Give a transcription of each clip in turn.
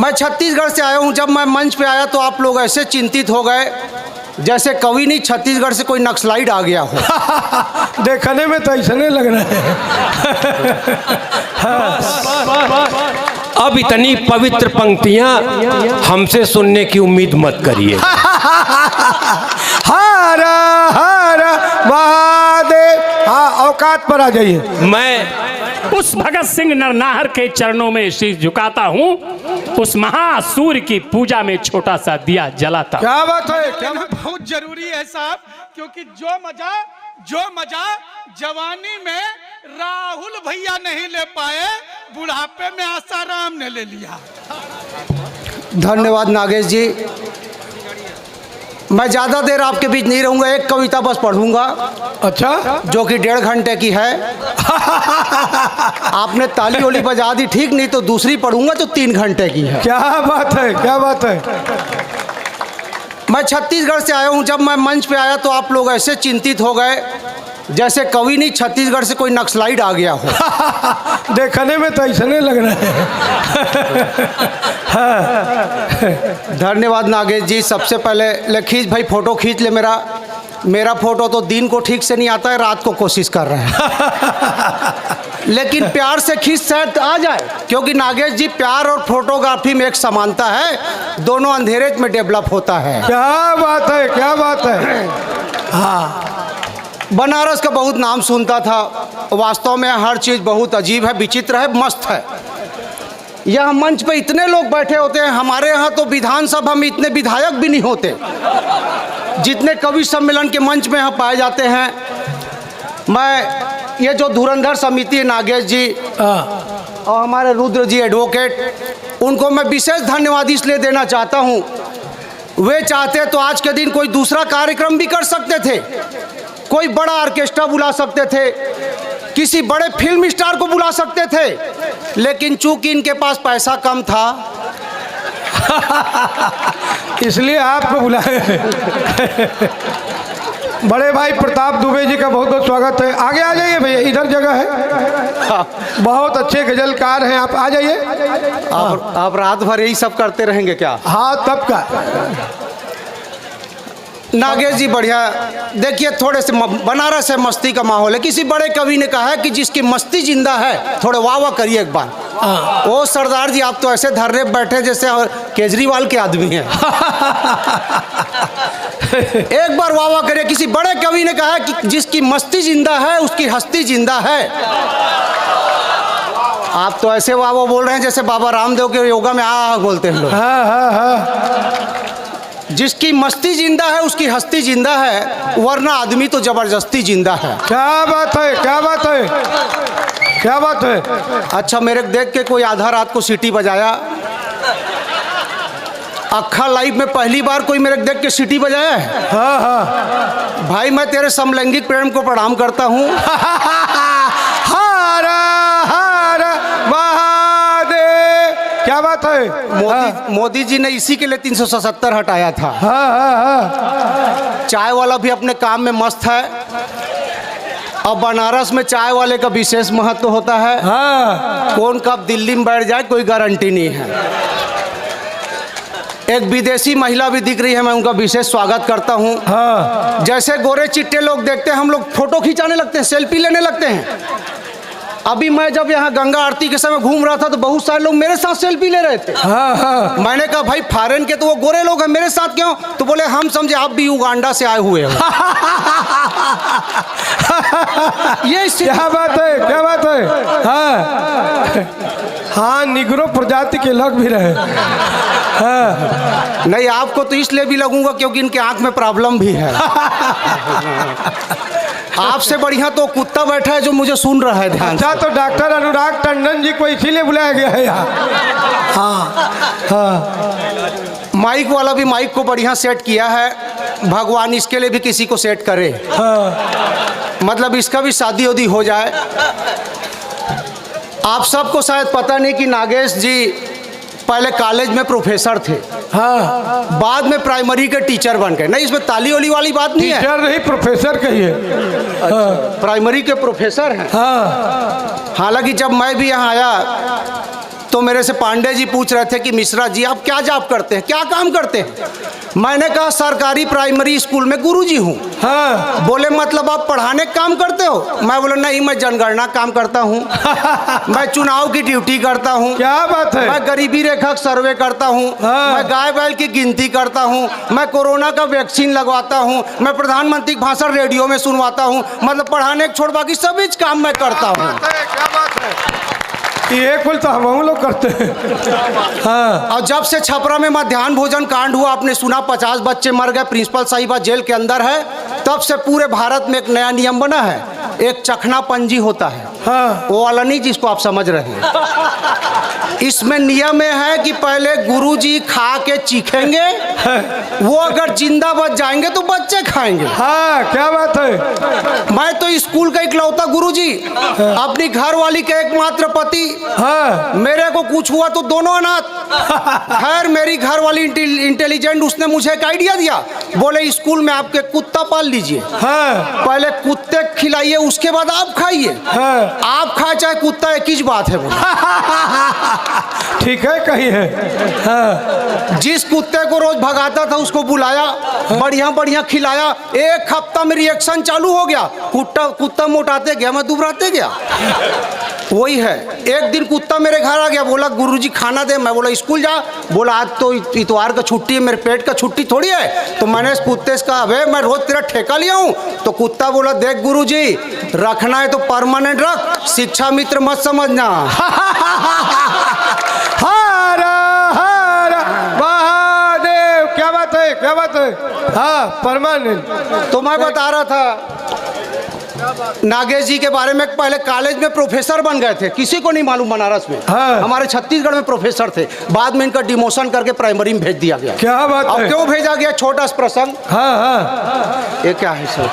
मैं छत्तीसगढ़ से आया हूँ। जब मैं मंच पे आया तो आप लोग ऐसे चिंतित हो गए जैसे कवि नहीं, छत्तीसगढ़ से कोई नक्सलाइट आ गया हो। देखने में तो ऐसा नहीं लग रहा है। अब इतनी पवित्र पंक्तियां हमसे सुनने की उम्मीद मत करिए। हर हर महादेव। हाँ, औकात पर आ जाइए। मैं उस भगत सिंह नरनाहर के चरणों में शीश झुकाता हूँ, उस महासूर्य की पूजा में छोटा सा दिया जलाता। क्या बात है, क्या बहुत जरूरी है साहब, क्योंकि जो मजा जवानी में राहुल भैया नहीं ले पाए, बुढ़ापे में आसाराम ने ले लिया। धन्यवाद नागेश जी। मैं ज़्यादा देर आपके बीच नहीं रहूँगा, एक कविता बस पढ़ूंगा। अच्छा, जो कि 1.5 घंटे की है। आपने ताली ओली बजा दी, ठीक, नहीं तो दूसरी पढ़ूंगा जो 3 घंटे की है। क्या बात है, क्या बात है। मैं छत्तीसगढ़ से आया हूँ। जब मैं मंच पे आया तो आप loग ऐसे चिंतित हो गए जैसे कवि नहीं, छत्तीसगढ़ से कोई नक्सलाइट आ गया हो। देखने में तो ऐसा नहीं लग रहा है। धन्यवाद नागेश जी। सबसे पहले खींच भाई, फोटो खींच ले। मेरा फोटो तो दिन को ठीक से नहीं आता है, रात को कोशिश कर रहे हैं। लेकिन प्यार से खींच शायद आ जाए, क्योंकि नागेश जी प्यार और फोटोग्राफी में एक समानता है, दोनों अंधेरे में डेवलप होता है। क्या बात है, क्या बात है। हाँ, बनारस का बहुत नाम सुनता था। वास्तव में हर चीज़ बहुत अजीब है, विचित्र है, मस्त है। यहाँ मंच पे इतने लोग बैठे होते हैं, हमारे यहाँ तो विधानसभा में इतने विधायक भी नहीं होते जितने कवि सम्मेलन के मंच में यहाँ पाए जाते हैं। मैं ये जो धुरंधर समिति है, नागेश जी और हमारे रुद्र जी एडवोकेट, उनको मैं विशेष धन्यवाद इसलिए देना चाहता हूँ। वे चाहते तो आज के दिन कोई दूसरा कार्यक्रम भी कर सकते थे, कोई बड़ा ऑर्केस्ट्रा बुला सकते थे, किसी बड़े फिल्म स्टार को बुला सकते थे, लेकिन चूंकि इनके पास पैसा कम था इसलिए आपको बुलाए। बड़े भाई प्रताप दुबे जी का बहुत बहुत स्वागत है। आगे आ जाइए भैया, इधर जगह है। बहुत अच्छे गजलकार हैं, आप आ जाइए। आप रात भर यही सब करते रहेंगे क्या? हाँ, तब का। नागेश जी बढ़िया। देखिए, थोड़े से बनारस है, मस्ती का माहौल है। किसी बड़े कवि ने कहा है कि जिसकी मस्ती जिंदा है, थोड़े वाह वाह करिए एक बार। ओ सरदार जी, आप तो ऐसे धर्रे बैठे जैसे केजरीवाल के आदमी हैं। एक बार वाह वाह करिए। किसी बड़े कवि ने कहा है कि जिसकी मस्ती जिंदा है उसकी हस्ती जिंदा है। आप तो ऐसे वाह वाह बोल रहे हैं जैसे बाबा रामदेव के योगा में आ बोलते हैं लोग। जिसकी मस्ती जिंदा है उसकी हस्ती जिंदा है, वरना आदमी तो जबरदस्ती जिंदा है। क्या बात है, क्या बात है, क्या बात है। अच्छा, मेरे देख के कोई आधा रात को सीटी बजाया। अक्खा लाइव में पहली बार कोई मेरे देख के सीटी बजाया है। हाँ हाँ भाई, मैं तेरे समलैंगिक प्रेम को प्रणाम करता हूँ। हर हर महादेव। क्या बात है। मोदी जी ने इसी के लिए 377 हटाया था। हाँ हाँ हाँ। चाय वाला भी अपने काम में मस्त है। अब बनारस में चाय वाले का विशेष महत्व होता है। हाँ। कौन कब दिल्ली में बैठ जाए कोई गारंटी नहीं है। एक विदेशी महिला भी दिख रही है, मैं उनका विशेष स्वागत करता हूँ। हाँ। जैसे गोरे चिट्टे लोग देखते हैं, हम लोग फोटो खिंचाने लगते हैं, सेल्फी लेने लगते हैं। अभी मैं जब यहाँ गंगा आरती के समय घूम रहा था तो बहुत सारे लोग मेरे साथ सेल्फी ले रहे थे। हाँ हाँ। मैंने कहा भाई फॉरेन के तो वो गोरे लोग हैं, मेरे साथ क्यों? तो बोले हम समझे आप भी युगांडा से आए हुए हो। ये क्या बात है, क्या बात है। हाँ हाँ, निग्रो प्रजाति के लोग भी रहे। हाँ। नहीं, आपको तो इसलिए भी लगूंगा क्योंकि इनके आंख में प्रॉब्लम भी है। आपसे बढ़िया तो कुत्ता बैठा है जो मुझे सुन रहा है ध्यान से। अच्छा, तो डॉक्टर अनुराग टंडन जी को इसीलिए बुलाया गया है यहाँ। हाँ हाँ। माइक वाला भी माइक को बढ़िया सेट किया है। भगवान इसके लिए भी किसी को सेट करे। हाँ। मतलब इसका भी शादी उदी हो जाए। आप सबको शायद पता नहीं कि नागेश जी पहले कॉलेज में प्रोफेसर थे। हाँ। बाद में प्राइमरी के टीचर बन गए। नहीं, इसमें ताली ओली वाली बात नहीं है। टीचर नहीं, प्रोफेसर कहिए। प्राइमरी के प्रोफेसर हैं। हाँ। हालांकि जब मैं भी यहाँ आया तो मेरे से पांडे जी पूछ रहे थे कि मिश्रा जी आप क्या जॉब करते हैं, क्या काम करते हैं? मैंने कहा सरकारी प्राइमरी स्कूल में गुरुजी हूँ। हाँ। बोले मतलब आप पढ़ाने का काम करते हो? मैं बोला नहीं, मैं जनगणना काम करता हूँ। मैं चुनाव की ड्यूटी करता हूँ। क्या बात है। मैं गरीबी रेखा का सर्वे करता हूँ। हाँ। मैं गाय बैल की गिनती करता हूँ। मैं कोरोना का वैक्सीन लगवाता हूँ। मैं प्रधानमंत्री का भाषण रेडियो में सुनवाता हूँ। मतलब पढ़ाने के छोड़ बाकी सभी काम मैं करता हूँ। क्या बात है। ये कुल तो हम लोग करते हैं। हाँ। और जब से छपरा में मध्याह्न भोजन कांड हुआ, आपने सुना 50 बच्चे मर गए, प्रिंसिपल साहिबा जेल के अंदर है, तब से पूरे भारत में एक नया नियम बना है, एक चखना पंजी होता है। हाँ। वो वाला नहीं जिसको आप समझ रहे हैं। इसमें नियम में है कि पहले गुरुजी खा के चीखेंगे, वो अगर जिंदा बच जाएंगे तो बच्चे खाएंगे। हाँ। क्या बात है। मैं तो स्कूल का इकलौता गुरुजी, अपनी घर वाली के एकमात्र पति। हाँ। मेरे को कुछ हुआ तो दोनों अनाथ। खैर मेरी घर वाली इंटेलिजेंट, उसने मुझे एक आइडिया दिया। बोले स्कूल में आपके कुत्ता पाल लीजिए। हाँ। पहले कुत्ते खिलाइए, उसके बाद आप खाइए। हाँ। आप खाए चाहे कुत्ता, एक ही बात है। ठीक है, कही है। हाँ। जिस कुत्ते को रोज भगाता था उसको बुलाया, बढ़िया बढ़िया खिलाया, एक हफ्ता में रिएक्शन चालू हो गया। कुत्ता मोटाते गया, मैं दुबराते गया। वही है। एक दिन कुत्ता मेरे घर आ गया, बोला गुरुजी खाना दे। मैं बोला स्कूल जा। बोला आज तो इतवार का छुट्टी है, मेरे पेट का छुट्टी थोड़ी है। तो मैंने इस कुत्ते से कहा अबे मैं रोज तेरा ठेका लिया हूँ। तो कुत्ता बोला देख गुरुजी, रखना है तो परमानेंट रख, शिक्षा मित्र मत समझना। हारा हारा महादेव। क्या बात है, क्या बात है। हाँ, परमानेंट। तो मैं बता रहा था नागेश जी के बारे में। पहले कॉलेज में प्रोफेसर बन गए थे, किसी को नहीं मालूम बनारस में। हाँ। हमारे छत्तीसगढ़ में प्रोफेसर थे, बाद में इनका डिमोशन करके प्राइमरी में भेज दिया गया। क्या बात अब है। क्यों भेजा गया, छोटा सा प्रसंग। हाँ। हाँ। ये क्या है सर?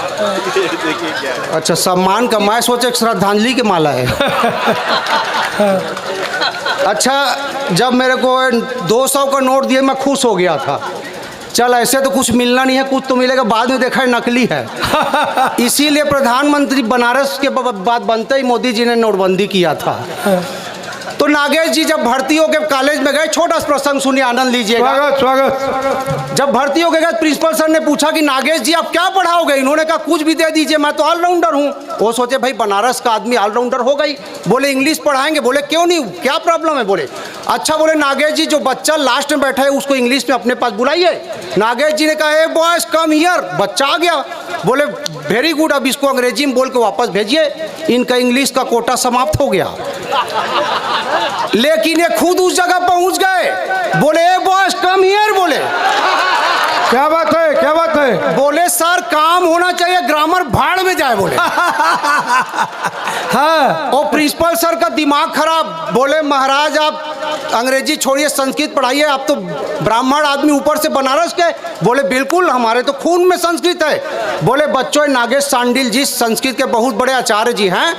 अच्छा, सम्मान का, मैं सोचे श्रद्धांजलि की माला है। अच्छा, जब मेरे को 200 का नोट दिए मैं खुश हो गया था। चल ऐसे तो कुछ मिलना नहीं है, कुछ तो मिलेगा। बाद में देखा है नकली है। इसीलिए प्रधानमंत्री बनारस के बाद बनते ही मोदी जी ने नोटबंदी किया था। तो नागेश जी जब भर्ती होकर कॉलेज में गए, छोटा सा प्रसंग सुनिए, आनंद लीजिएगा। स्वागत स्वागत। जब भर्ती हो गए प्रिंसिपल सर ने पूछा कि नागेश जी आप क्या पढ़ाओगे? इन्होंने कहा कुछ भी दे दीजिए, मैं तो ऑलराउंडर हूँ। वो सोचे भाई बनारस का आदमी ऑलराउंडर हो गई। बोले इंग्लिश पढ़ाएंगे। बोले क्यों नहीं, क्या प्रॉब्लम है? बोले अच्छा। बोले नागेश जी जो बच्चा लास्ट में बैठा है उसको इंग्लिश में अपने पास बुलाइए। नागेश जी ने कहा ए बॉयज कम हियर। बच्चा आ गया। बोले वेरी गुड, अब इसको अंग्रेजी में बोल के वापस भेजिए। इनका इंग्लिश का कोटा समाप्त हो गया। लेकिन ये खुद उस जगह पहुंच गए। बोले ए बॉयज कम हियर। बोले क्या बात है, क्या बात है। बोले सर काम होना चाहिए, ग्रामर भाड़ में जाए। बोले हाँ। और प्रिंसिपल सर का दिमाग खराब। बोले महाराज आप अंग्रेजी छोड़िए, संस्कृत पढ़ाइए, आप तो ब्राह्मण आदमी, ऊपर से बनारस के। बोले बिल्कुल, हमारे तो खून में संस्कृत है। बोले बच्चों, नागेश सांडिल जी संस्कृत के बहुत बड़े आचार्य जी हैं,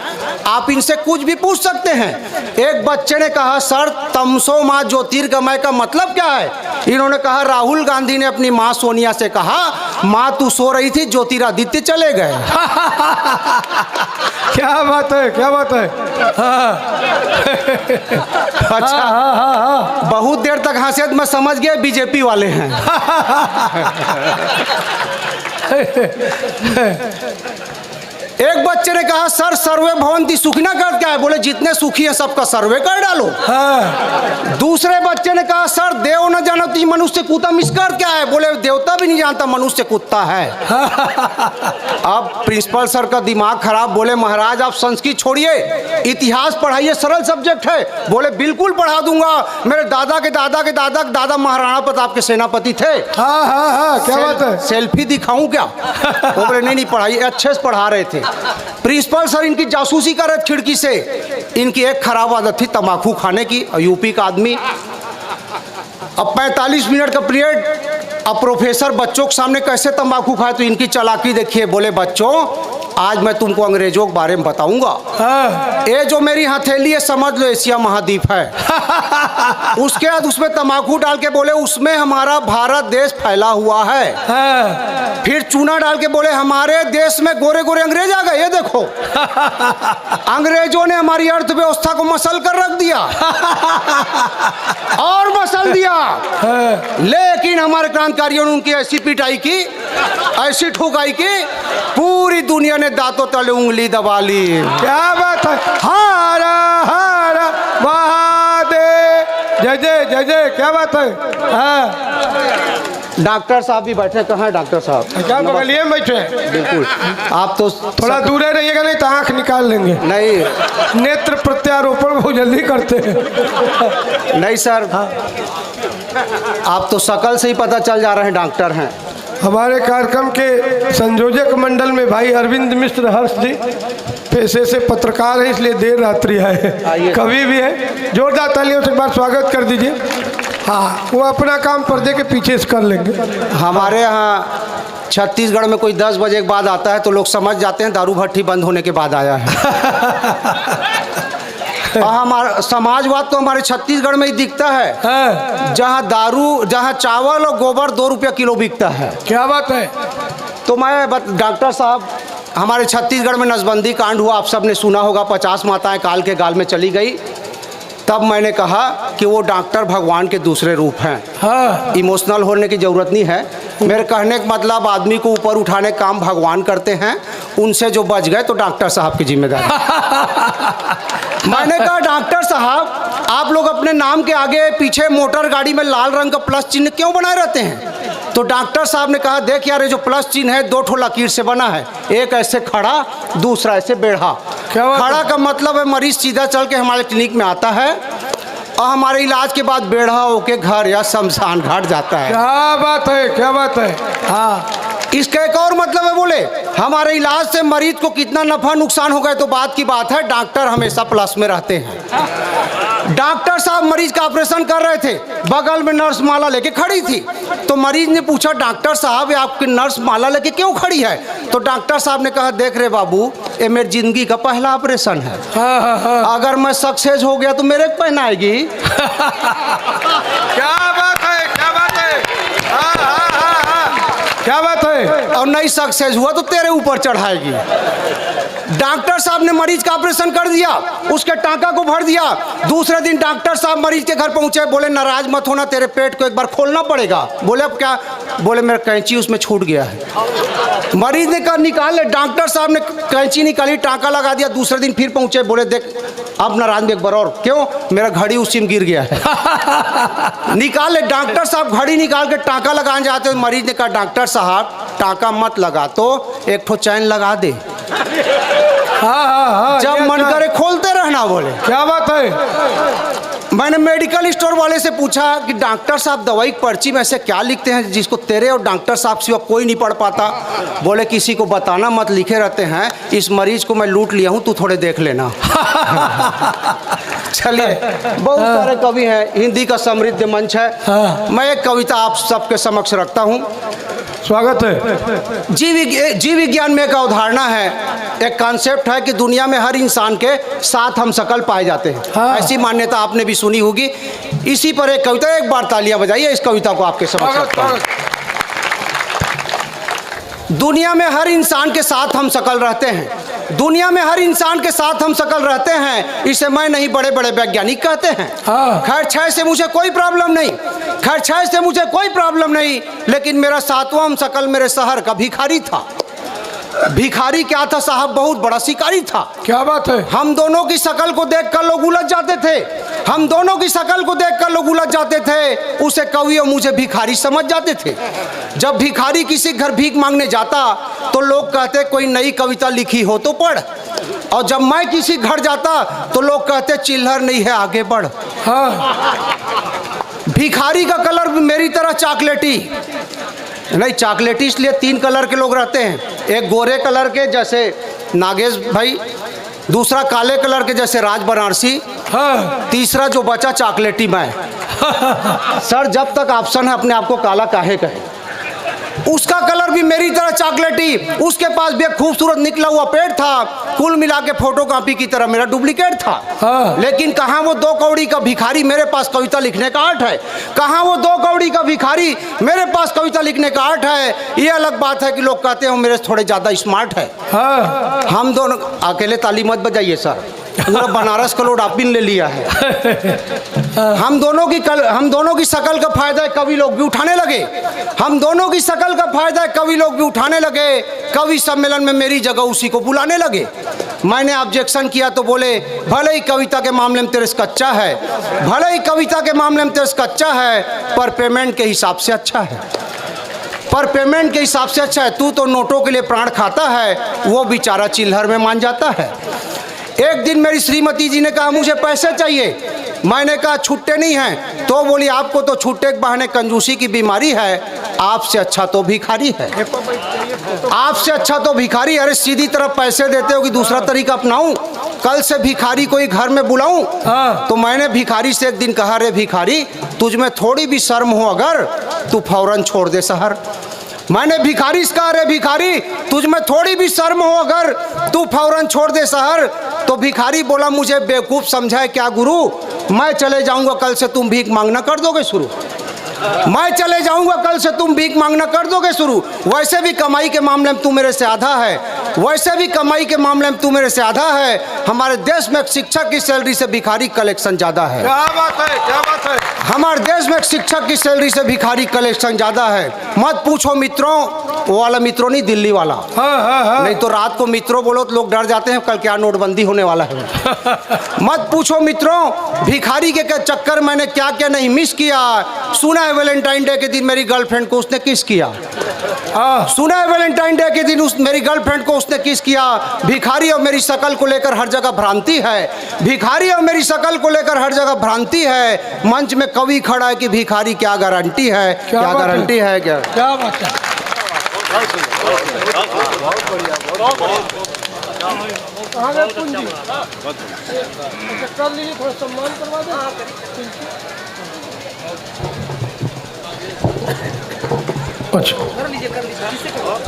आप इनसे कुछ भी पूछ सकते हैं। एक बच्चे ने कहा सर तमसो माँ ज्योतिर्गमय का मतलब क्या है? इन्होंने कहा राहुल गांधी ने अपनी माँ सोनिया से कहा माँ तू सो रही थी, ज्योतिरादित्य चले गए। क्या बात है, क्या बात है। हाँ। अच्छा। हाँ, हाँ, हाँ। बहुत देर तक हंसे तो मैं समझ गया बीजेपी वाले हैं। एक बच्चे ने कहा सर सर्वे भवंती सुखिना कर क्या है? बोले जितने सुखी है सबका सर्वे कर डालो। हाँ। दूसरे बच्चे ने कहा सर देव न जानती मनुष्य कुत्ता मिसकर क्या है? बोले देवता भी नहीं जानता मनुष्य कुत्ता है। अब प्रिंसिपल सर का दिमाग खराब। बोले महाराज आप संस्कृत छोड़िए, इतिहास पढ़ाइए, सरल सब्जेक्ट है। बोले बिल्कुल पढ़ा दूंगा, मेरे दादा के दादा के दादा के दादा महाराणा प्रताप के सेनापति थे। हाँ हाँ हाँ। क्या बात है। सेल्फी दिखाऊं क्या? वो बोले नहीं पढ़ाइए, अच्छे से पढ़ा रहे थे। प्रिंसिपल सर इनकी जासूसी कर रहे थे खिड़की से। इनकी एक खराब आदत थी तंबाकू खाने की, यूपी का आदमी। अब 45 मिनट का पीरियड, अब प्रोफेसर बच्चों के सामने कैसे तंबाकू खाए? तो इनकी चालाकी देखिए। बोले बच्चों आज मैं तुमको अंग्रेजों के बारे में बताऊंगा। हाँ। ये जो मेरी हथेली है समझ लो एशिया महाद्वीप है। उसके बाद उसमें तंबाकू डाल के बोले उसमें हमारा भारत देश फैला हुआ है। हाँ। फिर चूना डाल के बोले हमारे देश में गोरे गोरे अंग्रेज आ गए। ये देखो अंग्रेजों ने हमारी अर्थव्यवस्था को मसल कर रख दिया और मसल दिया। लेकिन हमारे क्रांतिकारियों ने उनकी ऐसी पिटाई की, ऐसी ठुकाई की, पूरी दुनिया ने दांतों तले उंगली दबा ली। क्या बात है। हारा हारा महादेव जय जय जय जय। क्या बात है। हाँ। डॉक्टर साहब भी बैठे। कहाँ है डॉक्टर साहब? क्या बगलिए में बैठे हैं? बिल्कुल। आप तो थोड़ा दूर रहिएगा नहीं तो आँख निकाल लेंगे। नहीं नेत्र प्रत्यारोपण बहुत जल्दी करते हैं। नहीं सर, आप तो शकल से ही पता चल जा रहे हैं डॉक्टर हैं। हमारे कार्यक्रम के संयोजक मंडल में भाई अरविंद मिश्र हर्ष जी पेशे से पत्रकार है, इसलिए देर रात्रि आए। कवि भी है। जोरदार तालियों से एक बार स्वागत कर दीजिए। हाँ, वो अपना काम पर्दे के पीछे से कर लेंगे। हमारे यहाँ छत्तीसगढ़ में कोई 10 बजे के बाद आता है तो लोग समझ जाते हैं दारू भट्टी बंद होने के बाद आया है। और हमारा समाजवाद तो हमारे छत्तीसगढ़ में ही दिखता है। हाँ। जहाँ चावल और गोबर 2 रुपया किलो बिकता है। क्या बात है। तो मैं डॉक्टर साहब, हमारे छत्तीसगढ़ में नसबंदी कांड हुआ, आप सब ने सुना होगा। 50 माताएं काल के गाल में चली गई। तब मैंने कहा कि वो डॉक्टर भगवान के दूसरे रूप हैं। हाँ। इमोशनल होने की ज़रूरत नहीं है। मेरे कहने का मतलब आदमी को ऊपर उठाने का काम भगवान करते हैं। उनसे जो बच गए तो डॉक्टर साहब की जिम्मेदारी। मैंने कहा डॉक्टर साहब, आप लोग अपने नाम के आगे पीछे मोटर गाड़ी में लाल रंग का प्लस चिन्ह क्यों बनाए रहते हैं? तो डॉक्टर साहब ने कहा देख यार, ये जो प्लस चिन्ह है 2 ठो लकीर से बना है, एक ऐसे खड़ा, दूसरा ऐसे बेढ़ा। खड़ा का मतलब है मरीज सीधा चल के हमारे क्लिनिक में आता है और हमारे इलाज के बाद बेढ़ा होके घर या शमशान घाट जाता है। क्या बात है। क्या बात है। हाँ। इसका एक और मतलब है, बोले हमारे इलाज से मरीज को कितना नफा नुकसान हो गया तो बात की बात है, डॉक्टर हमेशा प्लस में रहते हैं। डॉक्टर साहब मरीज का ऑपरेशन कर रहे थे, बगल में नर्स माला लेके खड़ी थी। तो मरीज ने पूछा डॉक्टर साहब, आपकी नर्स माला लेके क्यों खड़ी है? तो डॉक्टर साहब ने कहा देख रे बाबू, ये मेरी जिंदगी का पहला ऑपरेशन है। हाँ, हाँ, हाँ। अगर मैं सक्सेस हो गया तो मेरे को पहनाएगी। क्या बात है। क्या बात है। हाँ, हाँ, हाँ, हाँ। क्या बात है। और नहीं सक्सेस हुआ तो तेरे ऊपर चढ़ाएगी। डॉक्टर साहब ने मरीज का ऑपरेशन कर दिया, उसके टांका को भर दिया। दूसरे दिन डॉक्टर साहब मरीज के घर पहुंचे, बोले नाराज मत होना, तेरे पेट को एक बार खोलना पड़ेगा। बोले अब क्या? बोले मेरा कैंची उसमें छूट गया है। मरीज ने कहा निकाल ले। डॉक्टर साहब ने कैंची निकाली, टांका लगा दिया। दूसरे दिन फिर पहुंचे, बोले देख अब नाराज में एक बार और। क्यों? मेरा घड़ी उसी में गिर गया है। निकाल ले। डॉक्टर साहब घड़ी निकाल के टांका लगाने जाते, मरीज ने कहा डॉक्टर साहब टांका मत लगा, तो एक ठो चैन लगा दे। हाँ, हाँ, हाँ। जब मन करे खोलते रहना। बोले क्या बात है। मैंने मेडिकल स्टोर वाले से पूछा कि डॉक्टर साहब दवाई की पर्ची में ऐसे क्या लिखते हैं जिसको तेरे और डॉक्टर साहब सिवा कोई नहीं पढ़ पाता? बोले किसी को बताना मत, लिखे रहते हैं, इस मरीज को मैं लूट लिया हूँ, तू थोड़े देख लेना। चलिए, बहुत सारे कवि हैं, हिंदी का समृद्ध मंच है। मैं एक कविता आप सबके समक्ष रखता हूँ। स्वागत है। जीव विज्ञान में एक अवधारणा है, एक कॉन्सेप्ट है कि दुनिया में हर इंसान के 7 हम शकल पाए जाते हैं। हाँ। ऐसी मान्यता आपने भी सुनी होगी। इसी पर एक कविता, एक बार तालियां बजाइए, इस कविता को आपके समक्ष रखता हूं। दुनिया में हर इंसान के 7 हम शकल रहते हैं। दुनिया में हर इंसान के 7 हम शकल रहते हैं। इसे मैं नहीं, बड़े बड़े वैज्ञानिक कहते हैं। हाँ। खैर 6 से मुझे कोई प्रॉब्लम नहीं, खैर 6 से मुझे कोई प्रॉब्लम नहीं, लेकिन मेरा 7वां हम शकल मेरे शहर का भिखारी था। भिखारी क्या था साहब? बहुत बड़ा शिकारी था। क्या बात है। हम दोनों की शकल को देखकर लोग उलझ जाते थे। हम दोनों की शकल को देखकर लोग उलझ जाते थे। उसे कवि और मुझे भिखारी समझ जाते थे। जब भिखारी किसी घर भीख मांगने जाता तो लोग कहते कोई नई कविता लिखी हो तो पढ़, और जब मैं किसी घर जाता तो लोग कहते चिल्लर नहीं है आगे बढ़। हाँ। भिखारी का कलर मेरी तरह चॉकलेटी नहीं, चॉकलेटी इसलिए 3 कलर के लोग रहते हैं। एक गोरे कलर के जैसे नागेश भाई, दूसरा काले कलर के जैसे राज बनारसी, हाँ। तीसरा जो बचा चॉकलेटी मैं। सर जब तक ऑप्शन है अपने आप को काला काहे कहे? उसका कलर भी मेरी तरह चॉकलेटी, उसके पास भी एक खूबसूरत निकला हुआ पेट था। कुल मिला के फोटो कॉपी की तरह मेरा डुप्लीकेट था। लेकिन कहाँ वो 2 कौड़ी का भिखारी मेरे पास कविता लिखने का आर्ट है, कहाँ वो 2 कौड़ी का भिखारी मेरे पास कविता लिखने का आर्ट है। ये अलग बात है कि लोग कहते हैं मेरे से थोड़े ज्यादा स्मार्ट है। हम दोनों अकेले ताली मत बजाइए सर, पूरा बनारस का लोड आप ले लिया है। हम दोनों की शकल का फायदा कवि लोग भी उठाने लगे, हम दोनों की शकल का फायदा कवि लोग भी उठाने लगे। कवि सम्मेलन में मेरी जगह उसी को बुलाने लगे। मैंने ऑब्जेक्शन किया तो बोले भले ही कविता के मामले में तेरे से कच्चा है, भले ही कविता के मामले में तेरे से कच्चा है, पर पेमेंट के हिसाब से अच्छा है, पर पेमेंट के हिसाब से अच्छा है। तू तो नोटों के लिए प्राण खाता है, वो बेचारा चिल्हर में मान जाता है। एक दिन मेरी श्रीमती जी ने कहा मुझे पैसे चाहिए। मैंने कहा छुट्टे नहीं हैं। तो बोली आपको तो छुट्टे के बहाने कंजूसी की बीमारी है, आपसे अच्छा तो भिखारी है, आपसे अच्छा तो भिखारी। अरे सीधी तरफ पैसे देते हो कि दूसरा तरीका अपनाऊं? कल से भिखारी कोई घर में बुलाऊं? तो मैंने भिखारी से एक दिन कहा रे भिखारी तुझ में थोड़ी भी शर्म हो अगर तू फौरन छोड़ दे शहर। मैंने भिखारी से कहा रे भिखारी तुझ में थोड़ी भी शर्म हो अगर तू फौरन छोड़ दे शहर। तो भिखारी बोला मुझे बेवकूफ समझा है क्या गुरु, मैं चले जाऊंगा कल से तुम भीख मांगना कर दोगे शुरू, मैं चले जाऊंगा कल से तुम भीख मांगना कर दोगे शुरू। वैसे भी कमाई के मामले में तू मेरे से आधा है, वैसे भी कमाई के मामले में तू मेरे से आधा है। हमारे देश में एक शिक्षक की सैलरी से भिखारी कलेक्शन ज्यादा है। क्या बात है, क्या बात है। हमारे देश में एक शिक्षक की सैलरी से भिखारी कलेक्शन ज्यादा है। मत पूछो मित्रों, वो वाला मित्रों नहीं दिल्ली वाला। नहीं तो रात को मित्रों बोलो तो लोग डर जाते हैं कल क्या नोटबंदी होने वाला है। मत पूछो मित्रों, भिखारी के चक्कर मैंने क्या क्या नहीं मिस किया। सुना है वैलेंटाइन डे के दिन मेरी गर्लफ्रेंड को उसने किस किया, सुना है वैलेंटाइन डे के दिन मेरी गर्लफ्रेंड को उसने किस किया। भिखारी और मेरी शकल को लेकर हर जगह भ्रांति है, भिखारी और मेरी शकल को लेकर हर जगह भ्रांति है। मंच में कवि खड़ा है कि भिखारी क्या गारंटी है, क्या गारंटी है, क्या बात है।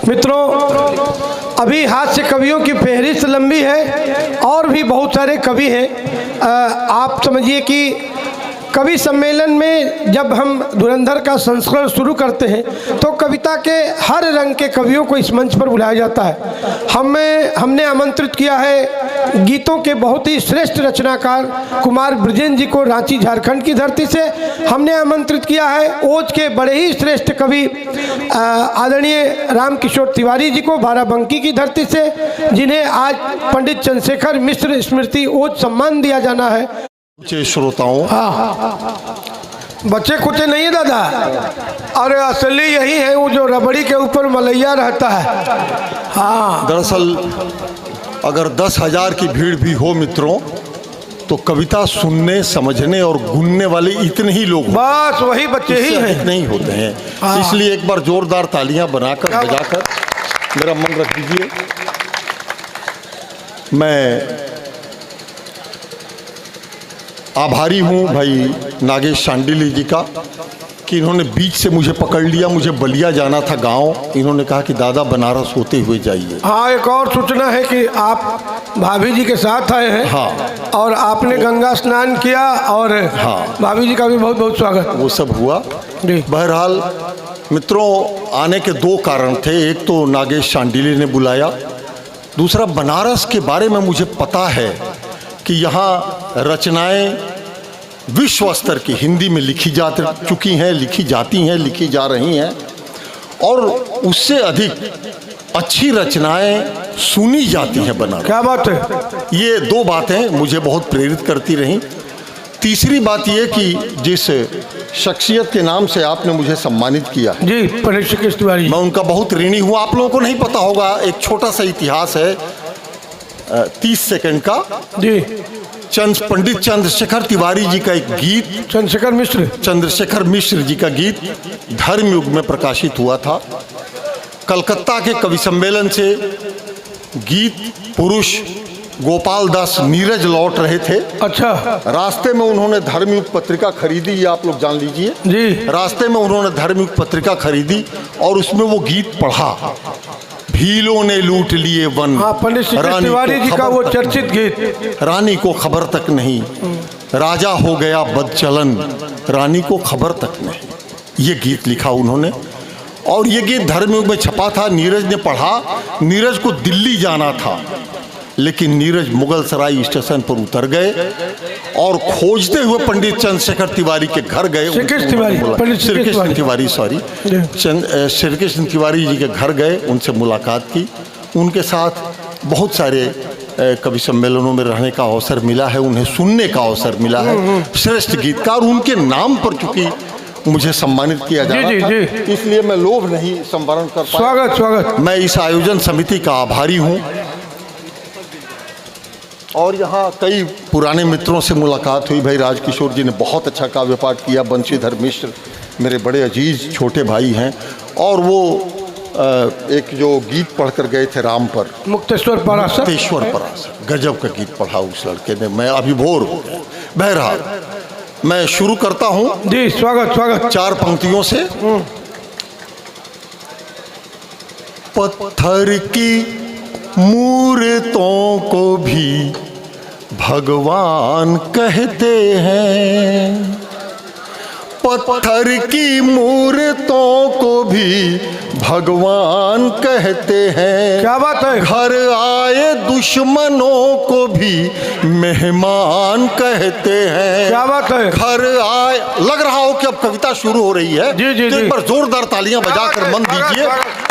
मित्रों अभी हाथ से कवियों की फहरिस्त लंबी है और भी बहुत सारे कवि हैं। आप समझिए कि कवि सम्मेलन में जब हम धुरंधर का संस्करण शुरू करते हैं तो कविता के हर रंग के कवियों को इस मंच पर बुलाया जाता है। हमने आमंत्रित किया है गीतों के बहुत ही श्रेष्ठ रचनाकार कुमार ब्रजेंद्र जी को रांची झारखंड की धरती से। हमने आमंत्रित किया है ओज के बड़े ही श्रेष्ठ कवि आदरणीय रामकिशोर तिवारी जी को बाराबंकी की धरती से, जिन्हें आज पंडित चंद्रशेखर मिश्र स्मृति ओज सम्मान दिया जाना है। श्रोताओं, बच्चे कुछ नहीं है दादा, और असली यही है वो जो रबड़ी के ऊपर मलैया रहता है। हाँ, दरअसल अगर 10,000 की भीड़ भी हो मित्रों तो कविता सुनने समझने और गुनने वाले इतने ही लोग, बस वही बच्चे ही हैं, नहीं होते हैं। इसलिए एक बार जोरदार तालियां बनाकर बजाकर मेरा मन रख दीजिए। मैं आभारी हूँ भाई नागेश शांडिली जी का कि इन्होंने बीच से मुझे पकड़ लिया। मुझे बलिया जाना था गांव, इन्होंने कहा कि दादा बनारस होते हुए जाइए। हाँ, एक और सूचना है कि आप भाभी जी के साथ आए हैं। हाँ, और आपने गंगा स्नान किया और हाँ, भाभी जी का भी बहुत बहुत स्वागत। वो सब हुआ। बहरहाल मित्रों आने के 2 कारण थे। एक तो नागेश शांडिली ने बुलाया, दूसरा बनारस के बारे में मुझे पता है कि यहाँ रचनाएं विश्व स्तर की हिंदी में लिखी जा चुकी हैं, लिखी जाती हैं, लिखी जा रही हैं, और उससे अधिक अच्छी रचनाएं सुनी जाती हैं बनारस। क्या बात है। ये 2 बातें मुझे बहुत प्रेरित करती रहीं। तीसरी बात ये कि जिस शख्सियत के नाम से आपने मुझे सम्मानित किया जी, पंडित तिवारी, मैं उनका बहुत ऋणी हूँ। आप लोगों को नहीं पता होगा, एक छोटा सा इतिहास है 30 सेकंड का जी। पंडित चंद्रशेखर तिवारी जी का एक गीत, चंद्रशेखर मिश्र जी का गीत धर्मयुग में प्रकाशित हुआ था। कलकत्ता के कवि सम्मेलन से गीत पुरुष गोपाल दास नीरज लौट रहे थे। अच्छा रास्ते में उन्होंने धर्मयुग पत्रिका खरीदी, ये आप लोग जान लीजिए जी। रास्ते में उन्होंने धर्मयुग पत्रिका खरीदी और उसमें वो गीत पढ़ा, भीलों ने लूट लिए वन। हाँ, पंडित श्रीकृष्ण तिवारी जी का वो चर्चित गीत। रानी को खबर तक नहीं, राजा हो गया बदचलन, रानी को खबर तक नहीं। ये गीत लिखा उन्होंने और ये गीत धर्मयुग में छपा था। नीरज ने पढ़ा। नीरज को दिल्ली जाना था, लेकिन नीरज मुगल सराय स्टेशन पर उतर गए और खोजते हुए पंडित चंद्रशेखर तिवारी के घर गए। श्रीकृष्ण तिवारी सॉरी श्रीकृष्ण तिवारी जी के घर गए, उनसे मुलाकात की। उनके साथ बहुत सारे कवि सम्मेलनों में रहने का अवसर मिला है, उन्हें सुनने का अवसर मिला है। श्रेष्ठ गीतकार, उनके नाम पर चूंकि मुझे सम्मानित किया जा रहा था, इसलिए मैं लोभ नहीं संवरण कर पाया। स्वागत स्वागत। मैं इस आयोजन समिति का आभारी हूँ और यहाँ कई पुराने मित्रों से मुलाकात हुई। भाई राजकिशोर जी ने बहुत अच्छा काव्य पाठ किया। बंशीधर मिश्र मेरे बड़े अजीज छोटे भाई हैं और वो एक जो गीत पढ़कर गए थे राम पर, मुक्तेश्वर पराशर, गजब का गीत पढ़ा उस लड़के ने, मैं अभिभोर हो गया। बहरहाल मैं शुरू करता हूँ जी। स्वागत स्वागत। 4 पंक्तियों से। पत्थर की मूर्तों को भी भगवान कहते हैं, पत्थर की मूर्तों को भी भगवान कहते हैं। क्या बात है। घर आए दुश्मनों को भी मेहमान कहते हैं। क्या बात है। घर आए, लग रहा हो कि अब कविता शुरू हो रही है। जी जी तो जी। एक बार जोरदार तालियां बजाकर मन दीजिए,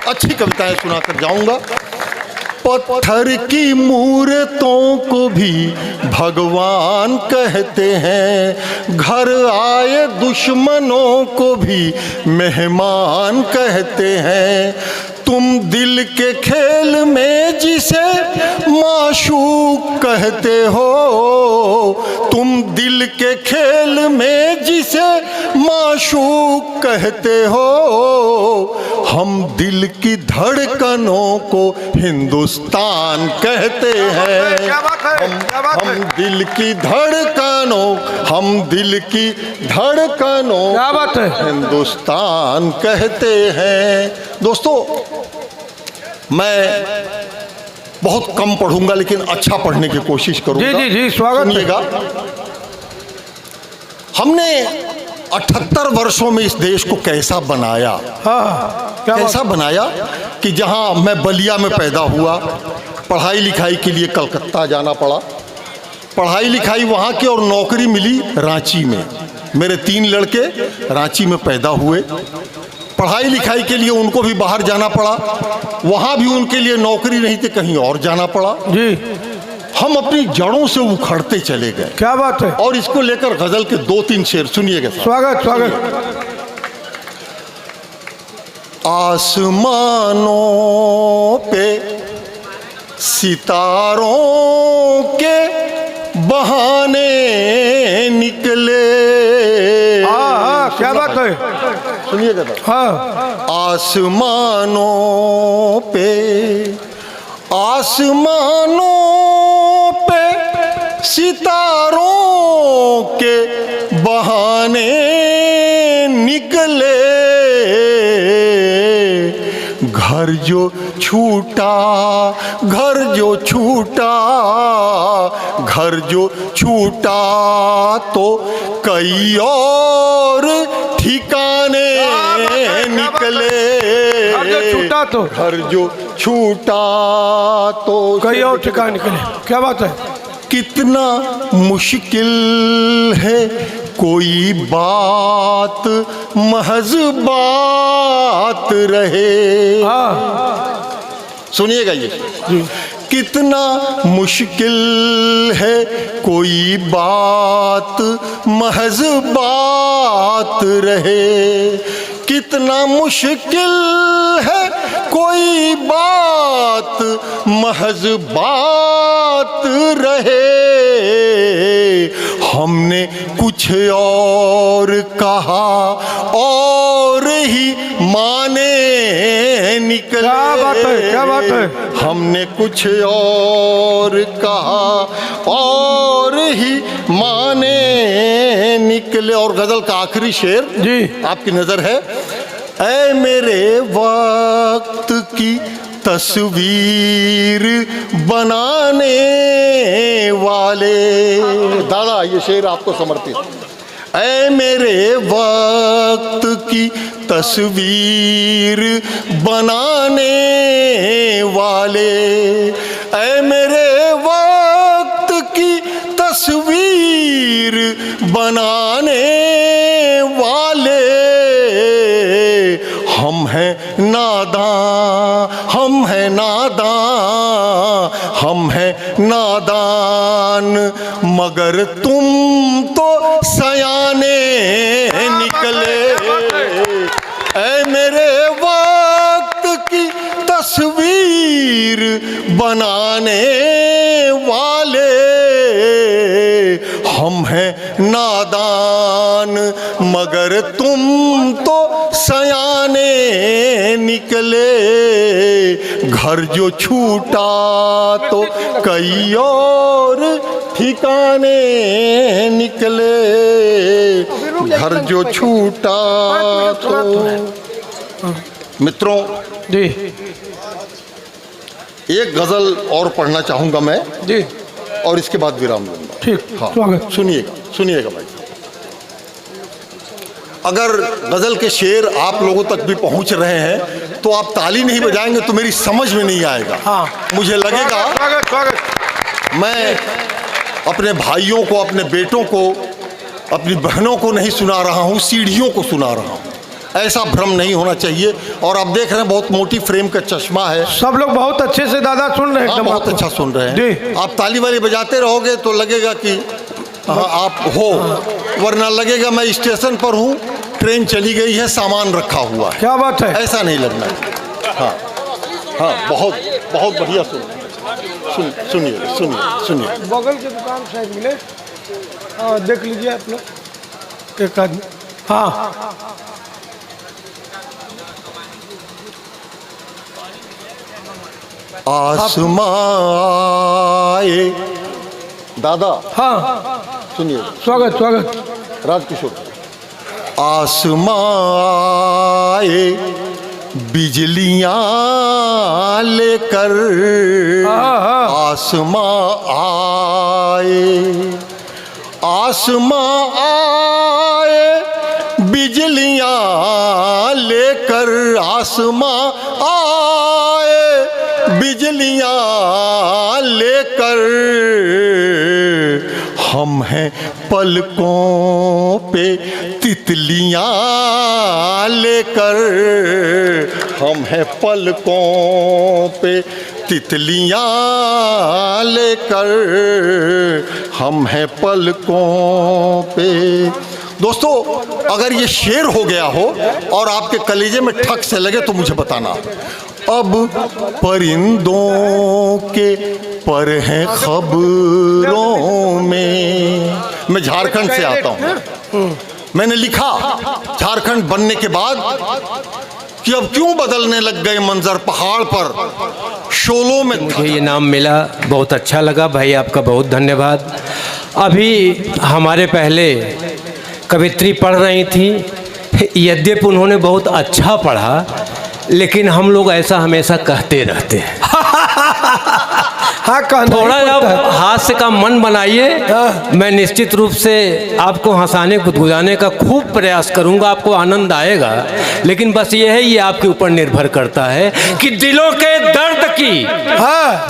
अच्छी कविताएं सुनाकर जाऊंगा। पत्थर की मूर्तों को भी भगवान कहते हैं, घर आए दुश्मनों को भी मेहमान कहते हैं। तुम दिल के खेल में जिसे माशूक कहते हो, तुम दिल के खेल में जिसे माशूक कहते हो, हम दिल की धड़कनों को हिंदुस्तान कहते हैं। हम दिल की धड़कनों, हम दिल की धड़कनों हिंदुस्तान कहते हैं। दोस्तों, मैं बहुत कम पढ़ूंगा लेकिन अच्छा पढ़ने की कोशिश करूंगा। जी जी स्वागत। सुनिएगा, हमने 78 वर्षों में इस देश को कैसा बनाया। कैसा बनाया कि जहां मैं बलिया में पैदा हुआ, पढ़ाई लिखाई के लिए कलकत्ता जाना पड़ा, पढ़ाई लिखाई वहां की और नौकरी मिली रांची में। मेरे 3 लड़के रांची में पैदा हुए, पढ़ाई लिखाई के लिए उनको भी बाहर जाना पड़ा, वहां भी उनके लिए नौकरी नहीं थी, कहीं और जाना पड़ा जी। हम अपनी जड़ों से उखड़ते चले गए। क्या बात है। और इसको लेकर गजल के 2-3 शेर सुनिएगा। स्वागत स्वागत। आसमानों पे सितारों के बहाने निकले। क्या बात है। सुनिएगा। हाँ। आसमानों पे, आसमानों पे सितारों के बहाने निकले। घर जो छूटा, घर जो छूटा, घर जो छूटा तो कई और ठिकाने निकले। छूटा तो, घर जो छूटा तो कई और ठिकाने निकले। क्या बात है। कितना मुश्किल है कोई बात महज बात रहे। सुनिएगा ये, कितना मुश्किल है कोई बात महज बात रहे। कितना मुश्किल है कोई बात महज बात रहे। हमने कुछ और कहा और ही माने निकले। क्या बात है, क्या बात है। हमने कुछ और कहा और ही माने निकले। और गजल का आखिरी शेर जी। आपकी नजर है। ऐ मेरे वक्त की तस्वीर बनाने वाले, दादा ये शेर आपको समर्पित। ऐ मेरे वक्त की तस्वीर बनाने वाले, ऐ मेरे वक्त की तस्वीर बनाने वाले, हम हैं नादान, हम हैं नादान, हम हैं नादान, मगर तुम तो सयाने निकले। ऐ मेरे वक्त की तस्वीर बनाने वाले, हम हैं नादान, मगर तुम तो सयाने निकले। घर जो छूटा तो कई और ठिकाने निकले, घर जो छूटा तो। मित्रों जी एक गजल और पढ़ना चाहूंगा मैं जी, और इसके बाद विराम लूंगा। ठीक, हाँ, स्वागत। सुनिएगा सुनिएगा भाई। अगर गजल के शेर आप लोगों तक भी पहुंच रहे हैं तो आप ताली नहीं बजाएंगे तो मेरी समझ में नहीं आएगा। हाँ। मुझे लगेगा स्वागत स्वागत। मैं अपने भाइयों को, अपने बेटों को, अपनी बहनों को नहीं सुना रहा हूं, सीढ़ियों को सुना रहा हूं। ऐसा भ्रम नहीं होना चाहिए। और आप देख रहे हैं बहुत मोटी फ्रेम का चश्मा है। सब लोग बहुत अच्छे से दादा सुन रहे हैं। हाँ, एकदम बहुत आपको। अच्छा सुन रहे हैं जी। आप ताली वाली बजाते रहोगे तो लगेगा कि हाँ आप हो, वरना लगेगा मैं स्टेशन पर हूँ, ट्रेन चली गई है, सामान रखा हुआ है। क्या बात है। ऐसा नहीं लगना। हाँ हाँ, बहुत बहुत बढ़िया सुनिए सुनिए सुनिए। बगल की दुकान शायद मिले। हाँ देख लीजिए आप लोग एक आदमी। हाँ आसमाए दादा। हाँ सुनिए, स्वागत स्वागत। राजकिशोर। आसमाए बिजलियां लेकर, आसमां आए, आसमां आए बिजलियां लेकर, आसमां आए बिजलियां लेकर, हम हैं पलकों पे तितलियां लेकर, हम हैं पलकों पे तितलियां लेकर, हम हैं पलकों पे। दोस्तों अगर ये शेर हो गया हो और आपके कलेजे में ठक से लगे तो मुझे बताना। अब परिंदों के पर हैं खबरों में। मैं झारखंड से आता हूँ। मैंने लिखा झारखंड बनने के बाद कि अब क्यों बदलने लग गए मंजर पहाड़ पर शोलों में। मुझे ये नाम मिला, बहुत अच्छा लगा भाई, आपका बहुत धन्यवाद। अभी हमारे पहले कवित्री पढ़ रही थी, यद्यपि उन्होंने बहुत अच्छा पढ़ा, लेकिन हम लोग ऐसा हमेशा कहते रहते हैं। हाँ थोड़ा आप हास्य का मन बनाइए, मैं निश्चित रूप से आपको हंसाने गुदगुदाने का खूब प्रयास करूंगा, आपको आनंद आएगा। लेकिन बस ये है, ये आपके ऊपर निर्भर करता है कि दिलों के दर्द की,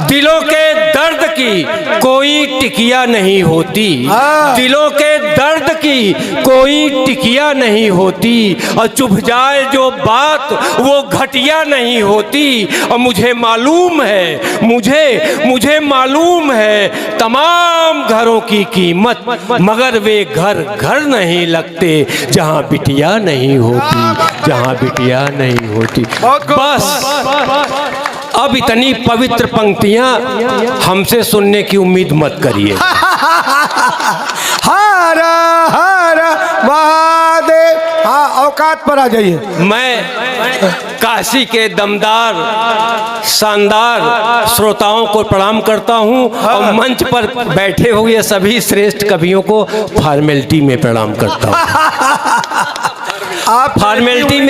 दिलों के दर्द की कोई टिकिया नहीं होती, दिलों के दर्द की कोई टिकिया नहीं होती, और चुभ जाए जो बात वो घटिया नहीं होती। और मुझे मालूम है, मुझे मालूम है तमाम घरों की कीमत, मगर वे घर घर नहीं लगते जहां बिटिया नहीं होती, जहां बिटिया नहीं होती। बस अब इतनी पवित्र पंक्तियां हमसे सुनने की उम्मीद मत करिए। हर हर महादेव। हाँ औकात पर आ जाइए। मैं काशी के दमदार शानदार श्रोताओं को प्रणाम करता हूं और मंच पर बैठे हुए सभी श्रेष्ठ कवियों को फॉर्मेलिटी में प्रणाम करता हूं। आप फॉर्मेलिटी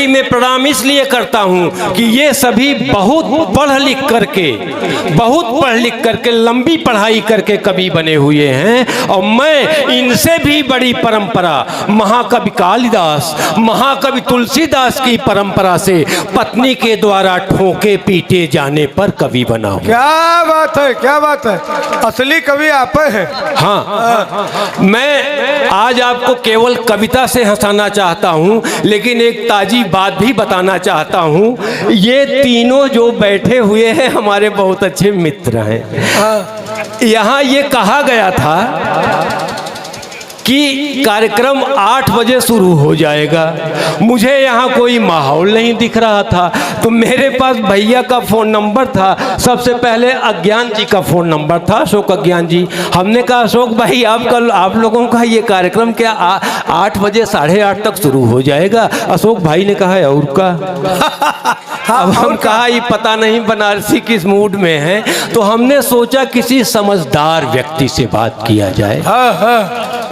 में प्रणाम इसलिए करता हूं कि ये सभी बहुत पढ़ लिख करके लंबी पढ़ाई करके कवि बने हुए हैं और मैं इनसे भी बड़ी परंपरा महाकवि कालिदास, महाकवि तुलसीदास की परंपरा से पत्नी के द्वारा ठोके पीटे जाने पर कवि बना हूं। क्या बात है, क्या बात है, असली कवि आप हैं। हाँ, मैं आज आपको केवल कविता से हंसाना चाहता हूं, लेकिन एक ताजी बात भी बताना चाहता हूं। ये तीनों जो बैठे हुए हैं हमारे बहुत अच्छे मित्र हैं। यहाँ ये कहा गया था कि कार्यक्रम 8 बजे शुरू हो जाएगा। मुझे यहाँ कोई माहौल नहीं दिख रहा था, तो मेरे पास भैया का फ़ोन नंबर था। सबसे पहले अज्ञान जी का फ़ोन नंबर था, अशोक अज्ञान जी। हमने कहा अशोक भाई आप लोगों का ये कार्यक्रम क्या 8 बजे 8:30 तक शुरू हो जाएगा? अशोक भाई ने कहा और का अब हम कहा ये पता नहीं बनारसी किस मूड में है, तो हमने सोचा किसी समझदार व्यक्ति से बात किया जाए।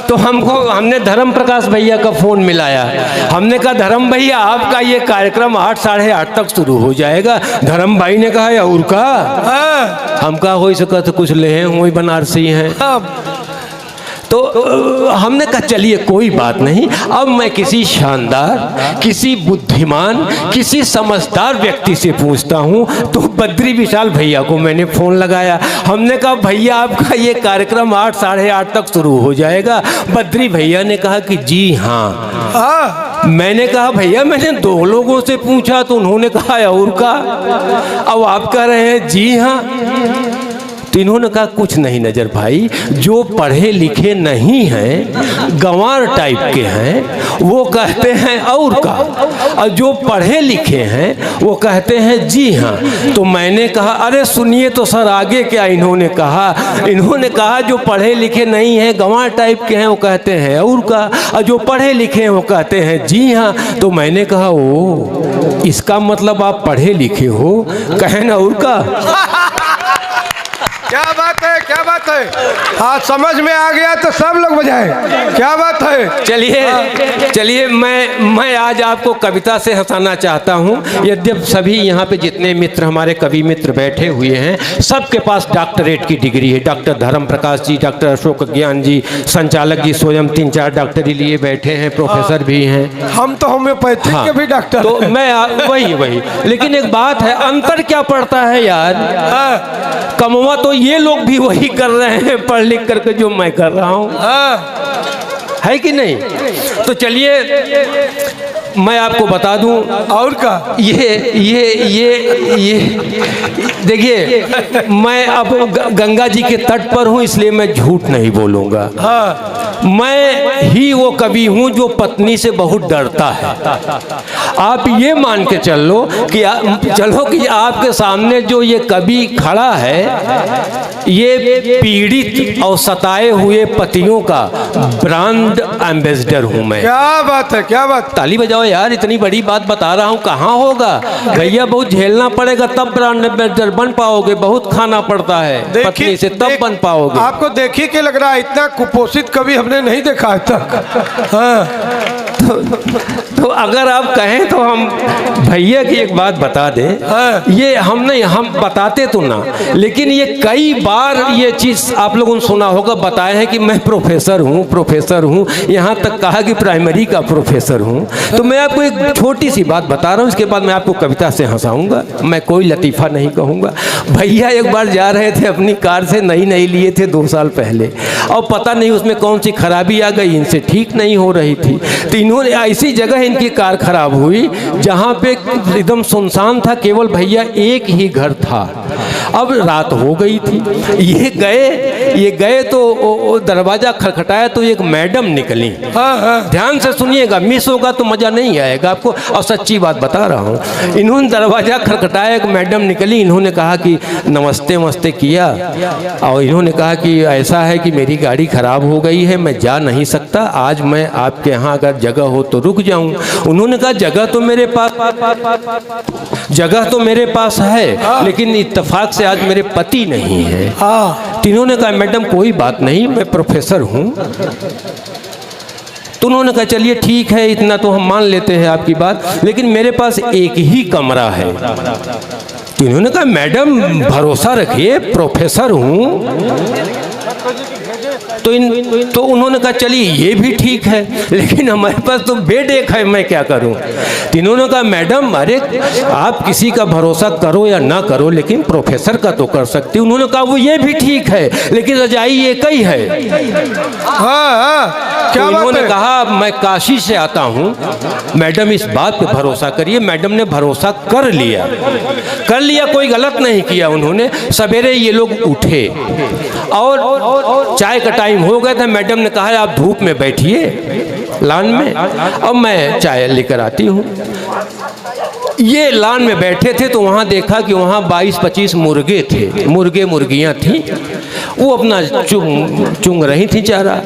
तो हमने धर्म प्रकाश भैया का फोन मिलाया। हमने कहा धर्म भैया आपका ये कार्यक्रम 8 साढ़े 8 तक शुरू हो जाएगा। धर्म भाई ने कहा और का हम कहा हो सका तो कुछ ले हुए बनारसी हैं। तो हमने कहा चलिए कोई बात नहीं, अब मैं किसी शानदार, किसी बुद्धिमान, किसी समझदार व्यक्ति से पूछता हूँ। तो बद्री विशाल भैया को मैंने फ़ोन लगाया। हमने कहा भैया आपका ये कार्यक्रम 8 साढ़े 8 तक शुरू हो जाएगा। बद्री भैया ने कहा कि जी हाँ। मैंने कहा भैया मैंने 2 लोगों से पूछा तो उन्होंने कहा और का, अब आप कह रहे हैं जी हाँ। तो इन्होंने कहा कुछ नहीं नजर भाई, जो पढ़े लिखे नहीं हैं, गंवार टाइप के हैं, वो कहते हैं और का, और जो पढ़े लिखे हैं वो कहते हैं जी हाँ। तो मैंने कहा अरे सुनिए तो सर आगे क्या इन्होंने कहा जो पढ़े लिखे नहीं हैं, गंवार टाइप के हैं, वो कहते हैं और का, और जो पढ़े लिखे हैं वो कहते हैं जी हाँ। तो मैंने कहा ओ इसका मतलब आप पढ़े लिखे हो, कहें ना और का। क्या बात है, क्या बात है। हाँ समझ में आ गया तो सब लोग बजाएं। क्या बात है। चलिए मैं आज आपको कविता से हंसाना चाहता हूँ। यद्यप सभी यहाँ पे जितने मित्र हमारे कवि मित्र बैठे हुए हैं सबके पास डॉक्टरेट की डिग्री है। डॉक्टर धर्म प्रकाश जी, डॉक्टर अशोक अज्ञान जी, संचालक जी स्वयं 3-4 डॉक्टरी लिए बैठे हैं, प्रोफेसर भी हैं। हम तो होम्योपैथिक के भी डॉक्टर। तो मैं वही लेकिन एक बात है, अंतर क्या पड़ता है यार, कमवा तो ये लोग भी वही कर रहे हैं पढ़ लिख करके जो मैं कर रहा हूँ, है कि नहीं। तो चलिए मैं आपको बता दूं और का ये देखिए मैं अब गंगा जी के तट पर हूँ इसलिए मैं झूठ नहीं बोलूँगा। मैं ही वो कवि हूँ जो पत्नी से बहुत डरता है। आप ये मान के चलो कि आपके सामने जो ये कवि खड़ा है ये पीड़ित और सताए हुए पतियों का ब्रांड एम्बेसडर हूँ मैं। क्या बात है, क्या बात। ताली बजाओ यार, इतनी बड़ी बात बता रहा हूँ, कहाँ होगा भैया, बहुत झेलना पड़ेगा तब ब्रांड एम्बेसडर बन पाओगे, बहुत खाना पड़ता है पत्नी से तब बन पाओगे। आपको देखिए के लग रहा है इतना कुपोषित कभी हमने नहीं देखा आज तक। हाँ। तो अगर आप कहें तो हम भैया की एक बात बता दें। ये हम बताते तो ना, लेकिन ये कई बार ये चीज़ आप लोगों ने सुना होगा, बताए हैं कि मैं प्रोफेसर हूँ, यहाँ तक कहा कि प्राइमरी का प्रोफेसर हूँ। तो मैं आपको एक छोटी सी बात बता रहा हूँ, इसके बाद मैं आपको कविता से हंसाऊंगा, मैं कोई लतीफ़ा नहीं कहूँगा। भैया एक बार जा रहे थे अपनी कार से, नई लिए थे 2 साल पहले, और पता नहीं उसमें कौन सी खराबी आ गई, इनसे ठीक नहीं हो रही थी। तो इन्होंने ऐसी जगह इनकी कार खराब हुई जहाँ पे एकदम सुनसान था, केवल भैया एक ही घर था अब रात हो गई थी, ये गए तो दरवाज़ा खटखटाया तो एक मैडम निकली। ध्यान से सुनिएगा, मिस होगा तो मज़ा नहीं आएगा आपको, और सच्ची बात बता रहा हूँ। इन्होंने दरवाज़ा खटखटाया, एक मैडम निकली। इन्होंने कहा कि नमस्ते नमस्ते किया, और इन्होंने कहा कि ऐसा है कि मेरी गाड़ी ख़राब हो गई है, मैं जा नहीं सकता, आज मैं आपके यहाँ अगर जगह हो तो रुक जाऊँ। उन्होंने कहा जगह तो मेरे पास है, लेकिन इत्तेफाक से आज मेरे पति नहीं है। तो इन्होंने कहा मैडम कोई बात नहीं, मैं प्रोफेसर हूँ। तो उन्होंने कहा चलिए ठीक है, इतना तो हम मान लेते हैं आपकी बात, लेकिन मेरे पास एक ही कमरा है। तो इन्होंने कहा मैडम भरोसा रखिए, प्रोफेसर हूँ। तो उन्होंने कहा चलिए ये भी ठीक है, लेकिन हमारे पास तो बेड एक है, मैं क्या करूं। तो इन्होंने कहा मैडम अरे आप किसी का भरोसा करो या ना करो, लेकिन प्रोफेसर का तो कर सकती। उन्होंने कहा वो ये भी ठीक है, लेकिन रजाई एक ही है। क्या उन्होंने कहा मैं काशी से आता हूँ, मैडम इस बात पे भरोसा करिए। मैडम ने भरोसा कर लिया, कोई गलत नहीं किया उन्होंने। सवेरे ये लोग उठे और चाय का टाइम हो गया था। मैडम ने कहा आप धूप में बैठिए लान में, अब मैं चाय लेकर आती हूँ। ये लान में बैठे थे तो वहाँ देखा कि वहाँ 22-25 मुर्गे थे, मुर्गियाँ थी, वो अपना चुंग रही थी चारा।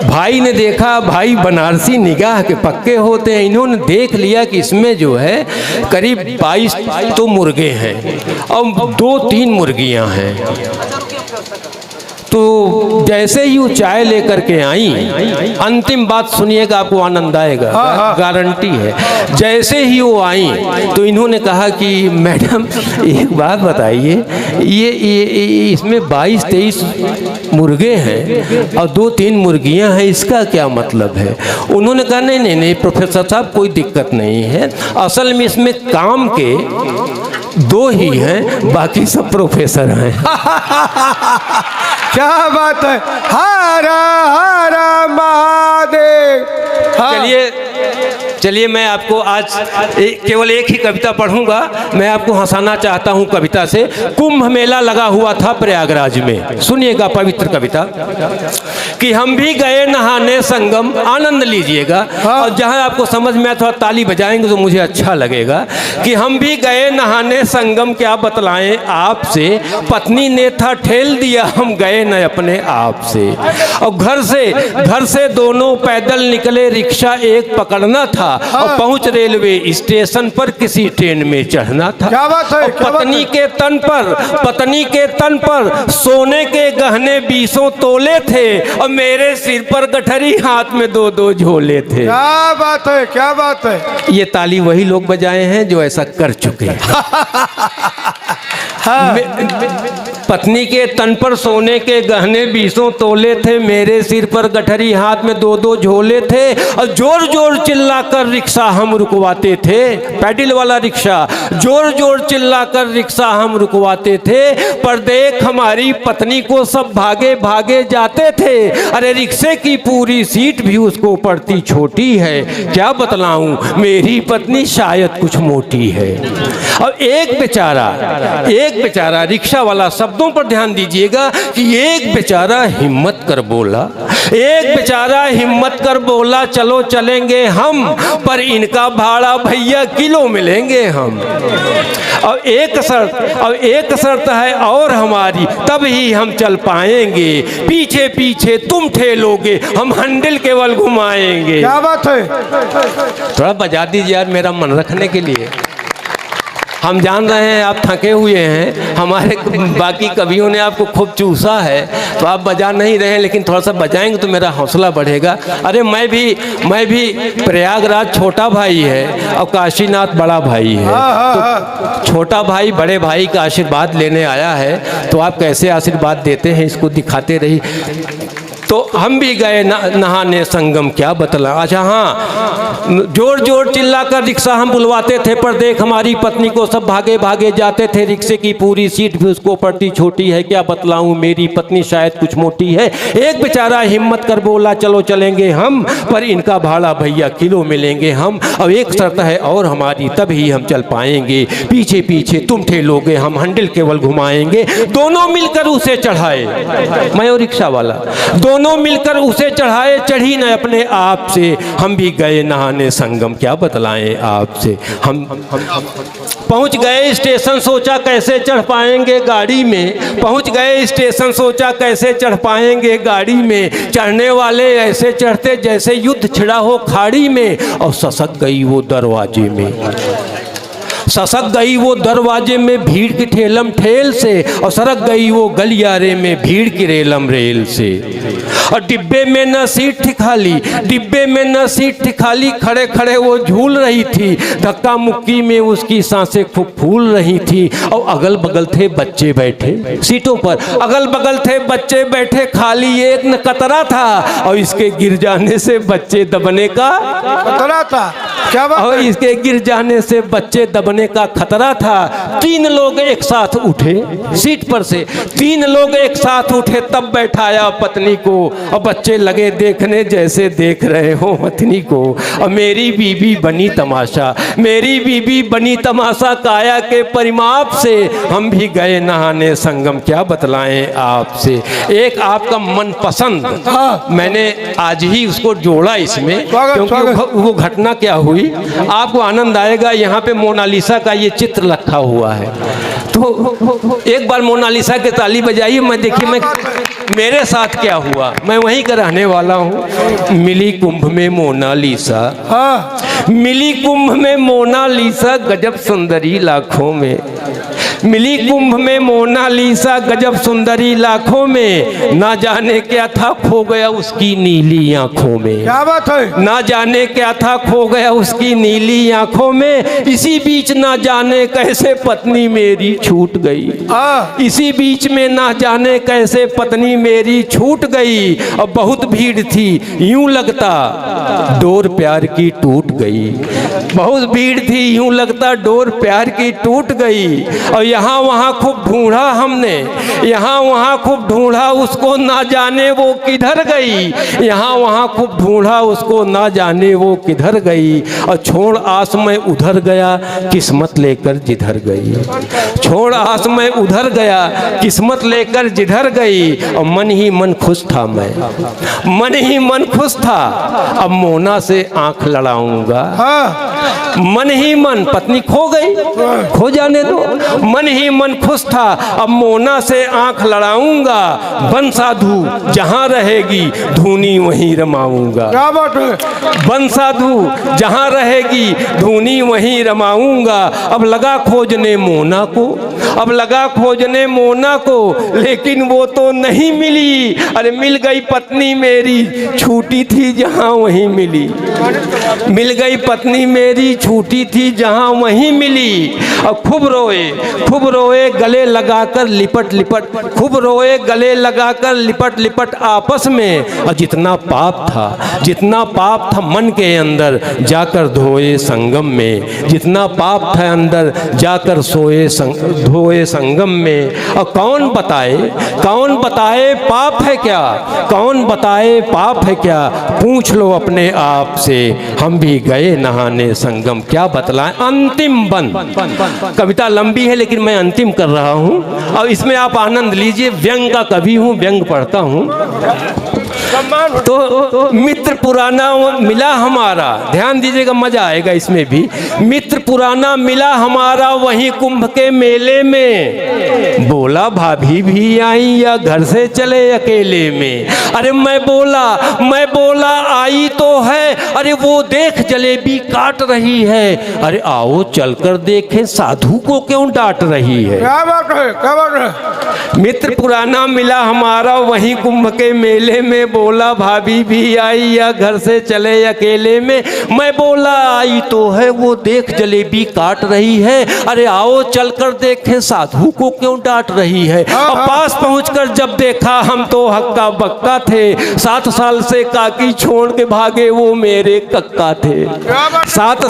भाई ने देखा, भाई बनारसी निगाह के पक्के होते हैं, इन्होंने देख लिया कि इसमें जो है करीब 22 तो मुर्गे हैं और 2-3 मुर्गियाँ हैं। तो जैसे ही वो चाय लेकर के आई, अंतिम बात सुनिएगा, आपको आनंद आएगा, गारंटी है। जैसे ही वो आई तो इन्होंने कहा कि मैडम एक बात बताइए, ये इसमें 22-23 मुर्गे हैं और 2-3 मुर्गियां हैं, इसका क्या मतलब है। उन्होंने कहा नहीं प्रोफेसर साहब कोई दिक्कत नहीं है, असल में इसमें काम के 2 ही हैं, बाकी सब प्रोफेसर हैं। क्या बात है, हरा हरा महादेव। चलिए मैं आपको आज केवल एक ही कविता पढ़ूंगा, मैं आपको हंसाना चाहता हूं कविता से। कुंभ मेला लगा हुआ था प्रयागराज में, सुनिएगा पवित्र कविता कि हम भी गए नहाने संगम, आनंद लीजिएगा। और जहां आपको समझ में आया थोड़ा ताली बजाएंगे तो मुझे अच्छा लगेगा। कि हम भी गए नहाने संगम, क्या बतलाएं आपसे, पत्नी ने था ठेल दिया, हम गए न अपने आप से। और घर से दोनों पैदल निकले, रिक्शा एक पकड़ना था और पहुंच रेलवे स्टेशन पर किसी ट्रेन में चढ़ना था। क्या बात है, पत्नी के तन पर सोने के गहने 20 तोले थे और मेरे सिर पर गठरी, हाथ में 2-2 झोले थे। क्या बात है। ये ताली वही लोग बजाए हैं जो ऐसा कर चुके हैं। पत्नी के तन पर सोने के गहने 20 तोले थे, मेरे सिर पर गठरी, हाथ में 2-2 झोले थे और जोर जोर चिल्लाकर रिक्शा हम रुकवाते थे। पैडल वाला रिक्शा, जोर जोर चिल्लाकर रिक्शा हम रुकवाते थे। पर देख हमारी पत्नी को सब भागे भागे जाते थे, अरे रिक्शे की पूरी सीट भी उसको पड़ती छोटी है। क्या बतलाऊं, मेरी पत्नी शायद कुछ मोटी है। और एक बेचारा रिक्शा वाला, शब्दों पर ध्यान दीजिएगा कि एक बेचारा हिम्मत कर बोला चलो चलेंगे हम, पर इनका भाड़ा भैया किलो मिलेंगे हम। और एक शर्त है और हमारी, तब ही हम चल पाएंगे, पीछे पीछे तुम ठेलोगे, हम हैंडल केवल घुमाएंगे। क्या बात है, थोड़ा बजा दीजिए यार मेरा मन रखने के लिए। हम जान रहे हैं आप थके हुए हैं, हमारे बाकी कवियों ने आपको खूब चूसा है तो आप बजा नहीं रहे हैं, लेकिन थोड़ा सा बजाएंगे तो मेरा हौसला बढ़ेगा। अरे मैं भी प्रयागराज छोटा भाई है और काशीनाथ बड़ा भाई है, तो छोटा भाई बड़े भाई का आशीर्वाद लेने आया है, तो आप कैसे आशीर्वाद देते हैं इसको दिखाते रहिए। तो हम भी गए नहाने संगम, क्या बतला। अच्छा हाँ, जोर जोर चिल्ला कर रिक्शा हम बुलवाते थे, पर देख हमारी पत्नी को सब भागे भागे जाते थे। रिक्शे की पूरी सीट भी उसको पड़ती छोटी है, क्या बतलाऊं, मेरी पत्नी शायद कुछ मोटी है। एक बेचारा हिम्मत कर बोला चलो चलेंगे हम, पर इनका भाड़ा भैया किलो मिलेंगे हम। अब एक शर्त है और हमारी, तभी हम चल पाएंगे। पीछे पीछे तुम ठेलोगे, हम हैंडल केवल घुमाएंगे। दोनों मिलकर उसे चढ़ाए, मैं और रिक्शा वाला, दोनों मिलकर उसे चढ़ाए। चढ़ी न अपने आप से, हम भी गए नहाने संगम, क्या बतलाएं आपसे। हम पहुंच गए स्टेशन, सोचा कैसे चढ़ पाएंगे गाड़ी में। पहुंच गए स्टेशन, सोचा कैसे चढ़ पाएंगे गाड़ी में। चढ़ने वाले ऐसे चढ़ते जैसे युद्ध छिड़ा हो खाड़ी में, और ससक गई वो दरवाजे में, ससक गई वो दरवाजे में भीड़ की ठेलम ठेल से, और सरक गई वो गलियारे में भीड़ की रेलम रेल से। और डिब्बे में न सीट थी खाली, डिब्बे में न सीट थी खाली, खड़े खड़े वो झूल रही थी। धक्का मुक्की में उसकी सांसें खूब फूल रही थी। और अगल बगल थे बच्चे बैठे सीटों पर, अगल बगल थे बच्चे बैठे, खाली एक न कतरा था। और इसके गिर जाने से बच्चे दबने का खतरा था, क्या बात और है? इसके गिर जाने से बच्चे दबने का खतरा था। 3 लोग एक साथ उठे सीट पर से, 3 लोग एक साथ उठे, तब बैठाया पत्नी को। और बच्चे लगे देखने जैसे देख रहे हो पत्नी को। और मेरी बीबी बनी तमाशा, मेरी बीबी बनी तमाशा, काया के परिमाप से। हम भी गए नहाने संगम, क्या बतलाएं आपसे। एक आपका मनपसंद, मैंने आज ही उसको जोड़ा इसमें, क्योंकि वो घटना क्या हुई आपको आनंद आएगा। यहाँ पे मोनालिसा का ये चित्र रखा हुआ है, तो एक बार मोनालिसा के ताली बजाइए। मैं देखिए मैं मेरे साथ क्या हुआ, मैं वहीं का रहने वाला हूँ। मिली कुंभ में मोनालिसा, मिली कुंभ में मोनालिसा, गजब सुंदरी लाखों में। मिली कुंभ में मोनालिसा, गजब सुंदरी लाखों में। ना जाने क्या था खो गया उसकी नीली आंखों में, क्या बात है? ना जाने क्या था खो गया उसकी नीली आंखों में। इसी बीच ना जाने कैसे पत्नी मेरी छूट गई, इसी बीच में ना जाने कैसे पत्नी मेरी छूट गई। और बहुत भीड़ थी, यूं लगता डोर प्यार की टूट गई। बहुत भीड़ थी, यूं लगता डोर प्यार की टूट गई। और यहाँ वहाँ खूब ढूंढा हमने, यहाँ वहाँ खूब ढूंढा उसको, ना जाने वो किधर गई। यहाँ वहाँ खूब ढूंढा उसको, ना जाने वो किधर गई। और छोड़ आस में उधर गया, किस्मत लेकर जिधर गई। छोड़ आस में उधर गया, किस्मत लेकर जिधर गई। और मन ही मन खुश था मैं, मन ही मन खुश था। अब मोना से आंख लड़ाऊंगा, मन ही मन, पत्नी खो गई, खो जाने दो। मन ही मन खुश था, अब मोना से आंख लड़ाऊंगा। बन साधु जहां रहेगी, धूनी वहीं रमाऊंगा। क्या बात है? बन साधु जहां रहेगी, धूनी वहीं रमाऊंगा। अब लगा खोजने मोना को, अब लगा खोजने मोना को, लेकिन वो तो नहीं मिली। अरे मिल गई पत्नी मेरी, छूटी थी जहां वहीं मिली। मिल गई पत्नी मेरी, छूटी थी जहां वहीं मिली। और खूब रोए गले लगाकर लिपट लिपट, खूब रोए गले लगाकर लिपट लिपट आपस में। और जितना पाप था, जितना पाप था मन के अंदर, जाकर धोए संगम में। जितना पाप था अंदर, जाकर धोए संगम में। और कौन बताए पाप है क्या, कौन बताए पाप है क्या। पूछ लो अपने आप से, हम भी गए नहाने संगम, क्या बतलाएं। अंतिम बंद, कविता लंबी है लेकिन मैं अंतिम कर रहा हूं, और इसमें आप आनंद लीजिए। व्यंग का कवि हूं, व्यंग पढ़ता हूं। तो मित्र पुराना मिला हमारा, ध्यान दीजिएगा, मजा आएगा इसमें भी। मित्र पुराना मिला हमारा वहीं कुंभ के मेले में। बोला भाभी भी आई या घर से चले अकेले में। अरे मैं बोला आई तो है, अरे वो देख जलेबी काट रही है। अरे आओ चलकर देखें साधु को क्यों डांट रही है। क्या बात है? क्या बात है? मित्र पुराना मिला हमारा वहीं कुंभ के मेले में। बोला भाभी भी आई या घर से चले अकेले में। मैं बोला आई तो है, वो देख जलेबी काट रही है। अरे आओ चलकर देखें साधु को क्यों डांट रही है। और पास पहुंचकर जब देखा हम तो हक्का बक्का थे। 7 साल से काकी छोड़ के भागे वो मेरे कक्का थे। 7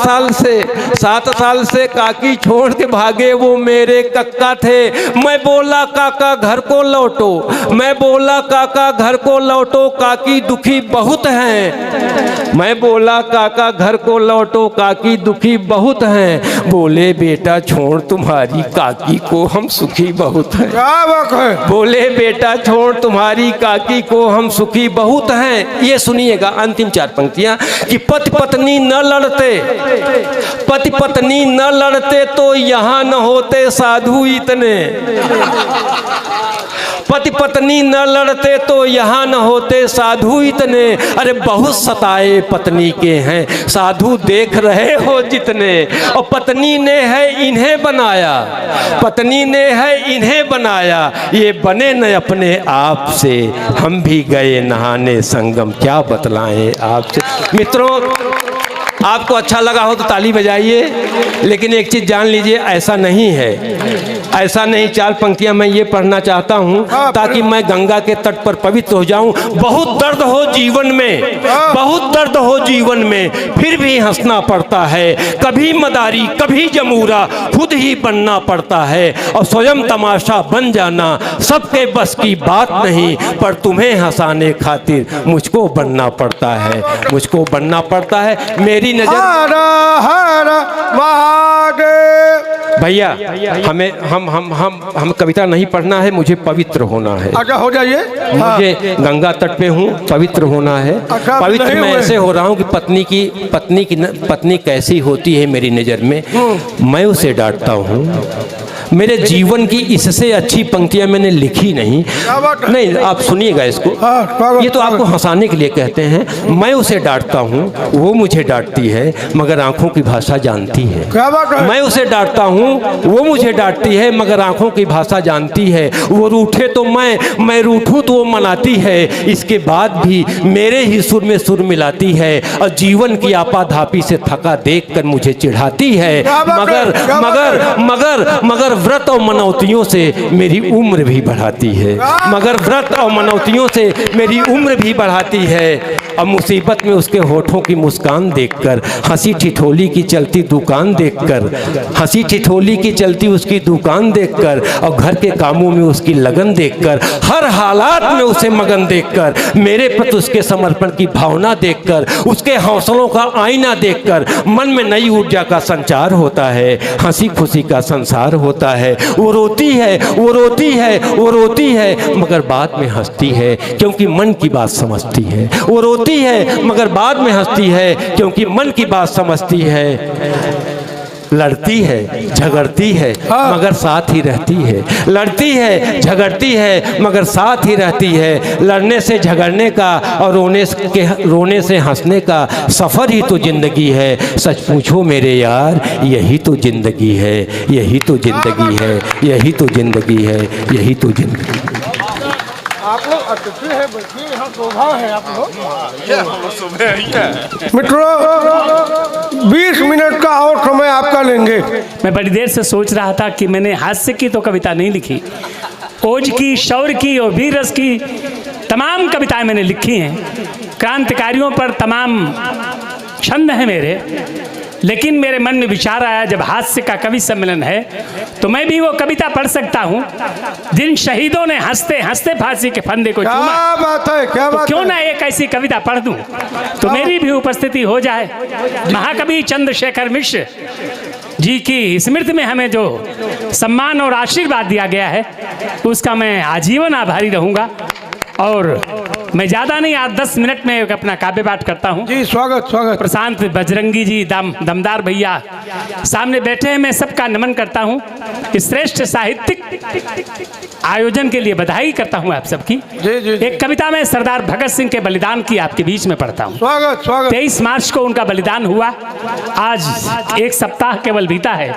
साल से काकी छोड़ के भागे वो मेरे कक्का थे। मैं बोला काका घर को लौटो, मैं बोला काका घर को लौटो, काकी दुखी बहुत हैं। मैं बोला काका घर को लौटो, काकी दुखी बहुत हैं। बोले बेटा छोड़ तुम्हारी काकी को हम सुखी बहुत हैं। बोले बेटा छोड़ तुम्हारी काकी को हम सुखी बहुत हैं। ये सुनिएगा अंतिम 4 पंक्तियां कि पति पत्नी न लड़ते, पति पत्नी न लड़ते तो यहाँ न होते साधु इतने। पति पत्नी न लड़ते तो यहाँ न होते साधु इतने। अरे बहुत सताए पत्नी के हैं साधु देख रहे हो जितने। और पत्नी ने है इन्हें बनाया, पत्नी ने है इन्हें बनाया, ये बने न अपने आप से। हम भी गए नहाने संगम, क्या बतलाएं आपसे। मित्रों आपको अच्छा लगा हो तो ताली बजाइए, लेकिन एक चीज़ जान लीजिए ऐसा नहीं है, ऐसा नहीं। 4 पंक्तियां मैं ये पढ़ना चाहता हूँ ताकि मैं गंगा के तट पर पवित्र हो जाऊं। बहुत दर्द हो जीवन में, बहुत दर्द हो जीवन में, फिर भी हंसना पड़ता है। कभी मदारी कभी जमूरा खुद ही बनना पड़ता है। और स्वयं तमाशा बन जाना सबके बस की बात नहीं, पर तुम्हें हंसाने खातिर मुझको बनना पड़ता है, मुझको बनना पड़ता है। मेरी नजर भैया हमें हम कविता नहीं पढ़ना है, मुझे पवित्र होना है। अच्छा हो जाइए। मुझे गंगा तट पे हूँ, पवित्र होना है। पवित्र मैं ऐसे हो रहा हूँ कि पत्नी कैसी होती है मेरी नज़र में, मैं उसे डांटता हूँ। मेरे जीवन की इससे अच्छी पंक्तियां मैंने लिखी नहीं। आप सुनिएगा इसको, ये तो आपको हंसाने के लिए कहते हैं। मैं उसे डांटता हूँ, वो मुझे डांटती है, मगर आंखों की भाषा जानती है। मैं उसे डांटता हूँ, वो मुझे डांटती है, मगर आंखों की भाषा जानती है। वो रूठे तो मैं रूठूं तो वो मनाती है। इसके बाद भी मेरे ही सुर में सुर मिलाती है। और जीवन की आपाधापी से थका देखकर मुझे चिढ़ाती है। मगर व्रत और मनौतियों से मेरी उम्र भी बढ़ाती है, मगर व्रत और मनौतियों से मेरी उम्र भी बढ़ाती है। और मुसीबत में उसके होठों की मुस्कान देखकर, हंसी ठिठोली की चलती दुकान देखकर, हंसी ठिठोली की चलती उसकी दुकान देखकर, और घर के कामों में उसकी लगन देखकर, हर हालात में उसे मगन देखकर, मेरे प्रति उसके समर्पण की भावना देखकर, उसके हौसलों का आईना देखकर मन में नई ऊर्जा का संचार होता है, हंसी खुशी का संसार होता है। वो रोती है, वो रोती है, वो रोती है, मगर बाद में हंसती है क्योंकि मन की बात समझती है। वो रोती है मगर बाद में हंसती है क्योंकि मन की बात समझती है। लड़ती है झगड़ती है मगर साथ ही रहती है, लड़ती है झगड़ती है मगर साथ ही रहती है। लड़ने से झगड़ने का और रोने से हंसने का सफ़र ही तो ज़िंदगी है। सच पूछो मेरे यार, यही तो ज़िंदगी है, यही तो ज़िंदगी है, यही तो ज़िंदगी है, यही तो ज़िंदगी। आप लोग अतिथि है, बैठिए, यहाँ शोभा है आप लोग। मित्रों 20 मिनट का और समय आपका लेंगे। मैं बड़ी देर से सोच रहा था कि मैंने हास्य की तो कविता नहीं लिखी, ओज की, शौर्य की और वीर रस की तमाम कविताएं मैंने लिखी हैं। क्रांतिकारियों पर तमाम छंद हैं मेरे, लेकिन मेरे मन में विचार आया जब हास्य का कवि सम्मेलन है तो मैं भी वो कविता पढ़ सकता हूँ जिन शहीदों ने हंसते हंसते फांसी के फंदे को चूमा। क्या बात है, क्या बात है। क्यों ना एक ऐसी कविता पढ़ दूं तो मेरी भी उपस्थिति हो जाए। महाकवि चंद्रशेखर मिश्र जी की स्मृति में हमें जो सम्मान और आशीर्वाद दिया गया है उसका मैं आजीवन आभारी रहूंगा। और मैं ज़्यादा नहीं 8-10 मिनट में अपना काव्य पाठ करता हूँ। जी स्वागत स्वागत। प्रशांत बजरंगी जी, दमदार भैया, सामने बैठे हैं, मैं सबका नमन करता हूं। इस श्रेष्ठ साहित्यिक आयोजन के लिए बधाई करता हूं आप सबकी। जी, जी। एक कविता में सरदार भगत सिंह के बलिदान की आपके बीच में पढ़ता हूं। स्वागत स्वागत। 23 मार्च को उनका बलिदान हुआ, आज एक सप्ताह केवल बीता है।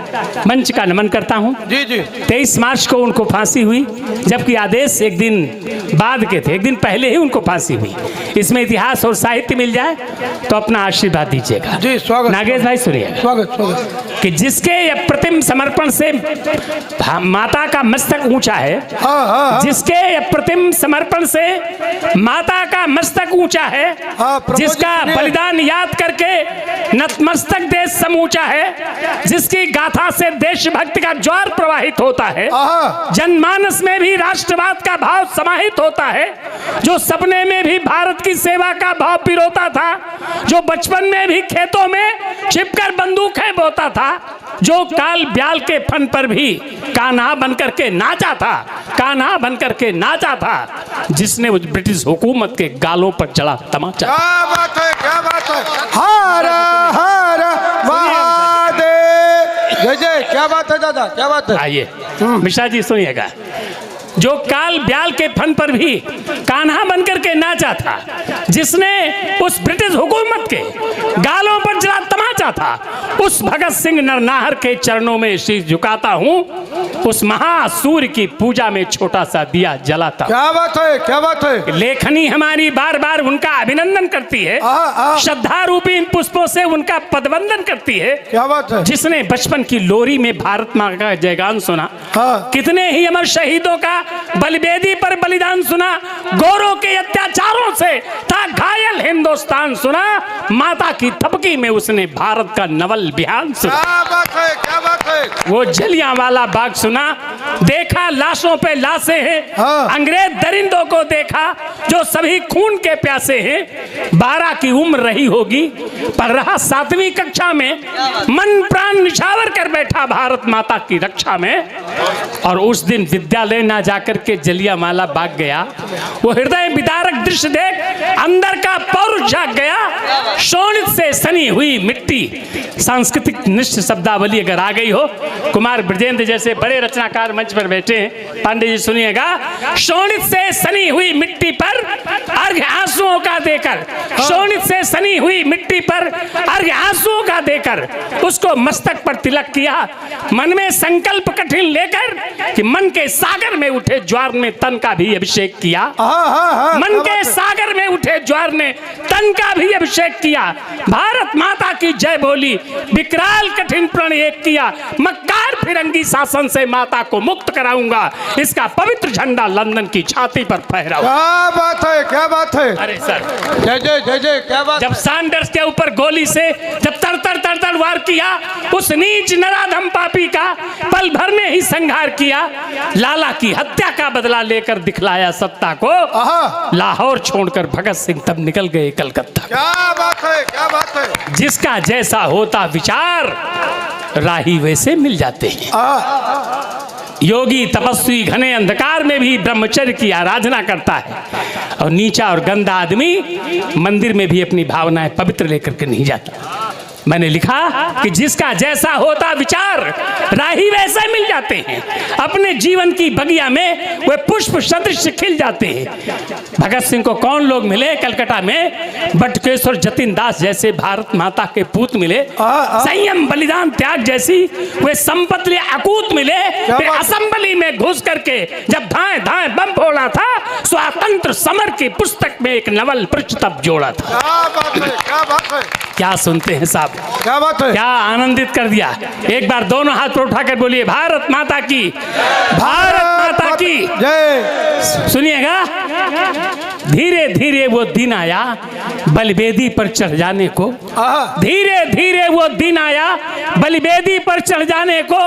मंच का नमन करता हूं। जी जी। 23 मार्च को उनको फांसी हुई, जबकि आदेश एक दिन बाद के थे, एक दिन पहले ही उनको फांसी हुई। इसमें इतिहास और साहित्य मिल जाए तो अपना आशीर्वाद दीजिएगा। जी स्वागत। नागेश भाई सुनिए स्वागत स्वागत। कि जिसके अप्रतिम समर्पण से माता का मस्तक ऊंचा है, हाँ हाँ। जिसके अप्रतिम समर्पण से माता का मस्तक ऊंचा है, हाँ, प्रभु जी जिसका सुनिए। बलिदान याद करके नतमस्तक देश समूचा है, जिसकी गाथा से देशभक्ति का ज्वार प्रवाहित होता है, जनमानस में भी राष्ट्रवाद का भाव समाहित होता है, जो सपने में भी भारत की सेवा का भाव पिरोता था, जो बचपन में भी खेतों में छिपकर बंदूकें बोता था, जो काल ब्याल के फन पर भी कान्हा बनकर के नाचा था, कान्हा बनकर के नाचा था, जिसने उस ब्रिटिश हुकूमत के गालों पर चढ़ा तमाचा। क्या बात है, क्या बात है। हारा हारा महादेव। जय जय। क्या बात है दादा, क्या बात है। आइए मिश्रा जी सुनिएगा। जो काल ब्याल के फन पर भी कान्हा बनकर के नाचा था, जिसने उस ब्रिटिश हुकूमत के गालों पर चढ़ा तमाचा था, उस भगत सिंह नरनाहर के चरणों में शीश झुकाता हूं, उस महासूर्य की पूजा में छोटा सा दिया जलाता। क्या बात है, क्या बात है। लेखनी हमारी बार बार उनका अभिनंदन करती है, श्रद्धा रूपी इन पुष्पों से उनका पदवंदन करती है। क्या बात है। जिसने बचपन की लोरी में भारत माँ का जयगान सुना, कितने ही अमर शहीदों का बलिवेदी पर बलिदान सुना, गोरों के अत्याचारों से था घायल हिंदुस्तान सुना, माता की थपकी में उसने भारत का नवल बिहान सुना। क्या बात है, क्या बात है। वो जलियांवाला बाग सुना, देखा लाशों पे लाशें हैं, अंग्रेज दरिंदों को देखा जो सभी खून के प्यासे हैं। 12 की उम्र रही होगी, पर रहा 7वीं कक्षा में, मन प्राण निछावर कर बैठा भारत माता की रक्षा में। और उस दिन विद्यालय ना जाकर के जलियांवाला बाग गया, वो हृदय विदारक दृश्य देख अंदर का पौरुष जाग गया। शोणित से सनी हुई मिट्टी, सांस्कृतिक निश्चित शब्दावली अगर आ गई हो, कुमार ब्रजेंद्र जैसे बड़े रचनाकार मंच पर बैठे हैं, पांडे जी सुनिएगा। शोणित से सनी हुई मिट्टी पर अर्घ्य आंसुओं का देकर, शोणित से सनी हुई मिट्टी पर अर्घ्य आंसुओं का देकर उसको मस्तक पर तिलक किया। मन में संकल्प कठिन लेकर कि मन के सागर में उठे ज्वार ने तन का भी अभिषेक किया। मन के सागर में उठे ज्वार ने तन का भी अभिषेक किया। भारत माता की जय बोली, विकराल कठिन प्रण एक किया। मक्कार फिरंगी शासन से माता को मुक्त कराऊंगा, इसका पवित्र झंडा लंदन की छाती पर फहराऊंगा। क्या बात है, क्या बात है। अरे सर, जय जय जय जय। क्या बात। जब सैंडर्स के ऊपर गोली से जब तर वार किया, उस नीच नराधम पापी का पल भर में ही संहार किया। लाला की हत्या का बदला लेकर दिखलाया सत्ता को, लाहौर छोड़कर भगत सिंह तब निकल गए कलकत्ता। क्या बात है, क्या बात है। जिसका जैसा होता विचार, राही वैसे मिल जाते हैं। योगी तपस्वी घने अंधकार में भी ब्रह्मचर्य की आराधना करता है, और नीचा और गंदा आदमी मंदिर में भी अपनी भावनाएं पवित्र लेकर के नहीं जाता। मैंने लिखा कि जिसका जैसा होता विचार, राही वैसे मिल जाते हैं। अपने जीवन की बगिया में वे पुष्प सदृश खिल जाते हैं। भगत सिंह को कौन लोग मिले कलकत्ता में? बटुकेश्वर जतिन दास जैसे भारत माता के पूत मिले, संयम बलिदान त्याग जैसी वे संपत्ति अकूत मिले। असेंबली में घुस करके जब धाएं धाएं बम फोड़ा था, स्वतंत्र समर की पुस्तक में एक नवल पृष्ठ तब जोड़ा था। क्या बात है, क्या बात है। क्या सुनते हैं साहब, क्या बात है। क्या आनंदित कर दिया। एक बार दोनों हाथ पर उठाकर बोलिए, भारत माता की, भारत माता की जय। सुनिएगा। धीरे धीरे वो दिन आया बलिवेदी पर चढ़ जाने को, धीरे धीरे वो दिन आया बलिवेदी पर चढ़ जाने को,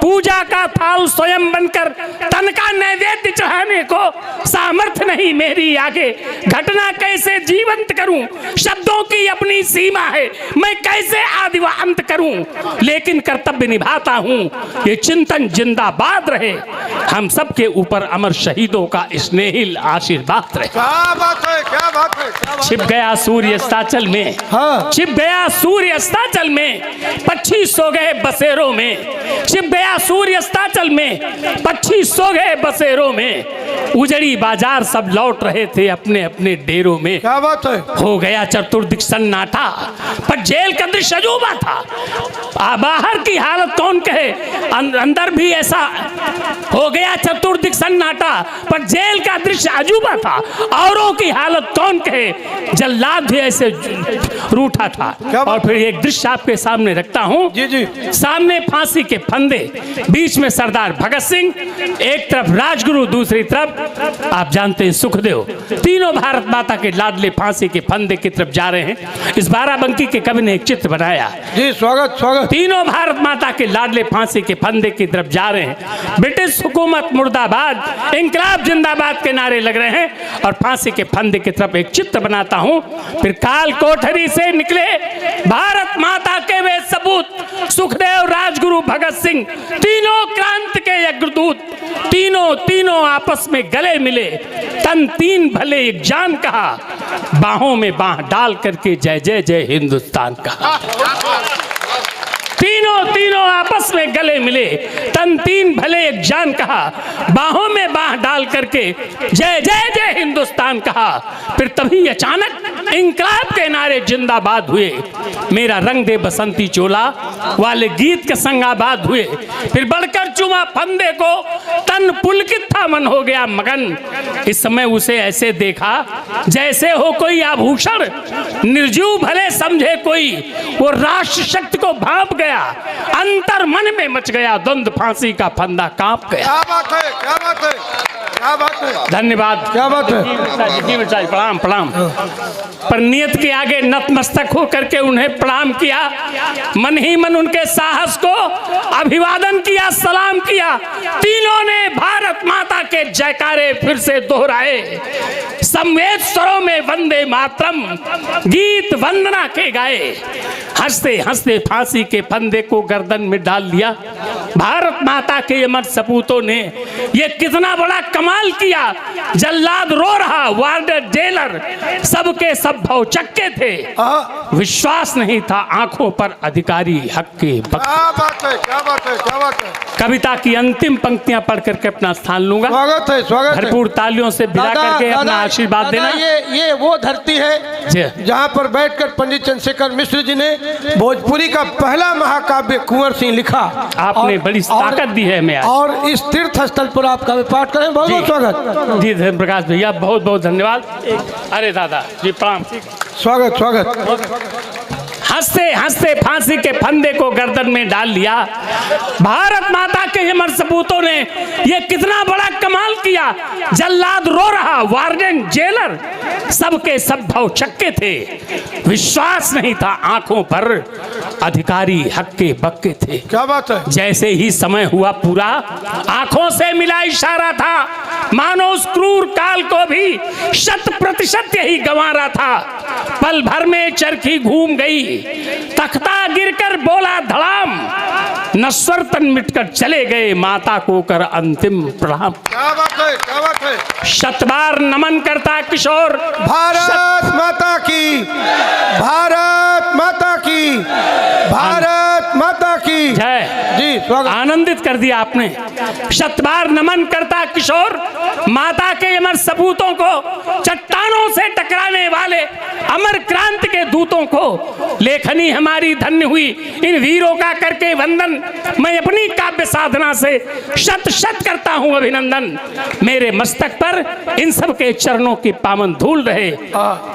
पूजा का थाल स्वयं बनकर तन का नैवेद्य चढ़ाने को। सामर्थ्य नहीं मेरी आगे, घटना कैसे जीवंत करूं, शब्दों की अपनी सीमा है, मैं कैसे आदि व अंत करूं, लेकिन कर्तव्य निभाता हूं। ये चिंतन जिंदाबाद रहे, हम सबके ऊपर अमर शहीदों का स्नेहिल आशीर्वाद रहे। क्या बात है, क्या बात है। छिप गया सूर्य अस्ताचल में, छिप गया सूर्य अस्ताचल में, पक्षी पक्षी सो गए बसेरों में, छिप गया सूर्य अस्ताचल में, पक्षी सो गए बसेरों में, उजड़ी बाजार सब लौट रहे थे अपने अपने डेरों में। क्या बात है। हो गया चतुर्दिक सन्नाटा, पर जेल का दृश्य अजूबा था। बाहर की हालत कौन कहे, अंदर भी ऐसा हो गया चतुर्दिक सन्नाटा, पर जेल का दृश्य अजूबा था। औरों की हालत कौन कहे, जल्लाद भी ऐसे रूठा था। और फिर एक दृश्य आपके सामने रखता हूं। जी जी। सामने फांसी के फंदे, बीच में सरदार भगत सिंह, एक तरफ राजगुरु, दूसरी तरफ आप जानते हैं सुखदेव। तीनों भारत माता के लाडले फांसी के फंदे की तरफ जा रहे हैं। इस बाराबंकी के कवि ने एक चित्र बनाया। जी स्वागत स्वागत। तीनों भारत माता के लाडले फांसी के फंदे की तरफ जा रहे हैं। ब्रिटिश हुकूमत मुर्दाबाद, इंकलाब जिंदाबाद के नारे लग रहे हैं और फांसी के फंदे की तरफ एक चित्र बनाता हूं। फिर काल कोठरी से निकले भारत माता के वे सबूत, सुखदेव, राजगुरु, भगत सिंह, तीनों क्रांति के अग्रदूत। तीनों आपस में गले मिले, तन तीन भले एक जान कहा, बाहों में बाह डाल करके जय जय जय हिंदुस्तान कहा। तीनों आपस में गले मिले, तन तीन भले एक जान कहा, बाहों में बाह डाल करके जय जय जय हिंदुस्तान कहा। फिर तभी अचानक इंकलाब के नारे जिंदाबाद हुए, मेरा रंग दे बसंती चोला वाले गीत के संगाबाद हुए। फिर बढ़कर चुमा फंदे को, तन पुलकित था, मन हो गया मगन। इस समय उसे ऐसे देखा जैसे हो कोई आभूषण, निर्जीव भले समझे कोई, वो राष्ट्र शक्ति को भांप गया, अंतर मन में मच गया द्वंद्व, फांसी का फंदा कांप गया। क्या बात है, क्या बात है, क्या बात है। धन्यवाद। क्या बात है। प्रणाम प्रणाम। पर नियत के आगे नतमस्तक होकर के उन्हें प्रणाम किया, मन ही मन उनके साहस को अभिवादन किया, सलाम किया। तीनों ने भारत माता के जयकारे फिर से दोहराए, समवेत स्वरों में वंदे मातरम गीत वंदना के गाए। हंसते हंसते फांसी के फंदे को गर्दन में डाल लिया। भारत माता के अमर सपूतों ने ये कितना बड़ा कमाल किया। जल्लाद रो रहा, वार्डर, जेलर, सबके सब भौचक्के थे। विश्वास नहीं था आंखों पर अधिकारी हक के बक। क्या बात है, क्या बात है, क्या बात है। कविता की अंतिम पंक्तियां पढ़ करके अपना स्थान लूंगा। स्वागत है, स्वागत है। भरपूर तालियों से विदा करके अपना आशीर्वाद देना। ये वो धरती है जहाँ पर बैठकर पंडित चंद्रशेखर मिश्र जी ने भोजपुरी का पहला महाकाव्य कुंवर सिंह लिखा। आपने बड़ी ताकत दी है हमें। और इस तीर्थ स्थल पर आप काव्य पाठ करें, बहुत बहुत स्वागत। जी धर्म प्रकाश भैया, बहुत बहुत धन्यवाद। अरे दादा जी प्रणाम। स्वागत स्वागत। हंसते हंसते फांसी के फंदे को गर्दन में डाल लिया। भारत माता के अमर सपूतों ने ये कितना बड़ा कमाल किया। जल्लाद रो रहा, वार्डन, जेलर, सबके सब भौचक्के थे। विश्वास नहीं था आंखों पर अधिकारी हक्के बक्के थे। क्या बात है। जैसे ही समय हुआ पूरा, आंखों से मिला इशारा था, मानो उस क्रूर काल को भी 100% यही गंवारा था। पल भर में चरखी घूम गई, तख्ता गिरकर बोला धड़ाम, नश्वर तन मिटकर चले गए, माता को कर अंतिम प्रणाम। क्या बात है, क्या बात है। शतबार नमन करता किशोर, भारत माता की, भारत माता की, भारत माता की जय। जी स्वागत। आनंदित कर दिया आपने। शतबार नमन करता किशोर, माता के अमर सपूतों को, चट्टानों से टकराने वाले अमर क्रांति के दूतों को। लेखनी हमारी धन्य हुई इन वीरों का करके वंदन। मैं अपनी काव्य साधना से शत शत करता हूं अभिनंदन। मेरे मस्तक पर इन सब के चरणों की पावन धूल रहे,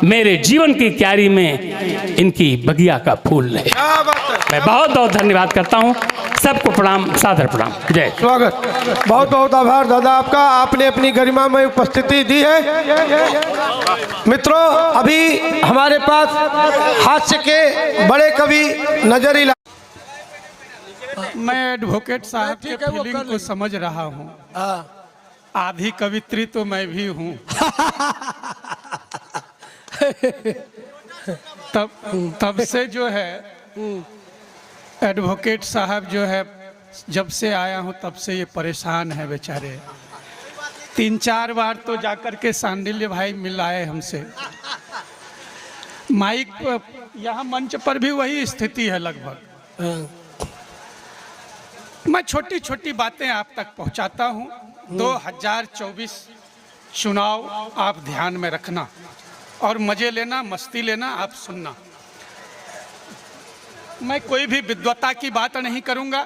मेरे जीवन की क्यारी में इनकी बगिया का फूल रहे। क्या बात है। मैं बहुत बहुत धन्यवाद करता हूं। सबको प्रणाम, सादर प्रणाम, जय। स्वागत। बहुत बहुत आभार दादा आपका, आपने अपनी गरिमा में उपस्थिति दी है। मित्रों, अभी हमारे पास हास्य के बड़े कवि नजर इला। मैं एडवोकेट साहब के फीलिंग को समझ रहा हूँ। आधी कवित्री तो मैं भी हूँ। तब से जो है एडवोकेट साहब जो है, जब से आया हूँ तब से ये परेशान है बेचारे। 3-4 बार तो जाकर के सांडिल्य भाई मिलाए हमसे। माइक यहाँ मंच पर भी वही स्थिति है लगभग। मैं छोटी छोटी बातें आप तक पहुंचाता हूं। 2024 चुनाव आप ध्यान में रखना और मजे लेना, मस्ती लेना, आप सुनना। मैं कोई भी विद्वता की बात नहीं करूंगा,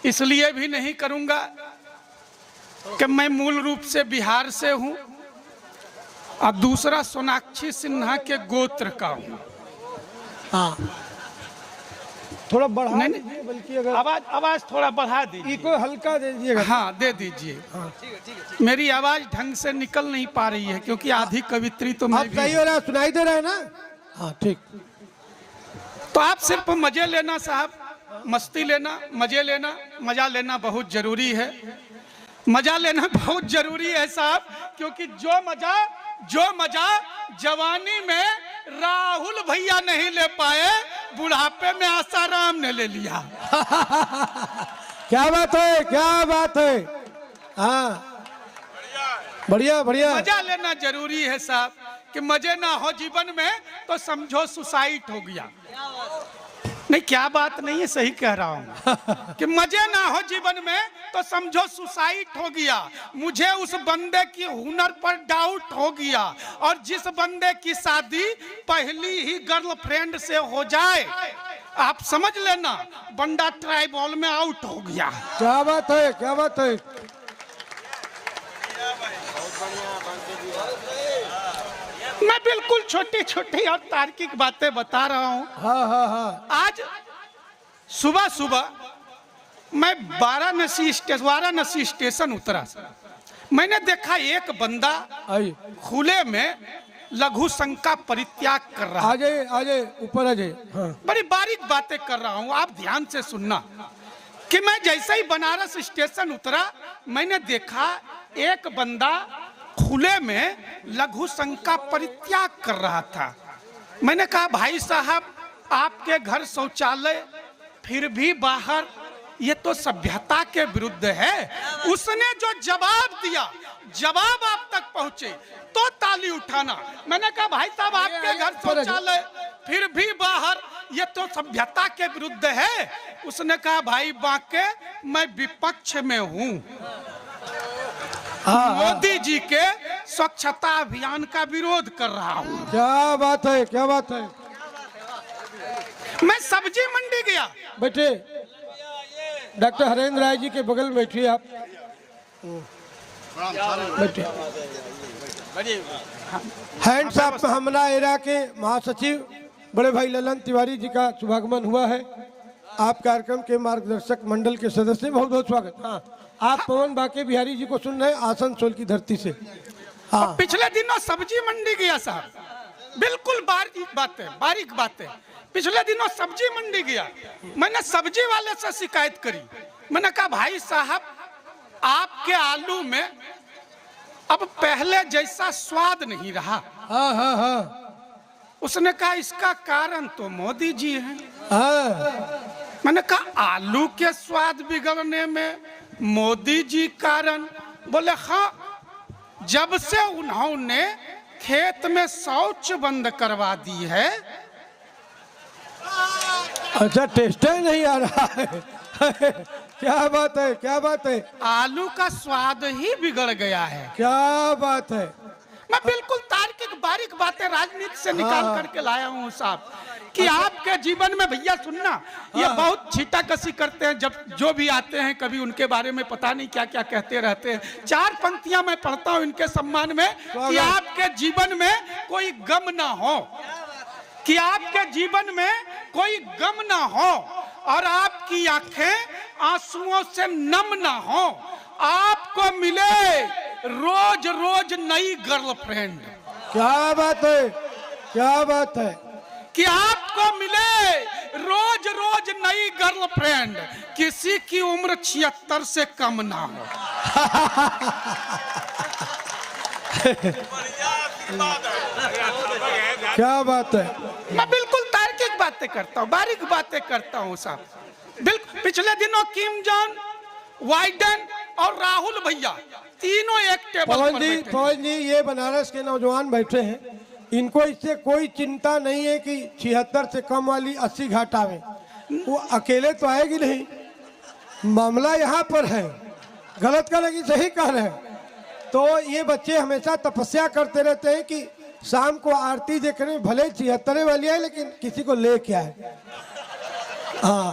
इसलिए भी नहीं करूंगा कि मैं मूल रूप से बिहार से हूं और दूसरा सोनाक्षी सिन्हा के गोत्र का हूं। थोड़ा बढ़ा नहीं, दीजिए, बल्कि अगर आवाज थोड़ा बढ़ा दीजिए। इको हल्का दे दीजिएगा। हाँ, दे दीजिए। मेरी आवाज ढंग से निकल नहीं पा रही है क्योंकि आधी कवित्री तो मैं आप भी सही हो रहा है, सुनाई दे रहा है ना? हाँ ठीक। तो आप सिर्फ मजे लेना साहब, मस्ती लेना, मजे लेना, मजा लेना बहुत जरूरी है। मजा लेना बहुत जरूरी है साहब, क्योंकि जो मजा जवानी में राहुल भैया नहीं ले पाए, बुढ़ापे में आसाराम ने ले लिया। क्या बात है, क्या बात है। हाँ, बढ़िया बढ़िया। मजा लेना जरूरी है साहब, कि मजे ना हो जीवन में तो समझो सुसाइड हो गया। नहीं, क्या बात नहीं है, सही कह रहा हूं कि मजे ना हो जीवन में तो समझो सुसाइड हो गया। मुझे उस बंदे की हुनर पर डाउट हो गया, और जिस बंदे की शादी पहली ही गर्लफ्रेंड से हो जाए, आप समझ लेना बंदा ट्राइबल में आउट हो गया। क्या बात है, क्या बात है। मैं बिल्कुल छोटी छोटी और तार्किक बातें बता रहा हूं। हाँ हाँ हाँ। आज सुबह सुबह मैं वाराणसी स्टेशन उतरा। मैंने देखा एक बंदा आइए, खुले में लघु शंका परित्याग कर रहा है। आ जाइए, आ जाइए, ऊपर आ जाइए। हाँ। बड़ी बारीक बातें कर रहा हूं, आप ध्यान से सुनना। कि मैं जैसे ही बनारस स्टेशन उतरा, मैंने देखा एक बंदा खुले में लघु शंका परित्याग कर रहा था। मैंने कहा भाई साहब, आपके घर शौचालय फिर भी बाहर, ये तो सभ्यता के विरुद्ध है। उसने जो जवाब दिया, जवाब आप तक पहुंचे तो ताली उठाना। मैंने कहा भाई साहब, आपके घर शौचालय फिर भी बाहर, ये तो सभ्यता के विरुद्ध है। उसने कहा भाई बाके, मैं विपक्ष में हूं, मोदी जी के स्वच्छता अभियान का विरोध कर रहा हूं। क्या बात है, क्या बात है। मैं सब्जी मंडी गया। बैठे, डॉक्टर हरेंद्र राय जी के बगल में बैठिए आप। बैठे। हैंड्स अप हमला एरा के महासचिव बड़े भाई ललन तिवारी जी का शुभागमन हुआ है। आप कार्यक्रम के मार्गदर्शक मंडल के सदस्य, बहुत बहुत स्वागत। हाँ, आप पवन बाके बिहारी जी को सुन रहे हैं आसनसोल की धरती से। हाँ, पिछले दिनों सब्जी मंडी गया साहब, बिल्कुल बारीक बातें। पिछले दिनों सब्जी मंडी गया, मैंने सब्जी वाले से शिकायत करी। मैंने कहा भाई साहब, आपके आलू में अब पहले जैसा स्वाद नहीं रहा। हाँ हाँ हाँ। उसने कहा इसका कारण तो मोदी जी हैं। हाँ। मैंने कहा आलू के स्वाद बिगड़ने में मोदी जी कारण? बोले हाँ, जब से उन्होंने खेत में शौच बंद करवा दी है। अच्छा, टेस्ट ही नहीं आ रहा है। क्या बात है, क्या बात है। आलू का स्वाद ही बिगड़ गया है। क्या बात है। मैं बिल्कुल तार्किक बारीक बातें राजनीति से निकाल करके लाया हूँ साहब, कि आपके जीवन में भैया सुनना, ये बहुत छीटाकशी करते हैं। जब जो भी आते हैं, कभी उनके बारे में पता नहीं क्या क्या कहते रहते हैं। 4 पंक्तियां मैं पढ़ता हूँ इनके सम्मान में, कि आपके जीवन में कोई गम ना हो, कि आपके जीवन में कोई गम ना हो, और आपकी आंखें आंसुओं से नम ना हो। आपको मिले रोज रोज नई गर्लफ्रेंड। क्या बात है, क्या बात है। कि आपको मिले रोज रोज नई गर्लफ्रेंड, किसी की उम्र 76 से कम ना हो। क्या बात है। मैं बिल्कुल तार्किक बातें करता हूँ, बारीक बातें करता हूँ साहब। बिल्कुल पिछले दिनों किम जॉन, वाइडेन और राहुल भैया तीनों एक टेबल पर बैठे। पवन जी, ये बनारस के नौजवान बैठे हैं, इनको इससे कोई चिंता नहीं है कि 76 से कम वाली 80 घाट आवे। वो अकेले तो आएगी नहीं, मामला यहाँ पर है, गलत कर रहे कि सही कह रहे हैं। तो ये बच्चे हमेशा तपस्या करते रहते हैं कि शाम को आरती देखने में भले 76 वाली है लेकिन किसी को ले क्या है। हाँ,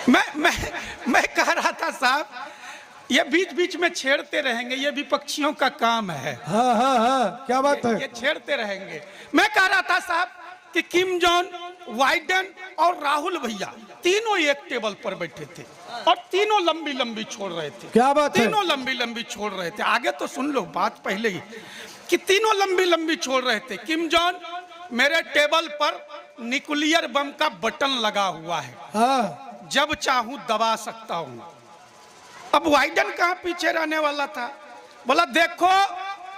मैं कह रहा था साहब, ये बीच बीच में छेड़ते रहेंगे, ये विपक्षियों का काम है। हाँ हाँ हाँ, क्या बात है। ये छेड़ते रहेंगे। मैं कह रहा था साहब कि किम जॉन, वाइडन और राहुल भैया तीनों एक टेबल पर बैठे थे और तीनों लंबी लंबी छोड़ रहे थे। क्या बात है। तीनों लंबी लंबी छोड़ रहे थे। आगे तो सुन लो बात पहले ही, कि तीनों लंबी लंबी छोड़ रहे थे। किम जॉन, मेरे टेबल पर न्यूक्लियर बम का बटन लगा हुआ है, हाँ, जब चाहूं दबा सकता हूं। अब वाइडन कहां पीछे रहने वाला था, बोला देखो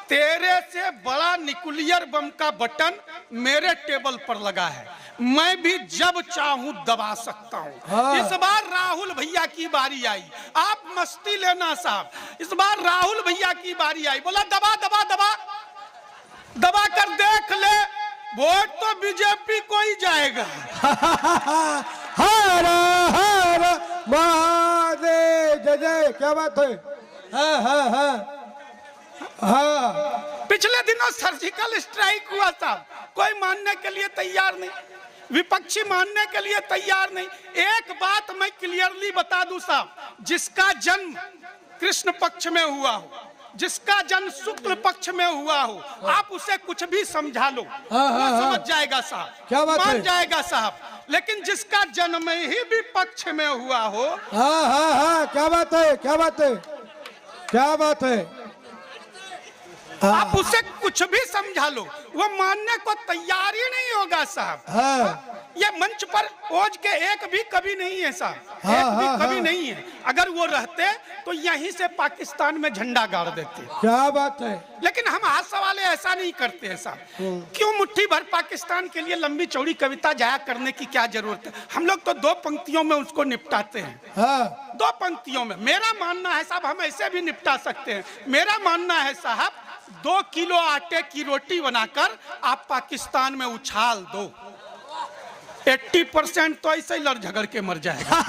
तेरे से बड़ा न्यूक्लियर बम का बटन मेरे टेबल पर लगा है, मैं भी जब चाहूं दबा सकता हूं। हाँ। इस बार राहुल भैया की बारी आई। आप मस्ती लेना साहब, इस बार राहुल भैया की बारी आई। बोला दबा दबा दबा दबा कर देख ले, वोट तो बीजेपी को ही जाएगा। हर हर महादेव, जय जय, क्या बात है। हाँ हाँ हाँ हाँ, पिछले दिनों सर्जिकल स्ट्राइक हुआ था, कोई मानने के लिए तैयार नहीं, विपक्षी मानने के लिए तैयार नहीं। एक बात मैं क्लियरली बता दूं साहब, जिसका जन्म कृष्ण पक्ष में हुआ हो, जिसका जन्म शुक्ल पक्ष में हुआ हो, आप उसे कुछ भी समझा लो, वो समझ जाएगा साहब, क्या बात मान है? जाएगा साहब। लेकिन जिसका जन्म ही विपक्ष में हुआ हो, हाँ हाँ हाँ, क्या बात है, क्या बात है, क्या बात है। आप उसे कुछ भी समझा लो, वो मानने को तैयार ही नहीं होगा साहब। हाँ, ये मंच पर ओज के एक भी कभी नहीं है साहब, हाँ, एक भी हाँ, कभी हाँ। नहीं है। अगर वो रहते तो यहीं से पाकिस्तान में झंडा गाड़ देते। क्या बात है। लेकिन हम हाथ सवाले ऐसा नहीं करते हैं साहब। क्यों मुट्ठी भर पाकिस्तान के लिए लंबी चौड़ी कविता जाया करने की क्या जरूरत है। हम लोग तो 2 पंक्तियों में उसको निपटाते हैं, हाँ, 2 पंक्तियों में। मेरा मानना है साहब, हम ऐसे भी निपटा सकते हैं। मेरा मानना है साहब, 2 किलो आटे की रोटी बनाकर आप पाकिस्तान में उछाल दो, 80% तो ऐसे ही लड़ झगड़ के मर जाएगा।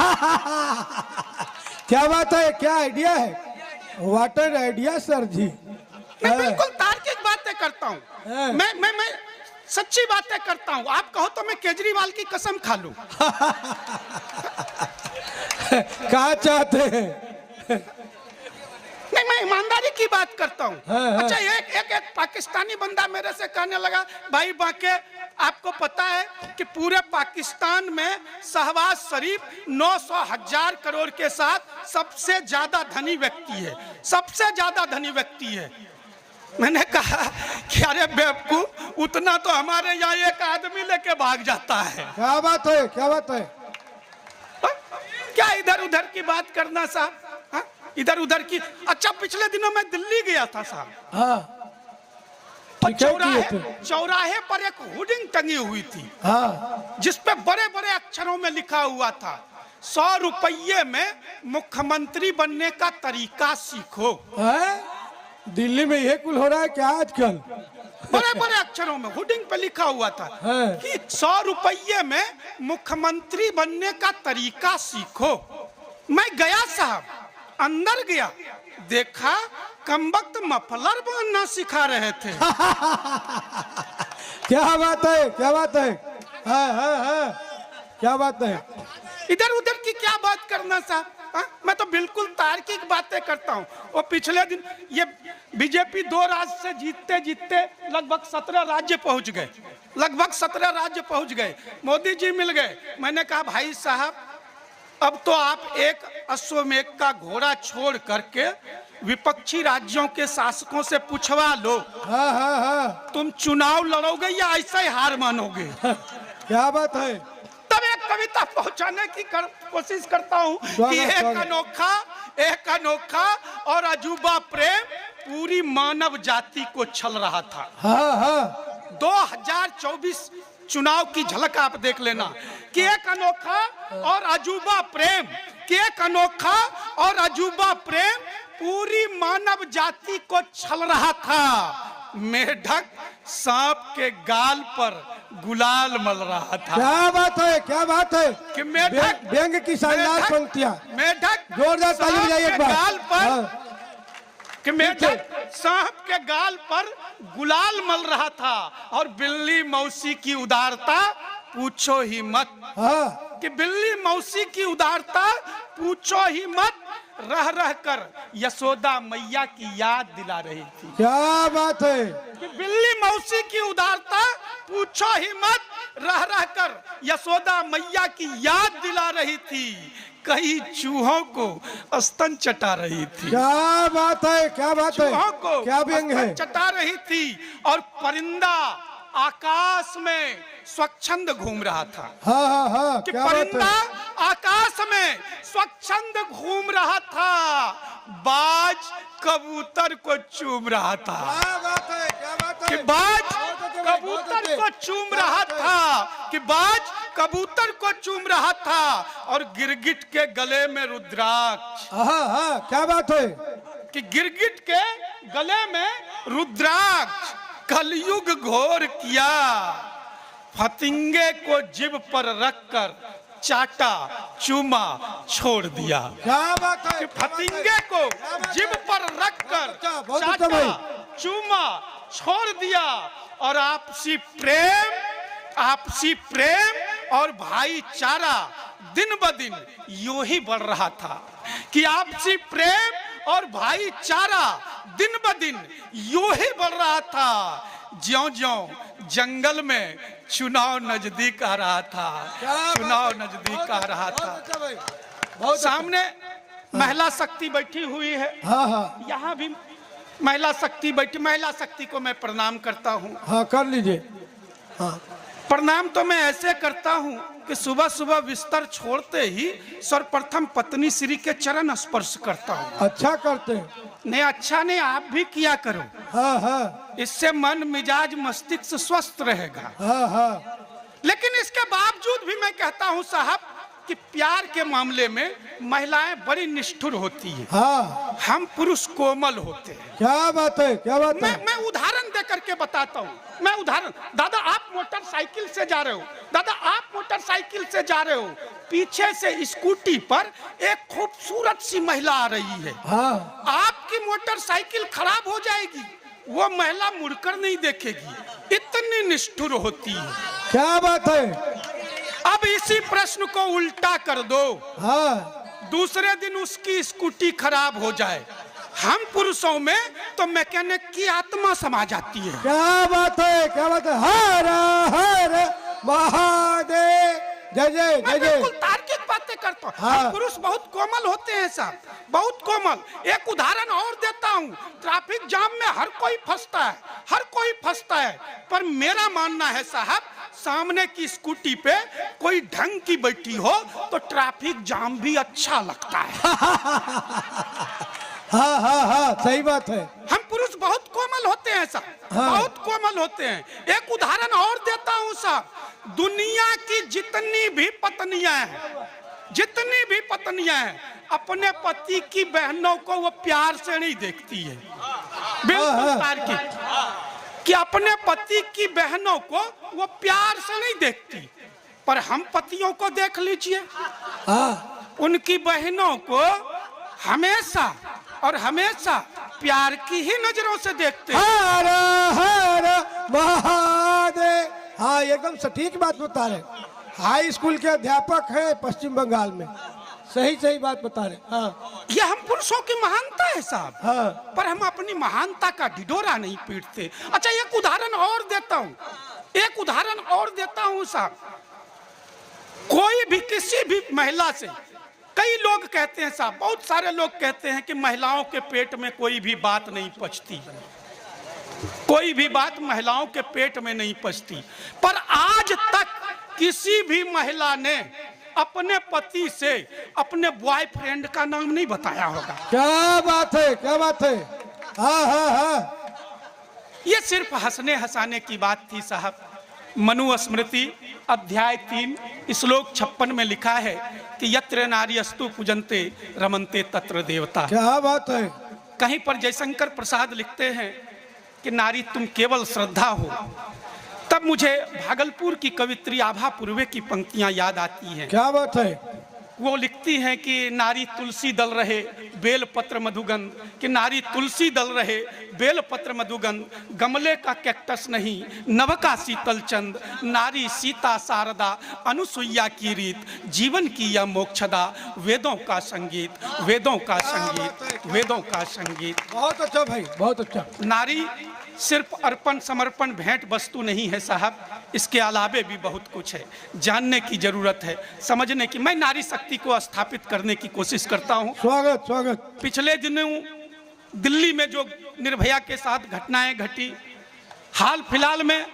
क्या बात है, क्या आइडिया है, वाटर आइडिया सर जी। मैं बिल्कुल तार्किक बातें करता हूँ, हाँ। मैं सच्ची बातें करता हूँ। आप कहो तो मैं केजरीवाल की कसम खा लूं। कहा चाहते हैं। नहीं, मैं ईमानदारी की बात करता हूँ। हाँ, हाँ। अच्छा, एक पाकिस्तानी बंदा मेरे से कहने लगा, भाई बाके आपको पता है कि पूरे पाकिस्तान में शहबाज शरीफ 900,000 करोड़ के साथ सबसे ज्यादा धनी व्यक्ति है, सबसे ज्यादा धनी व्यक्ति है। मैंने कहा कि अरे बेवकूफ, उतना तो हमारे यहाँ एक आदमी लेके भाग जाता है। क्या बात है, क्या बात है। क्या इधर उधर की बात करना साहब, हाँ? इधर उधर की। अच्छा, पिछले दिनों मैं दिल्ली गया था साहब, हाँ, और ठीक है, किए थे। चौराहे पर एक होर्डिंग टंगी हुई थी, हाँ, जिसपे बड़े बड़े अक्षरों में लिखा हुआ था, 100 रुपये में मुख्यमंत्री बनने का तरीका सीखो। है? दिल्ली में ये कुल हो रहा है क्या आजकल। बड़े बड़े अक्षरों में होर्डिंग पे लिखा हुआ था हाँ। कि 100 रुपये में मुख्यमंत्री बनने का तरीका सीखो। मैं गया साहब, अंदर गया, देखा कमबख्त मफलर बांधना सिखा रहे थे। क्या बात है, क्या बात है। हाँ हाँ हाँ, क्या बात है। इधर उधर की क्या बात करना साहब, हाँ? मैं तो बिल्कुल तार्किक बातें करता हूँ। और पिछले दिन ये बीजेपी 2 राज्य से जीतते जीतते लगभग 17 राज्य पहुंच गए, लगभग 17 राज्य पहुंच गए। मोदी जी मिल गए। मैंने कहा भाई साहब, अब तो आप एक अश्वमेध का घोड़ा छोड़ करके विपक्षी राज्यों के शासकों से पूछवा लो, हाँ हाँ हाँ, तुम चुनाव लड़ोगे या ऐसा ही हार मानोगे। क्या बात है। तब एक कविता पहुंचाने की कोशिश करता हूं कि स्वागत। एक अनोखा और अजूबा प्रेम पूरी मानव जाति को छल रहा था। हाँ हाँ, 2024 चुनाव की झलक आप देख लेना कि एक अनोखा और अजूबा प्रेम, कि एक अनोखा और अजूबा प्रेम पूरी मानव जाति को छल रहा था। मेढक सांप के गाल पर गुलाल मल रहा था। क्या बात है, क्या बात है। कि मेढक व्यंग की शानदार पंक्तियां। मेढक जोरदार ताली बजाइए एक बार। गाल पर हाँ। कि मेढक सांप के गाल पर गुलाल मल रहा था और बिल्ली मौसी की उदारता पूछो ही मत। हाँ। कि बिल्ली मौसी की उदारता पूछो ही मत, रह रह कर यशोदा मैया की याद दिला रही थी। क्या बात है। कि बिल्ली मौसी की उदारता पूछो ही मत, रह रह कर यशोदा मैया की याद दिला रही थी, कई चूहों को स्तन चटा रही थी। क्या बात है, क्या बात है। चूहों को क्या व्यंग है। स्तन चटा रही थी और परिंदा आकाश में स्वच्छंद घूम रहा था। हाँ हाँ हाँ। कि क्या बात परिंदा है। आकाश में स्वच्छंद घूम रहा था, बाज कबूतर को चूम रहा था। क्या बात है, क्या बात कि है। बाज कबूतर को चूम रहा था, कि बाज कबूतर को चूम रहा था और गिरगिट के गले में रुद्राक्ष। हाँ हाँ। क्या बात है। कि गिरगिट के गले में रुद्राक्ष कलयुग घोर किया, फतिंगे को जिब पर रखकर चाटा चूमा छोड़ दिया। क्या बात है। कि फतिंगे को जिब पर रखकर बहुत अच्छा चाटा भाई। चूमा छोड़ दिया और आपसी प्रेम और भाईचारा दिन ब दिन यूं ही बढ़ रहा था। कि आपसी प्रेम और भाईचारा दिन ब दिन यूं ही बढ़ रहा था, ज्यों-ज्यों जंगल में चुनाव नजदीक आ रहा था। चुनाव नजदीक आ रहा था। सामने महिला शक्ति बैठी हुई है। हाँ हाँ। यहाँ भी महिला शक्ति बैठी। महिला शक्ति को मैं प्रणाम करता हूँ। हाँ कर लीजिए। हाँ। प्रणाम तो मैं ऐसे करता हूँ कि सुबह सुबह बिस्तर छोड़ते ही सर्वप्रथम पत्नी श्री के चरण स्पर्श करता हूँ। अच्छा करते हैं। नहीं अच्छा नहीं, आप भी किया करो। हाँ हाँ। इससे मन मिजाज मस्तिष्क स्वस्थ रहेगा। हाँ हाँ। लेकिन इसके बावजूद भी मैं कहता हूँ साहब कि प्यार के मामले में महिलाएं बड़ी निष्ठुर होती है। हाँ। हम पुरुष कोमल होते हैं। क्या बात है, क्या बात है। मैं उदाहरण दे करके बताता हूँ। मैं उदाहरण, दादा आप मोटरसाइकिल से जा रहे हो, दादा आप मोटरसाइकिल से जा रहे हो, पीछे से स्कूटी पर एक खूबसूरत सी महिला आ रही है। हाँ। आपकी मोटरसाइकिल खराब हो जाएगी, वो महिला मुड़कर नहीं देखेगी, इतनी निष्ठुर होती है। क्या बात है। अब इसी प्रश्न को उल्टा कर दो। हाँ। दूसरे दिन उसकी स्कूटी खराब हो जाए, हम पुरुषों में तो मैकेनिक की आत्मा समा जाती है। क्या बात है, क्या बात है। हर हर महादेव। जय जय जय जय। बिल्कुल तार्किक बातें करता हूँ। हाँ। हम पुरुष बहुत कोमल होते हैं साहब, बहुत कोमल। एक उदाहरण और देता हूँ। ट्रैफिक जाम में हर कोई फंसता है, हर कोई फंसता है, पर मेरा मानना है साहब, सामने की स्कूटी पे कोई ढंग की बैठी हो तो ट्रैफिक जाम भी अच्छा लगता है। हाँ हाँ हाँ। सही बात है। हम पुरुष बहुत कोमल होते हैं साहब। हाँ। बहुत कोमल होते हैं। एक उदाहरण और देता हूँ साहब। दुनिया की जितनी भी पत्नियां हैं, जितनी भी पत्नियां हैं, अपने पति की बहनों को वो प्यार से नहीं देखती है। बिल्कुल तार्किक कि अपने पति की बहनों को वो प्यार से नहीं देखती, पर हम पतियों को देख लीजिए, हाँ। उनकी बहनों को हमेशा और हमेशा प्यार की ही नजरों से देखते हैं। हर हर महादेव। हाँ एकदम सटीक बात बता रहे। हाई स्कूल के अध्यापक हैं पश्चिम बंगाल में। सही सही बात बता रहे। हाँ। ये हम पुरुषों की महानता है साहब। हाँ। पर हम अपनी महानता का ढिढोरा नहीं पीटते। अच्छा एक उदाहरण और देता हूँ, एक उदाहरण और देता हूँ साहब। कोई भी किसी भी महिला से, कई लोग कहते हैं साहब, बहुत सारे लोग कहते हैं कि महिलाओं के पेट में कोई भी बात नहीं पचती, कोई भी बात महिलाओं के पेट में नहीं पचती, पर आज तक किसी भी महिला ने अपने पति से अपने बॉयफ्रेंड का नाम नहीं बताया होगा। क्या बात है, क्या बात है। हाँ हाँ हाँ। ये सिर्फ हंसने हंसाने की बात थी साहब। मनुस्मृति अध्याय 3 श्लोक 56 में लिखा है कि यत्र नार्यस्तु पूजन्ते रमन्ते तत्र देवता। क्या बात है। कहीं पर जयशंकर प्रसाद लिखते हैं कि नारी तुम केवल श्रद्धा हो, तब मुझे भागलपुर की कवित्री आभा पूर्वे की पंक्तियां याद आती हैं। क्या बात है। वो लिखती हैं कि नारी तुलसी दल रहे बेल पत्र मधुगंध, कि नारी तुलसी दल रहे बेल पत्र मधुगंध, गमले का कैक्टस नहीं नभ का शीतल चंद, नारी सीता शारदा अनुसुईया की रीत, जीवन की यह मोक्षदा, वेदों का संगीत, वेदों का संगीत, वेदों का संगीत। बहुत अच्छा भाई, बहुत अच्छा। नारी सिर्फ अर्पण समर्पण भेंट वस्तु नहीं है साहब, इसके अलावे भी बहुत कुछ है, जानने की जरूरत है, समझने की। मैं नारी शक्ति को स्थापित करने की कोशिश करता हूँ। स्वागत स्वागत। पिछले दिनों दिल्ली में जो निर्भया के साथ घटनाएं घटी, हाल फिलहाल में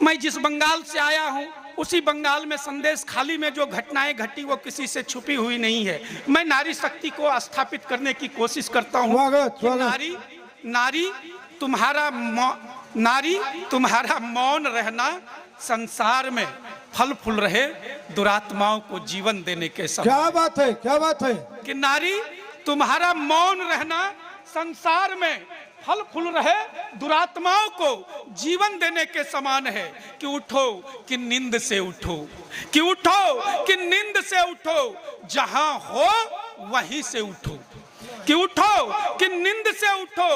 मैं जिस बंगाल से आया हूँ उसी बंगाल में संदेश खाली में जो घटनाएं घटी वो किसी से छुपी हुई नहीं है। मैं नारी शक्ति को स्थापित करने की कोशिश करता हूँ। स्वागत स्वागत। नारी तुम्हारा मौन रहना संसार में फल फूल रहे, दुरात्माओं को जीवन देने के समान। क्या बात है, क्या बात है। कि नारी तुम्हारा मौन रहना संसार में फल फूल रहे, दुरात्माओं को जीवन देने के समान है। कि उठो कि नींद से उठो, कि उठो कि नींद से उठो, जहां हो वहीं से उठो, कि उठो कि नींद से उठो,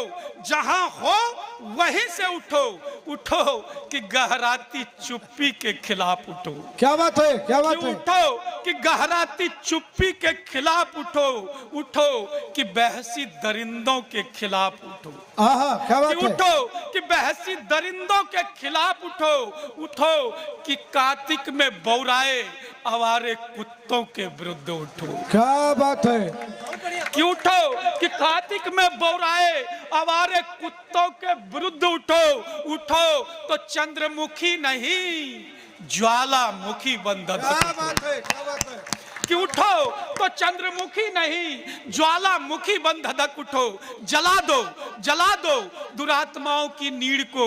जहां हो वहीं से उठो, उठो कि गहराती चुप्पी के खिलाफ उठो। क्या बात है, क्या बात है। उठो कि गहराती चुप्पी के खिलाफ उठो, उठो कि बहसी दरिंदों के खिलाफ उठो। क्या बात है। उठो कि बहसी दरिंदों के खिलाफ उठो, उठो कि कार्तिक में बौराए आवारे कुत्तों के विरुद्ध उठो। क्या बात है। कि उठो कि कार्तिक में बौराए आवारे कुत्तों के विरुद्ध उठो, उठो तो चंद्रमुखी नहीं ज्वालामुखी बंधन। क्या बात है, क्या बात है। कि उठो तो चंद्रमुखी नहीं ज्वालामुखी बंधक उठो, जला दो, जला दो दुरात्माओं की नीड़ को,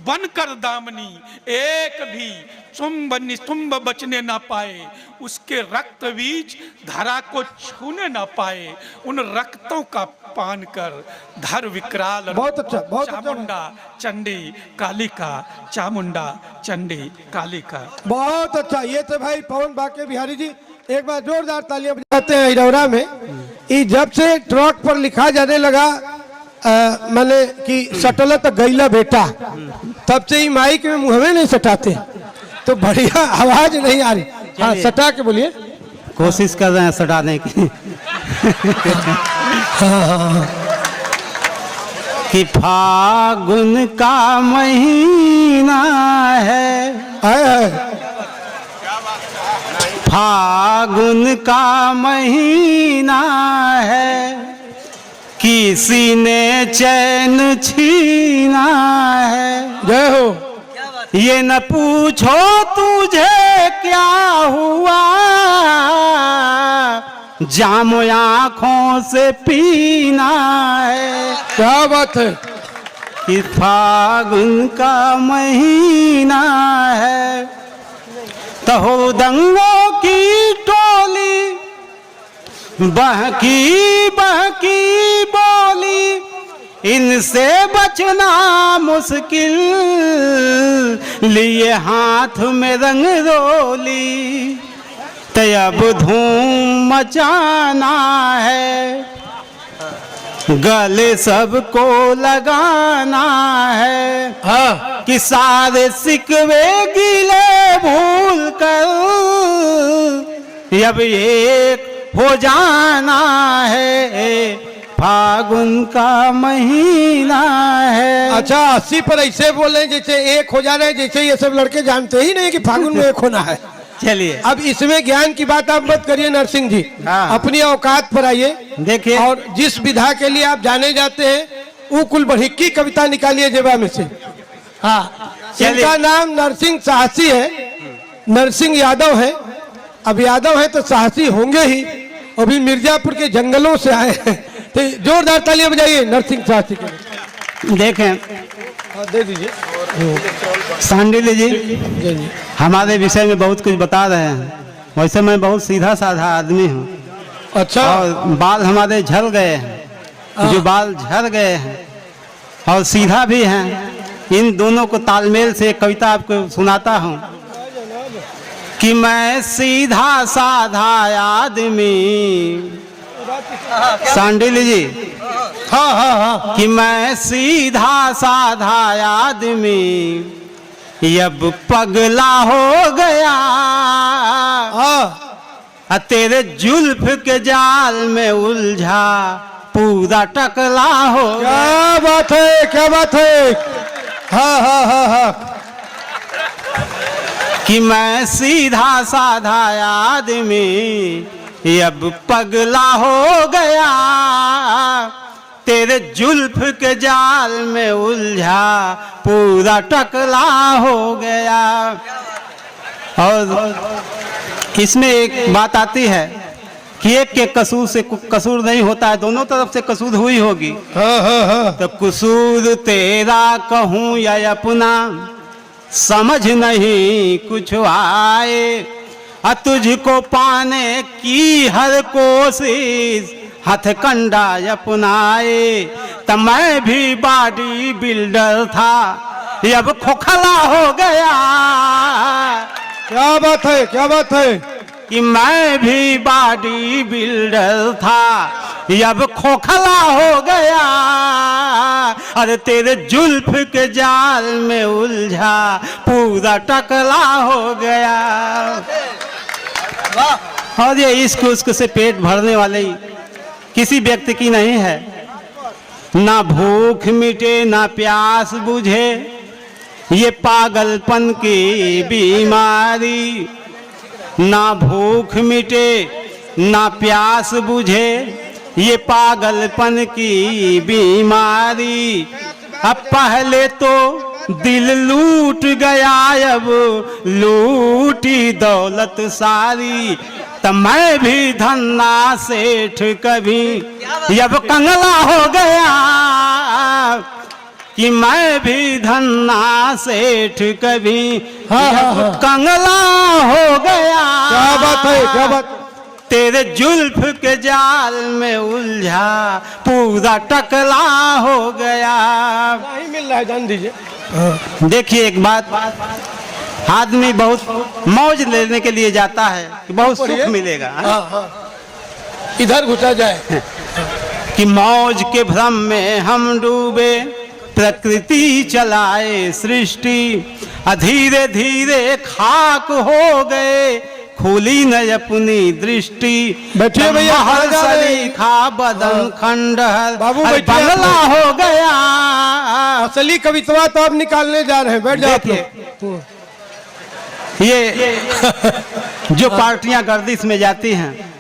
बनकर दामनी एक भी चुंब निस्तुंब बचने ना पाए, उसके रक्त बीज धरा को छूने ना पाए, उन रक्तों का पान कर धर विकराल। बहुत अच्छा, बहुत अच्छा। चामुंडा चंडी कालिका, चामुंडा चंडी कालिका। बहुत अच्छा। ये तो भाई पवन बाके बिहारी जी, एक बार जोरदार तालियां बजाते हैं। इडौरा में ये जब से ट्रक पर लिखा जाने लगा मैंने कि सटल तो गईला बेटा, तब से ही माइक में मुँह नहीं सटाते, तो बढ़िया आवाज नहीं आ रही। हाँ सटा के बोलिए। कोशिश कर रहे हैं सटाने की। कि फागुन का महीना है, फागुन का महीना है, किसी ने चैन छीना है। जय हो। ये न पूछो तुझे क्या हुआ, जाम आँखों से पीना है। क्या बात है। कि फागुन का महीना है, तो दंगों की टोली बहकी बहकी बोली, इनसे बचना मुश्किल, लिए हाथ में रंगरोली, तो अब धूम मचाना है, गले सबको लगाना है। हाँ कि सारे सिकवे गिले भूल कर अब एक हो जाना है, फागुन का महीना है। अच्छा 80 पर ऐसे बोले जैसे एक हो जा रहे हैं, जैसे ये सब लड़के जानते ही नहीं कि फागुन में एक होना है। चलिए अब इसमें ज्ञान की बात आप मत करिए नरसिंह जी। हाँ। अपनी औकात पर आइए, देखिए। और जिस विधा के लिए आप जाने जाते हैं वो कुल बढ़िक्की कविता निकालिए जेबा में से। हाँ इनका नाम नरसिंह साहसी है, नरसिंह यादव है। अब यादव है तो साहसी होंगे ही, अभी मिर्जापुर के जंगलों से आए हैं, तो जोरदार तालियां बजाइए नरसिंह साहसी के लिए। देखें दे दीजिए। सांडिल्य जी हमारे विषय में बहुत कुछ बता रहे हैं। वैसे मैं बहुत सीधा साधा आदमी हूँ। अच्छा। और बाल हमारे झड़ गए हैं, जो बाल झड़ गए हैं और सीधा भी हैं, इन दोनों को तालमेल से एक कविता आपको सुनाता हूँ कि मैं सीधा साधा आदमी, सांडिल जी, हाँ हाँ हाँ, कि मैं सीधा साधा आदमी अब पगला हो गया, हाँ, तेरे जुल्फ के जाल में उलझा पूरा टकला हो गया। क्या बात है, क्या बात है, हाँ हाँ हाँ हाँ, कि मैं सीधा साधा आदमी अब पगला हो गया, तेरे जुल्फ के जाल में उलझा पूरा टकला हो गया। और इसमें एक बात आती है कि एक के कसूर से कसूर नहीं होता है, दोनों तरफ से कसूर हुई होगी। हाँ हाँ हाँ, तो कसूर तेरा कहूँ या अपना समझ नहीं कुछ आए, तुझको पाने की हर कोशिश हथकंडा अपनाए। तब मैं भी बॉडी बिल्डर था अब खोखला हो गया, क्या बात है, क्या बात है, कि मैं भी बॉडी बिल्डर था अब खोखला हो गया, अरे तेरे जुल्फ के जाल में उलझा पूरा टकला हो गया। और ये इश्क उश्क से पेट भरने वाले किसी व्यक्ति की नहीं है, ना भूख मिटे ना प्यास बुझे, ये पागलपन की बीमारी। ना भूख मिटे ना प्यास बुझे, ये पागलपन की बीमारी। अब पहले तो दिल लूट गया अब लूटी दौलत सारी, तब मैं भी धन्ना सेठ कभी अब कंगला हो गया, कि मैं भी धन्ना सेठ कभी अब कंगला हो गया। क्या बात है, क्या बात, तेरे जुल्फ के जाल में उलझा पूरा टकला हो गया। नहीं मिल रहा है, जान दीजिए। देखिए एक बात, आदमी बहुत मौज लेने के लिए जाता है कि बहुत सुख मिलेगा, हाँ हाँ, इधर घुसा जाए, कि मौज के भ्रम में हम डूबे, प्रकृति चलाए सृष्टि, धीरे धीरे खाक हो गए, खुली न अपनी दृष्टि। बैठिए भैया, हर सलीखा बदन खंडहर बाबू अरे बैठिए, बंगला हो गया। असली कविता तो आप निकालने जा रहे हैं, बैठ जाओ। देखिए ये जो पार्टियां गर्दिश में जाती हैं,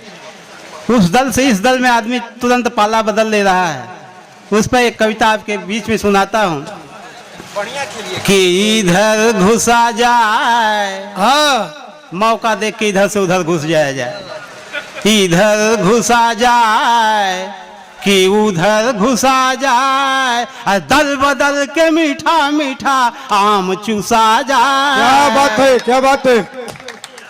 उस दल से इस दल में आदमी तुरंत पाला बदल ले रहा है। उस पर एक कविता आपके बीच में सुनाता हूँ कि इधर घुसा जाए, हाँ, मौका देख के इधर से उधर घुस जाया जाए, इधर घुसा जाए कि उधर घुसा जाए, दल बदल के मीठा मीठा आम चूसा जाए। क्या बात है, क्या बात है,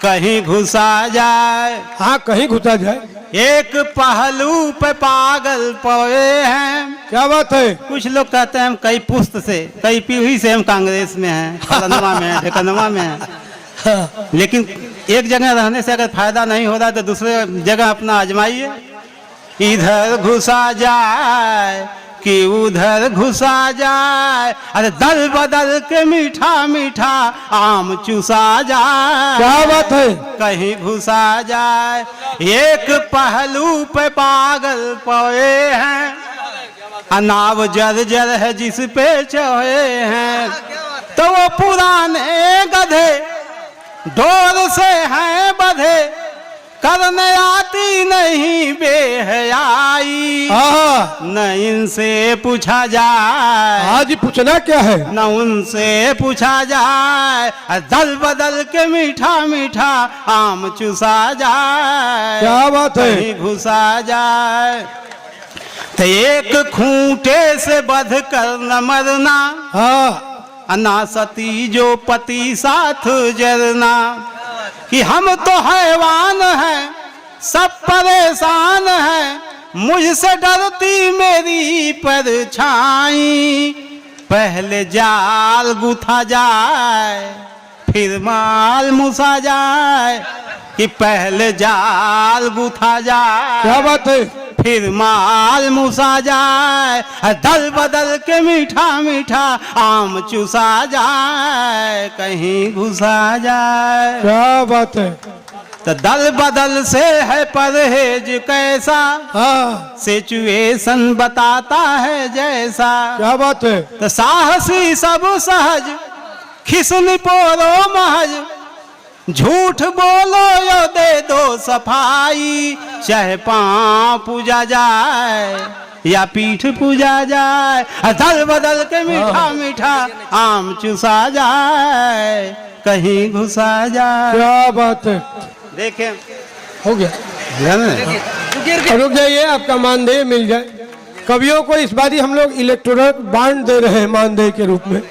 कहीं घुसा जाए, हाँ कहीं घुसा जाए, एक पहलू पे पागल पड़े हैं। क्या बात है, कुछ लोग कहते हैं हम कई पुस्त से कई पीढ़ी से हम कांग्रेस में हैं, फलनवा में हैं, ढेकनवा में हैं, लेकिन एक जगह रहने से अगर फायदा नहीं हो रहा तो दूसरे जगह अपना आजमाइए। इधर घुसा जाए कि उधर घुसा जाए, अरे दल बदल के मीठा मीठा आम चूसा जाए। क्या बात है, कहीं घुसा जाए, एक पहलू पे पागल पड़े हैं, अनाव जर जर है जिस पे चढ़े हैं, तो वो पुराने गधे डोर से हैं बधे, करने आती नहीं बेहयाई। हाँ, न इनसे पूछा जाए, आज पूछना क्या है, न उनसे पूछा जाए, दल बदल के मीठा मीठा आम चूसा जाए। क्या बात है, कहीं घुसा जाए, तो एक खूंटे से बध कर न मरना, हाँ, अनासती जो पति साथ जरना, कि हम तो हैवान हैं सब परेशान हैं, मुझसे डरती मेरी परछाई, पहले जाल गुथा जाए फिर माल मुसा जाए, कि पहले जाल गुथा जाए क्या बात है। फिर माल मुसा जाए, दल बदल के मीठा मीठा आम चूसा जाए, कहीं घुसा जाए। क्या बात है। तो दल बदल से है परहेज कैसा, हाँ सिचुएशन बताता है जैसा। क्या बात है। तो साहसी सब सहज खिसनी पोरो महज, झूठ बोलो यो दे दो सफाई, चाहे पाँव पूजा जाए या पीठ पूजा जाए, दल बदल के मीठा मीठा आम चूसा जाए, कहीं घुसा जाए। क्या बात है। देखें हो गया। रुक जाइए, आपका मानदेय मिल जाए। कवियों को इस बारी हम लोग इलेक्टोरल बांड दे रहे हैं मानदेय के रूप में।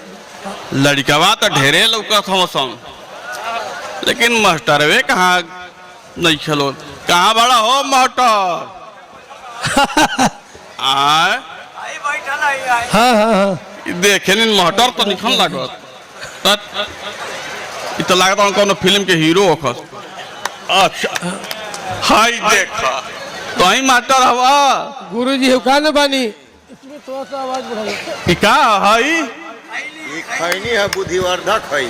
लड़कवा तो ढेरे लौकत हम सन, लेकिन मास्टर वे कहाँ नहीं चलो, कहाँ बड़ा हो मास्टर? आए हाँ हाँ हाँ। देखे नहीं मास्टर तो निखन लागत, तो लागत हम कौन फिल्म के हीरो होखस। अच्छा हाय देखा तो ही मास्टर हवा गुरुजी हो का न बानी। का हाई खैनी है बुद्धिवर्धक है।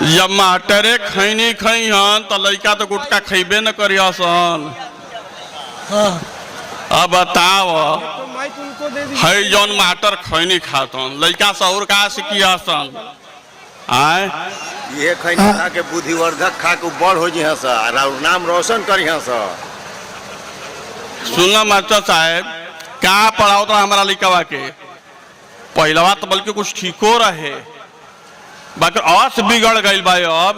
जब मास्टरे खैनी खई हन तो लड़का तो गुटका खैबे न करिया सन। अब बताओ है जौन मास्टर खैनी खातन लड़का सौर का सिकिया सन। आए ये खैनी खा के बुद्धिवर्धक खा के बड़ हो जी सर, और नाम रोशन करी सर। सुनना मास्टर साहब का पढ़ाओ तो हमारा लड़कवा के पहलवा तो बल्कि कुछ ठीको रहे, बाकी अस बिगड़ गई भाई अब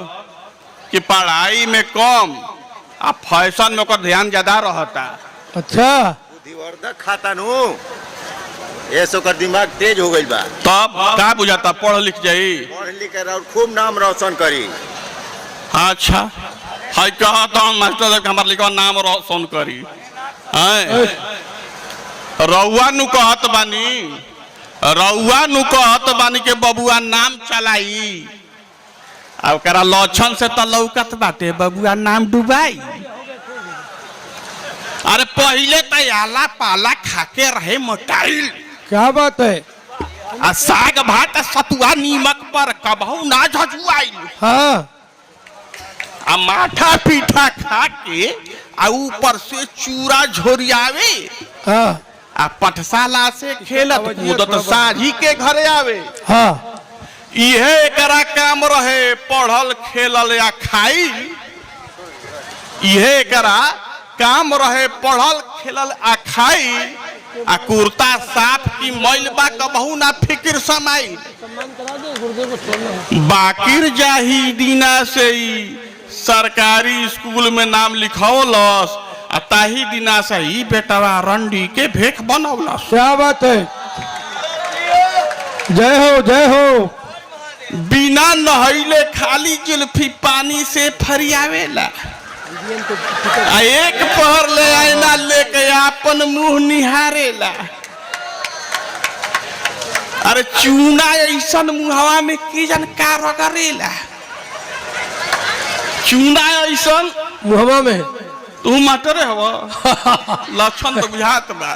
कि पढ़ाई में कम आ फैशन में ओकर ध्यान ज्यादा रहता। अच्छा बुद्धिवर्धक खाता नु ऐसे ओकर दिमाग तेज हो गई बा। तब का बुझाता पढ़ लिख जाई, पढ़ लिख कर और खूब नाम रोशन करी। अच्छा हाई कहता हूँ मास्टर साहब हमारे लिखवा नाम रोशन करी। रउआ नु कहत बानी, रउआ नु कहत बानी के बबुआ नाम चलाई, अब करा लक्षण से तो लौकत बाटे बबुआ नाम डुबाई। अरे पहले तो आला पाला खाके रहे मोटाइल। क्या बात है। आ साग भात सतुआ नीमक पर कबहू ना झजुआई। हाँ आ माठा पीठा खा के आ ऊपर से चूरा झोरियावे, हाँ आ पठशाला से खेलत कूदत साझी के घरे आवे। हाँ इहे एकरा काम रहे पढ़ल खेलल या खाई। इहे एकरा काम रहे पढ़ल खेलल आ खाई। आ कुर्ता साफ की मैल बा कबहू ना फिक्र समाई। बाकिर जाही दीना से ही सरकारी स्कूल में नाम लिखौलस, आ ताही दिना से ही बेटवा रंडी के भेख बनौलस। क्या बात है। जय हो जय हो। बिना नहैले खाली जुल्फी पानी से फरियावेला, आ एक पहर ले आईना लेके अपन मुंह निहारेला। अरे चूना ऐसन मुहवा में की जन का रगरेला, चूना ऐसन मुहम्मा में। तू मास्टरे हवा लक्षण तो बुझात बा।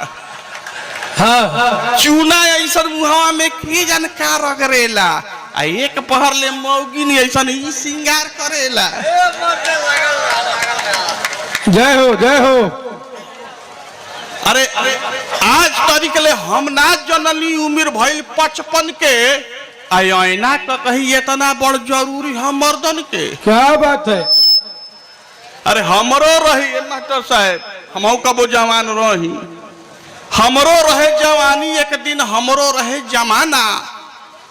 हाँ चूना ऐसन मुहवा में की जन का रगरेला, आ एक पहर ले मौगिन ऐसन ही सिंगार करेला। जय हो जय हो। अरे आज तारीख ले हम ना जननी उम्र भइल 55 के, आईना का कही इतना बड़ जरूरी है मर्दन के। क्या बात है। अरे हमरो रही मास्टर साहब, हमहू कबो जवान रही, हमरो रहे जवानी एक दिन हमरो रहे जमाना।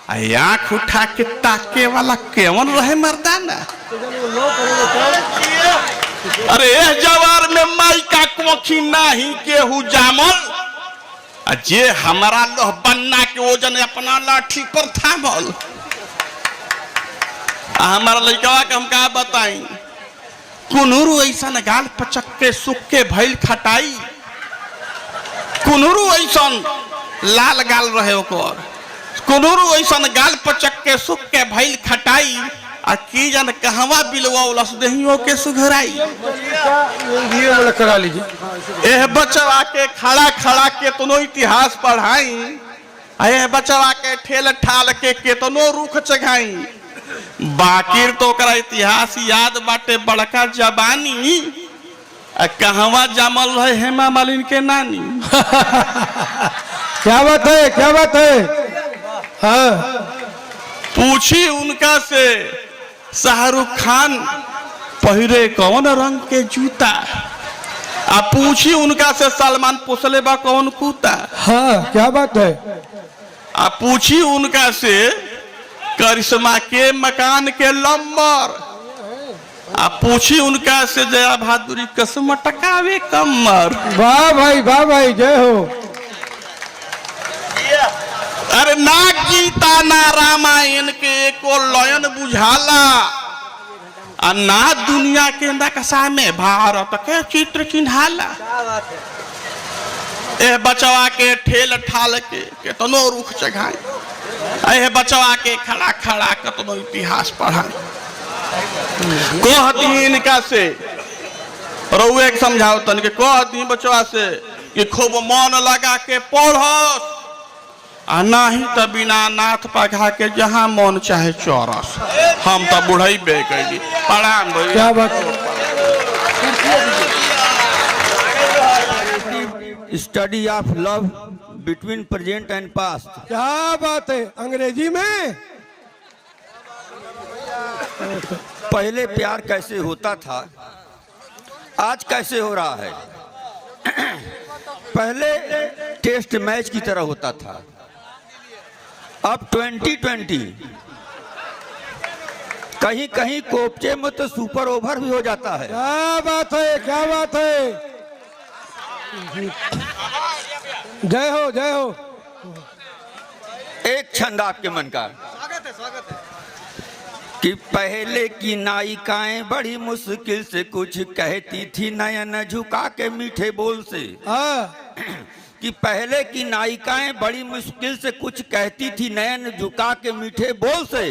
आँख उठा के ताके वाला केवन रहे मर्दाना। अरे जवार में माई का कोखी नाही केहू जामल, जे हमारा लोह बन्ना के ओजन अपना लाठी पर थामल। हमारा लड़का के हम का बताई, कुनूरू ऐसा गाल पचक के सुख के भइल खटाई, कुनूरू ऐसा लाल गाल रहे ओकर कुनूरू ऐसन गाल पचक के सुख के भइल खटाई आ की जन कहवा बिलवा उलस देहियो के सुघराई। ये करा लीजिए। एह बचवा के खड़ा खड़ा केतनो इतिहास पढ़ाई, एह बचवा के ठेल ठाल के केतनो रुख चघाई, बाकिर तो ओकरा इतिहास याद बाटे बड़का जबानी आ कहवा जामल रहे हेमा मालिनी के नानी। क्या बात है, क्या बात है। हाँ पूछी उनका से शाहरुख खान पहिरे कौन रंग के जूता, आ पूछी उनका से सलमान पोसले बा कौन कूता। हाँ क्या बात है। आ पूछी उनका से करिश्मा के मकान के लंबर, आ पूछी उनका से जया बहादुरी कसम टकावे कमर। वाह भाई जय हो। अरे ना गीता ना रामायण के को लयन बुझाला, आ ना दुनिया के नक्शा में भारत के चित्र चिन्हाला। ए बचवा के ठेल ठाल के केतनो रुख चघाई, ए बचवा के खड़ा खड़ा केतनो इतिहास पढ़ाई। कह दीन का से रउए के समझाओ तन के कह दी बचवा से कि खूब मन लगा के पढ़स, आ नाही तो बिना नाथ पघा के जहाँ मन चाहे चौरस। हम तो बुढ़ई बे कैली प्रणाम भाई। क्या बात। Study of love between present and past. क्या बात है। अंग्रेजी में पहले प्यार कैसे होता था, आज कैसे हो रहा है। पहले टेस्ट मैच की तरह होता था, अब 2020 कहीं कहीं कोपचे में तो सुपर ओवर भी हो जाता है। क्या बात है, क्या बात है। जय हो जय हो। एक छंद आपके मन का। स्वागत है। कि पहले की नायिकाएं बड़ी मुश्किल से कुछ कहती थी नयन झुका के मीठे बोल से। कि पहले की नायिकाएं बड़ी मुश्किल से कुछ कहती थी नयन झुका के मीठे बोल से,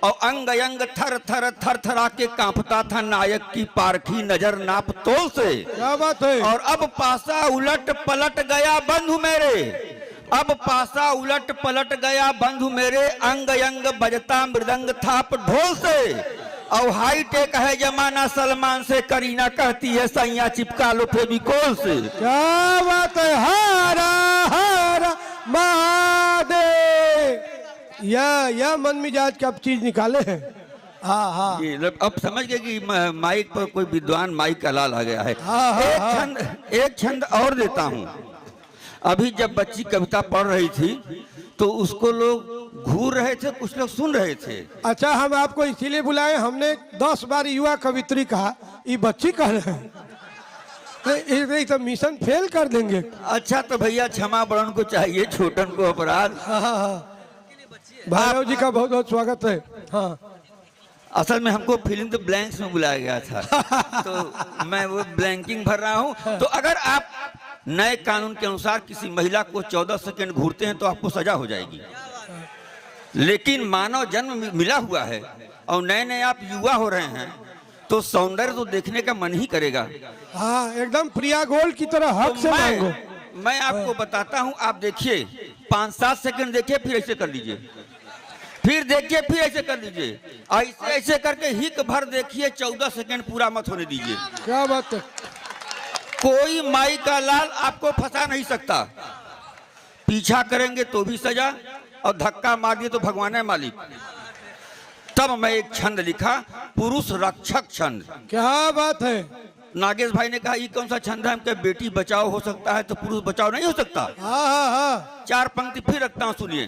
और अंग अंग थर थर थर थरा के कांपता था नायक की पारखी नजर नाप तोल से। क्या बात है। और अब पासा उलट पलट गया बंधु मेरे, अब पासा उलट पलट गया बंधु मेरे, अंग अंग बजता मृदंग थाप ढोल से। और हाईटेक है जमाना सलमान से, करीना कहती है सैया चिपका लो फेविकोल से। क्या बात है। हारा हारा महादेव। या मन मिजाज की आप चीज निकाले हैं। हाँ हाँ ये अब समझ गए कि माइक पर कोई विद्वान माइक का लाल आ गया है। एक छंद और देता हूँ। अभी जब बच्ची कविता पढ़ रही थी तो उसको लोग घूर रहे थे, कुछ लोग सुन रहे थे। अच्छा, हम आपको इसीलिए बुलाए, हमने 10 बार युवा कवित्री कहा, ये बच्ची कह रहे हैं तो मिशन फेल कर देंगे। अच्छा तो भैया क्षमा बड़न को चाहिए, छोटन को अपराध। हाँ भैरव जी का बहुत बहुत स्वागत है। हाँ असल में हमको फिल्म द ब्लैंक्स में बुलाया गया था तो मैं वो ब्लैंकिंग भर रहा हूँ। तो अगर आप नए कानून के अनुसार किसी महिला को 14 सेकंड घूरते हैं तो आपको सजा हो जाएगी, लेकिन मानव जन्म मिला हुआ है और नए नए आप युवा हो रहे हैं तो सौंदर्य तो देखने का मन ही करेगा। हाँ एकदम प्रिया गोल्ड की तरह हक से मांगो। मैं आपको बताता हूँ, आप देखिए 5-7 सेकंड देखिए, फिर ऐसे कर लीजिए, फिर देखिए, फिर ऐसे कर लीजिए, ऐसे ऐसे करके हिक भर देखिए, 14 सेकंड पूरा मत होने दीजिए। क्या बात है। कोई माई का लाल आपको फंसा नहीं सकता, पीछा करेंगे तो भी सजा, और धक्का मार दिए तो भगवान है मालिक। तब मैं एक छंद लिखा, पुरुष रक्षक छंद। क्या बात है। नागेश भाई ने कहा ये कौन सा छंद है, हम क्या बेटी बचाओ हो सकता है तो पुरुष बचाओ नहीं हो सकता। हाँ हाँ हाँ। 4 पंक्ति फिर रखता हूं, सुनिए।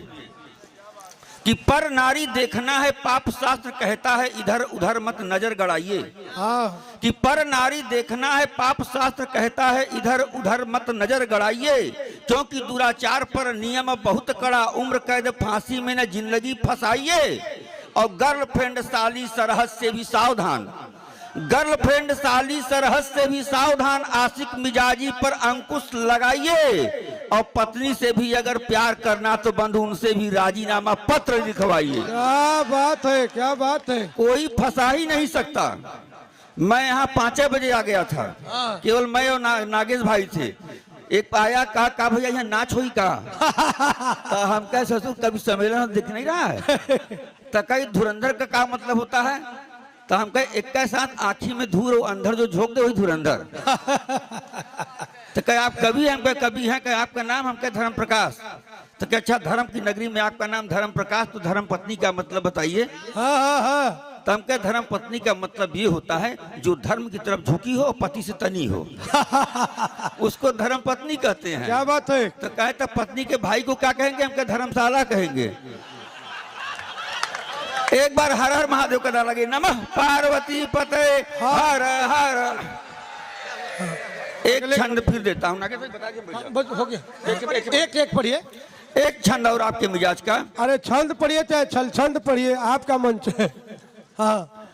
कि पर नारी देखना है पाप, शास्त्र कहता है इधर उधर मत नजर गड़ाइए। हाँ। कि पर नारी देखना है पाप, शास्त्र कहता है इधर उधर मत नजर गड़ाइए, क्योंकि दुराचार पर नियम बहुत कड़ा, उम्र कैद फांसी में न जिंदगी फंसाइए। और गर्लफ्रेंड साली सरहद से भी सावधान, गर्लफ्रेंड साली सरहद से भी सावधान, आशिक मिजाजी पर अंकुश लगाइए। और पत्नी से भी अगर प्यार करना तो बंधु उनसे भी राजीनामा पत्र लिखवाइए। क्या बात है, क्या बात है। कोई फंसा ही नहीं सकता। मैं यहाँ 5 बजे आ गया था, केवल मैं और नागेश भाई थे। एक आया कहा भैया यहाँ नाच हुई का तो हम कह ससुर कभी सम्मेलन दिख नहीं रहा है तो कहीं धुरंधर का क्या मतलब होता है, तो हम कहे एक के साथ आँखी में धूर और अंधर जो झोंक दे वही धुरंधर। तो कहे आप कभी हैं, हम कहे कभी हैं। कहे आपका नाम, हम कहे धर्म प्रकाश। तो कहे अच्छा धर्म की नगरी में आपका नाम धर्म प्रकाश, तो धर्म पत्नी का मतलब बताइए। तो हम कहे धर्म पत्नी का मतलब ये होता है जो धर्म की तरफ झुकी हो और पति से तनी हो उसको धर्म पत्नी कहते हैं। क्या बात है। तो कहे तो पत्नी के भाई को क्या कहेंगे, हम कहे धर्मशाला कहेंगे। एक बार हर हर महादेव का नारा लगे, नमः पार्वती पते हर हर। एक छंद फिर देता हूँ, बस हो गया। एक पढ़िए, एक छंद और आपके मिजाज का। अरे छंद पढ़िए चाहे छल छंद पढ़िए, आपका मंच है। हाँ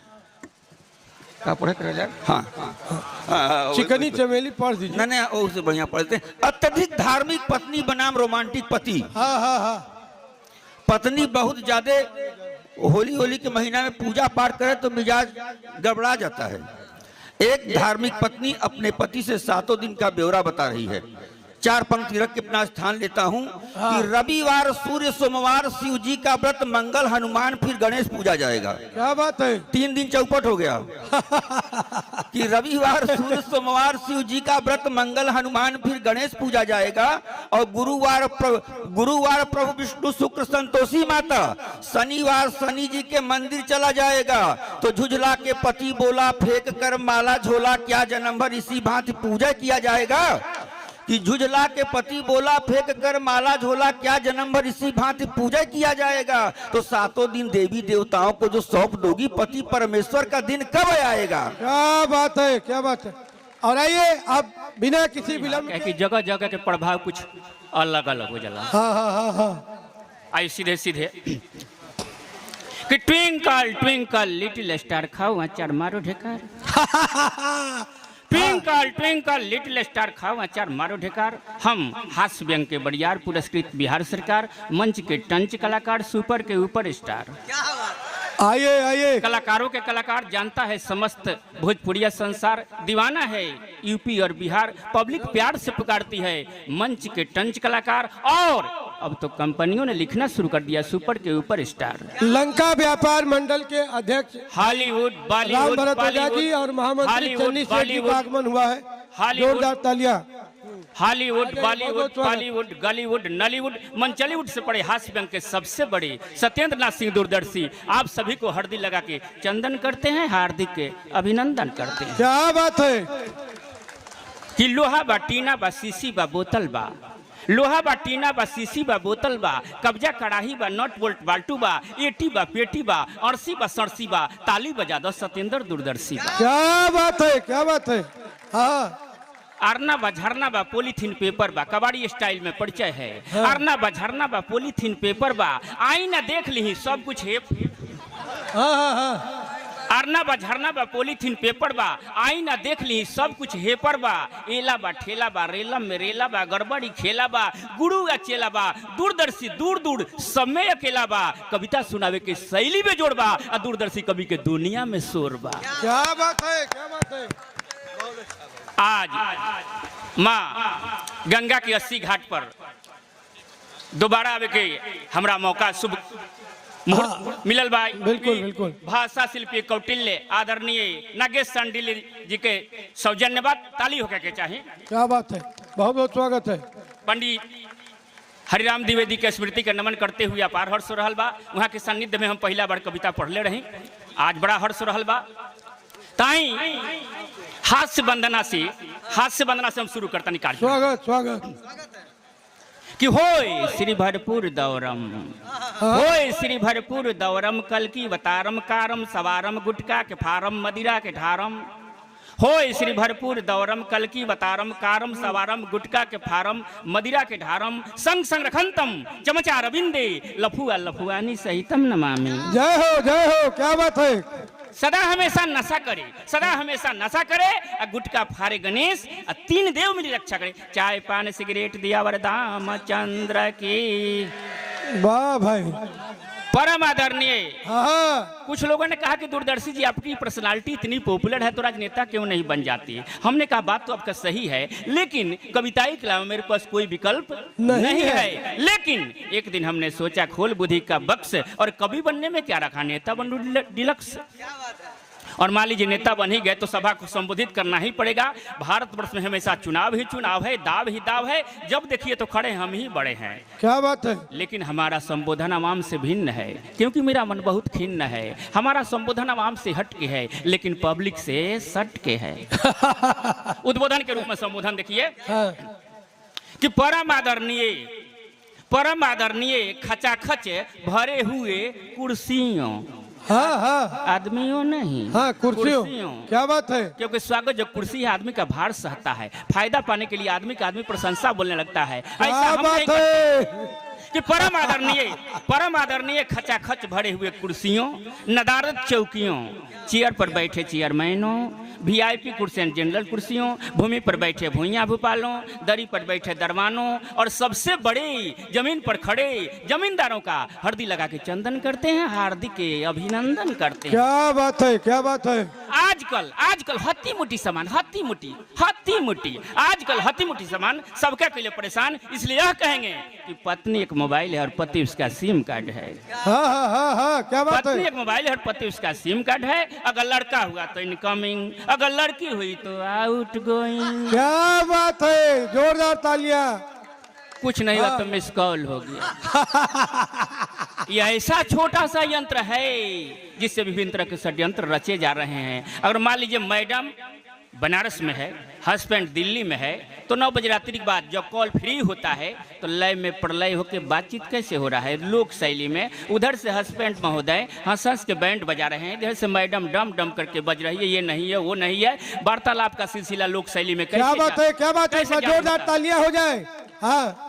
क्या पढ़े कर जाए। हाँ चिकनी चमेली पढ़ दीजिए। नहीं उससे बढ़िया पढ़ते हैं। अत्यधिक धार्मिक पत्नी बनाम रोमांटिक पति। हाँ। पत्नी बहुत ज्यादा होली के महीना में पूजा पाठ करे तो मिजाज गड़बड़ा जाता है। एक धार्मिक पत्नी अपने पति से 7 दिन का ब्यौरा बता रही है। 4 पंक्ति रख के अपना स्थान लेता हूँ कि रविवार, सूर्य, सोमवार शिव जी का व्रत, मंगल, हनुमान, फिर गणेश पूजा जाएगा। क्या बात है। 3 दिन चौपट हो गया कि रविवार, सूर्य, सोमवार शिव जी का व्रत, मंगल, हनुमान, फिर गणेश पूजा जाएगा। और गुरुवार प्रभु विष्णु, शुक्र, संतोषी माता। शनिवार शनि जी के मंदिर चला जाएगा। तो झुझला के पति बोला, फेंक कर माला झोला, क्या जन्म भर इसी भांति पूजा किया जाएगा। कि झुझला के पति बोला, फेंक कर माला झोला, क्या जन्म भर इसी भांति पूजा किया जाएगा। तो 7 दिन देवी देवताओं को जो सौंप दोगी, पति परमेश्वर का दिन कब आएगा। क्या बात है, क्या बात है। और आइए अब बिना किसी विलंब कि जगह जगह के प्रभाव कुछ अलग अलग हो जाला। हाँ। आई सीधे कि ट्विंकल ट्विंकल लिटिल स्टार खाओ अचार मारो ढेकार। ट्विंकल ट्विंकल लिटिल स्टार खाओ अचार मारो ढेकार। हम हास्य व्यंग के बड़ियार पुरस्कृत बिहार सरकार, मंच के टंच कलाकार, सुपर के ऊपर स्टार। आइए। कलाकारों के कलाकार जानता है समस्त भोजपुरिया संसार, दीवाना है यूपी और बिहार, पब्लिक प्यार से पुकारती है मंच के टंच कलाकार। और अब तो कंपनियों ने लिखना शुरू कर दिया सुपर के ऊपर स्टार। लंका व्यापार मंडल के अध्यक्ष हॉलीवुड, राम बॉलीवुड, भरत जी और महामंत्री चन्नी सेठ जी का आगमन हुआ है। जोरदार तालियां। हॉलीवुड, बॉलीवुड, बॉलीवुड, गॉलीवुड, नॉलीवुड, मंचलीवुड से पड़े हास्य व्यंग के सबसे बड़े सत्येंद्र नाथ सिंह दूरदर्शी आप सभी को हरदी लगा के चंदन करते हैं, हार्दिक के अभिनंदन करते हैं। क्या बात है। कि लोहा बा, टीना बा, शीशी बा, बोतल बा। लोहा बा, टीना बा, शीशी बा, बोतल बा। कब्जा कड़ाही बा, नट बोल्ट बाल्टू बा। एटी बा, पेटी बा, अरसी बा, सड़सी बा। ताली बजा दो सत्येंद्र दूरदर्शी बा। क्या बात है, क्या बात है। हाँ। अरना बा, झरना बा, पॉलीथीन पेपर बा। कबाड़ी स्टाइल में परिचय है। अरना बा, झरना बा, पॉलीथीन पेपर बा। आई ना देख ली सब कुछ है। अरना बा, झरना बा, पॉलीथीन पेपर बा। आई ना देख ली सब कुछ हेपर बा। एला बा, ठेला बा, रेलम में रेला बा। गड़बड़ी खेला बा, गुरु या चेला बा। दूरदर्शी दूर दूर सब में अकेला बा। कविता सुनावे के शैली में जोड़ बा। और दूरदर्शी कवि के दुनिया में शोर बा। क्या बात है, क्या बात है। आज माँ गंगा की 80 घाट पर दोबारा आवे के हमरा मौका शुभ मुहूर्त मिलल भाई। बिल्कुल। भाषा शिल्पी कौटिल्य आदरणीय नागेश सांडिल जी के सौजन्यवाद ताली होके के चाहे। क्या बात है, बहुत बहुत स्वागत है। पंडित हरिराम द्विवेदी के स्मृति के नमन करते हुए अपार हर्ष हो रहा बा। वहाँ के सानिध्य में हम पहला बार कविता पढ़ले रही, आज बड़ा हर्ष हो रहा बा। ताई हास्य वंदना से हम शुरू करता निकाल। स्वागत। कि होय श्री भरपूर दौरम, होय श्री भरपूर दौरम, कल की वतारम, कारम सवारम, गुटका के फारम, मदिरा के ढारम। होय श्री भरपूर दौरम, कल की वतारम, कारम सवारम, गुटका के फारम, मदिरा के ढारम। संग संग रखंतम चमचा रविंदे, लफुआ लफुआनी सहितम नमामि। जय हो, क्या बात है। सदा हमेशा नशा करे, सदा हमेशा नशा करे और गुटका फारे गणेश और 3 देव मेरी रक्षा करे। चाय पान सिगरेट दिया वरदाम चंद्र की। वाह भाई, परम आदरणीय। हाँ, कुछ लोगों ने कहा कि दूरदर्शी जी आपकी पर्सनालिटी इतनी पॉपुलर है तो राजनेता क्यों नहीं बन जाती है। हमने कहा बात तो आपका सही है, लेकिन कविताई के अलावा मेरे पास कोई विकल्प नहीं है। लेकिन एक दिन हमने सोचा खोल बुद्धि का बक्स और कवि बनने में क्या रखा, नेता बनूं डिलक्स। और मान लीजिए नेता बन ही गए तो सभा को संबोधित करना ही पड़ेगा। भारतवर्ष में हमेशा चुनाव ही चुनाव है, दाव ही दाव है, जब देखिए तो खड़े हम ही बड़े हैं। क्या बात है। लेकिन हमारा संबोधन आवाम से भिन्न है, क्योंकि मेरा मन बहुत खिन्न है। हमारा संबोधन आवाम से हट के है, लेकिन पब्लिक से सट के है। उद्बोधन के रूप में संबोधन देखिए कि परम आदरणीय खचाखच भरे हुए कुर्सियों, हाँ हाँ, आदमियों नहीं, हाँ कुर्सियों। क्या बात है। क्योंकि स्वागत जो कुर्सी है आदमी का भार सहता है, फायदा पाने के लिए आदमी का आदमी प्रशंसा बोलने लगता है। ऐसा हम बात है कि परम आदरणीय खचाखच भरे हुए कुर्सियों, नदारद चौकियों, चेयर पर बैठे चेयरमैनों, VIP कुर्सियां जनरल कुर्सियों, भूमि पर बैठे भूइयां भूपालों, दरी पर बैठे दरवानों और सबसे बड़े जमीन पर खड़े जमींदारों का हल्दी लगा के चंदन करते हैं, हार्दिक अभिनंदन करते हैं। क्या बात है, क्या बात है। आजकल हत्ती मुट्ठी सामान, हत्ती मुट्ठी आजकल हत्ती मुट्ठी सामान सबके के लिए परेशान। इसलिए यह कहेंगे कि पत्नी एक मोबाइल है और पति उसका सिम कार्ड है। हाँ हाँ हाँ हाँ, क्या बात है। पत्नी एक मोबाइल है और पति उसका सिम कार्ड है। अगर लड़का हुआ तो इनकमिंग, अगर लड़की हुई तो आउट गोइंग। क्या बात है, जोरदार तालियां। कुछ नहीं हुआ तो मिस कॉल हो गया। यह ऐसा छोटा सा यंत्र है जिससे विभिन्न तरह के षड्यंत्र रचे जा रहे हैं। अगर मान लीजिए मैडम बनारस में है, हस्बैंड दिल्ली में है, तो 9 बजे रात्रि के बाद जब कॉल फ्री होता है तो लय में प्रलय होकर बातचीत कैसे हो रहा है लोक शैली में। उधर से हस्बैंड महोदय हंस के बैंड बजा रहे हैं, इधर से मैडम डम डम करके बज रही है, ये नहीं है वो नहीं है। वार्तालाप का सिलसिला लोक शैली में क्या बात है, क्या बात है। जोरदार तालियां हो जाए। हाँ,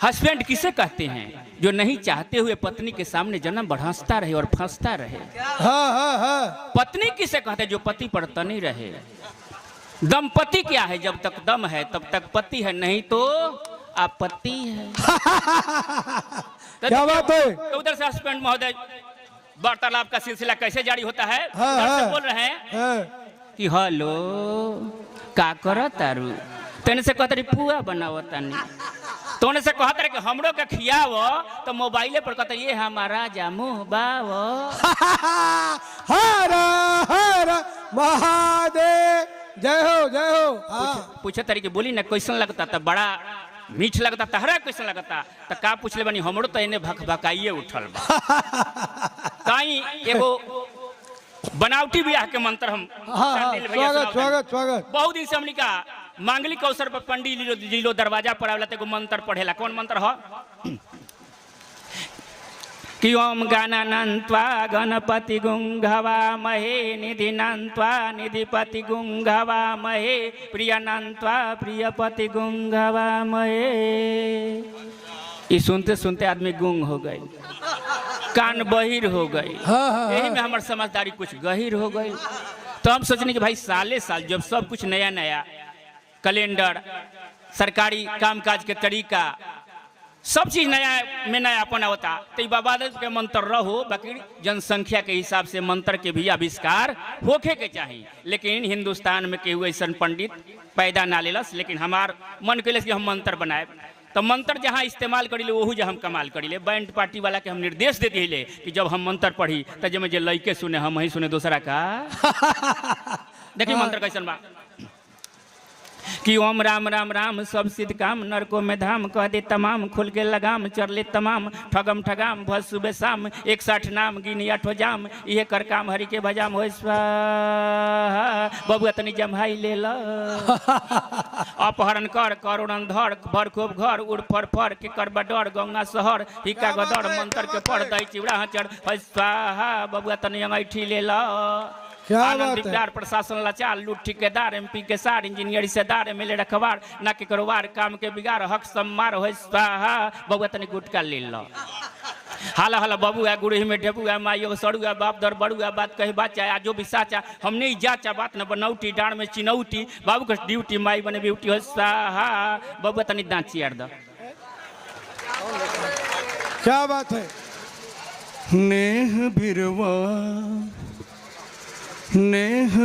हस्बैंड किसे कहते हैं जो नहीं चाहते हुए पत्नी के सामने जन्म बढ़ांसता रहे और फंसता रहे। हाँ हाँ हाँ। पत्नी किसे कहते हैं जो पति पर तनी रहे। दंपति क्या है, जब तक दम है तब तक पति है, नहीं तो आपत्ति है। क्या बात है। तो उधर से हस्बैंड महोदय वार्तालाप का सिलसिला कैसे जारी होता है। हाँ, उधर से हाँ, बोल रहे हैं हाँ। कि हेलो का करो तारू, तेने से कहते पुआ बनाओ तनी, तो से कहते कि हमरो के खियावो, तो मोबाइले पर कहते ये हमारा जामू बावो। हर हर महादेव, जय हो जय हो। पूछे तरीके बोली ना कैसन लगता, तो बड़ा मीठ लगता, तहरा कैसन लगता, तो का पूछले बनी हमरो तो इन्हें भक भकाइए उठल बा। ताई एगो बनावटी ब्याह के मंत्र हम स्वागत स्वागत स्वागत। बहुत दिन से हमने का मांगलिक अवसर पर पंडित जी लो दरवाजा पर आवेला तो मंत्र पढ़ेला। कौन मंत्र हो कि ओम गणानन्त्वा गणपति गुंघवा महे निधिनन्त्वा निधिपति गुंघवा महे प्रियनन्त्वा प्रियपति गुंघवा महे। ये सुनते सुनते आदमी गुंग हो गई, कान बहिर हो गई। यही में हमारी समझदारी कुछ गहिर हो गई। तो हम सोचने कि भाई साले साल जब सब कुछ नया नया कैलेंडर, सरकारी कामकाज के तरीका, सब चीज नया में नयापन होता, तो बाबा के मंत्र रहो, बाकी जनसंख्या के हिसाब से मंत्र के भी आविष्कार होखे के चाहिए। लेकिन हिंदुस्तान में केहू ऐसा पंडित पैदा ना लेलस, लेकिन हमार मन कैलस कि हम मंत्र बनाए। तो मंत्र जहाँ इस्तेमाल करी ले वहू जहाँ हम कमाल करी ले। बैंड पार्टी वाला के हम निर्देश दे दिले कि जब हम मंत्र पढ़ी तो जब जे लइके सुने हम ही सुने दूसरा का। देखिए मंत्र कैसन बा कि ओम राम राम राम सब सिद्ध काम, नरको में धाम कह दे तमाम, खुल के लगाम चर ले तमाम, ठगम ठगाम भज सुबह शाम, 61 नाम गिनी 8 जाम, ये कर काम हरि के भजाम हो स्वाहा। बबुआ तनी जमहाई ले लो। अपहरण कर करुणन धर, भर खूब घर उड़ फर फर के कर बडर, गंगा शहर हिका गदर, मंत्र के पढ़ दई चिवड़ा चढ़ हो स्वाहा। बबुआ तनी अंगैठी ले लो। आनंद प्रशासन लाचार, लूट ठेकेदार, MP के सार, इंजीनियर हिस्सेदार, MLA रखवार, ना के कारोबार काम के बिगाड़, हक सम्मार हो स्वाहा। बबुआ तनी गुटका ले लो। हाला हाला बाबू है गुड़ी में ढेबू है माइयो सड़ू है बाप दर बड़ू है बात कही बात चाहे जो भी साचा हमने ही जाचा बात न बनौटी डांड में चिनौटी बाबू का ड्यूटी माई बने ब्यूटी हो साहा बाबू तनी दांत चियार दो। क्या बात है। नेह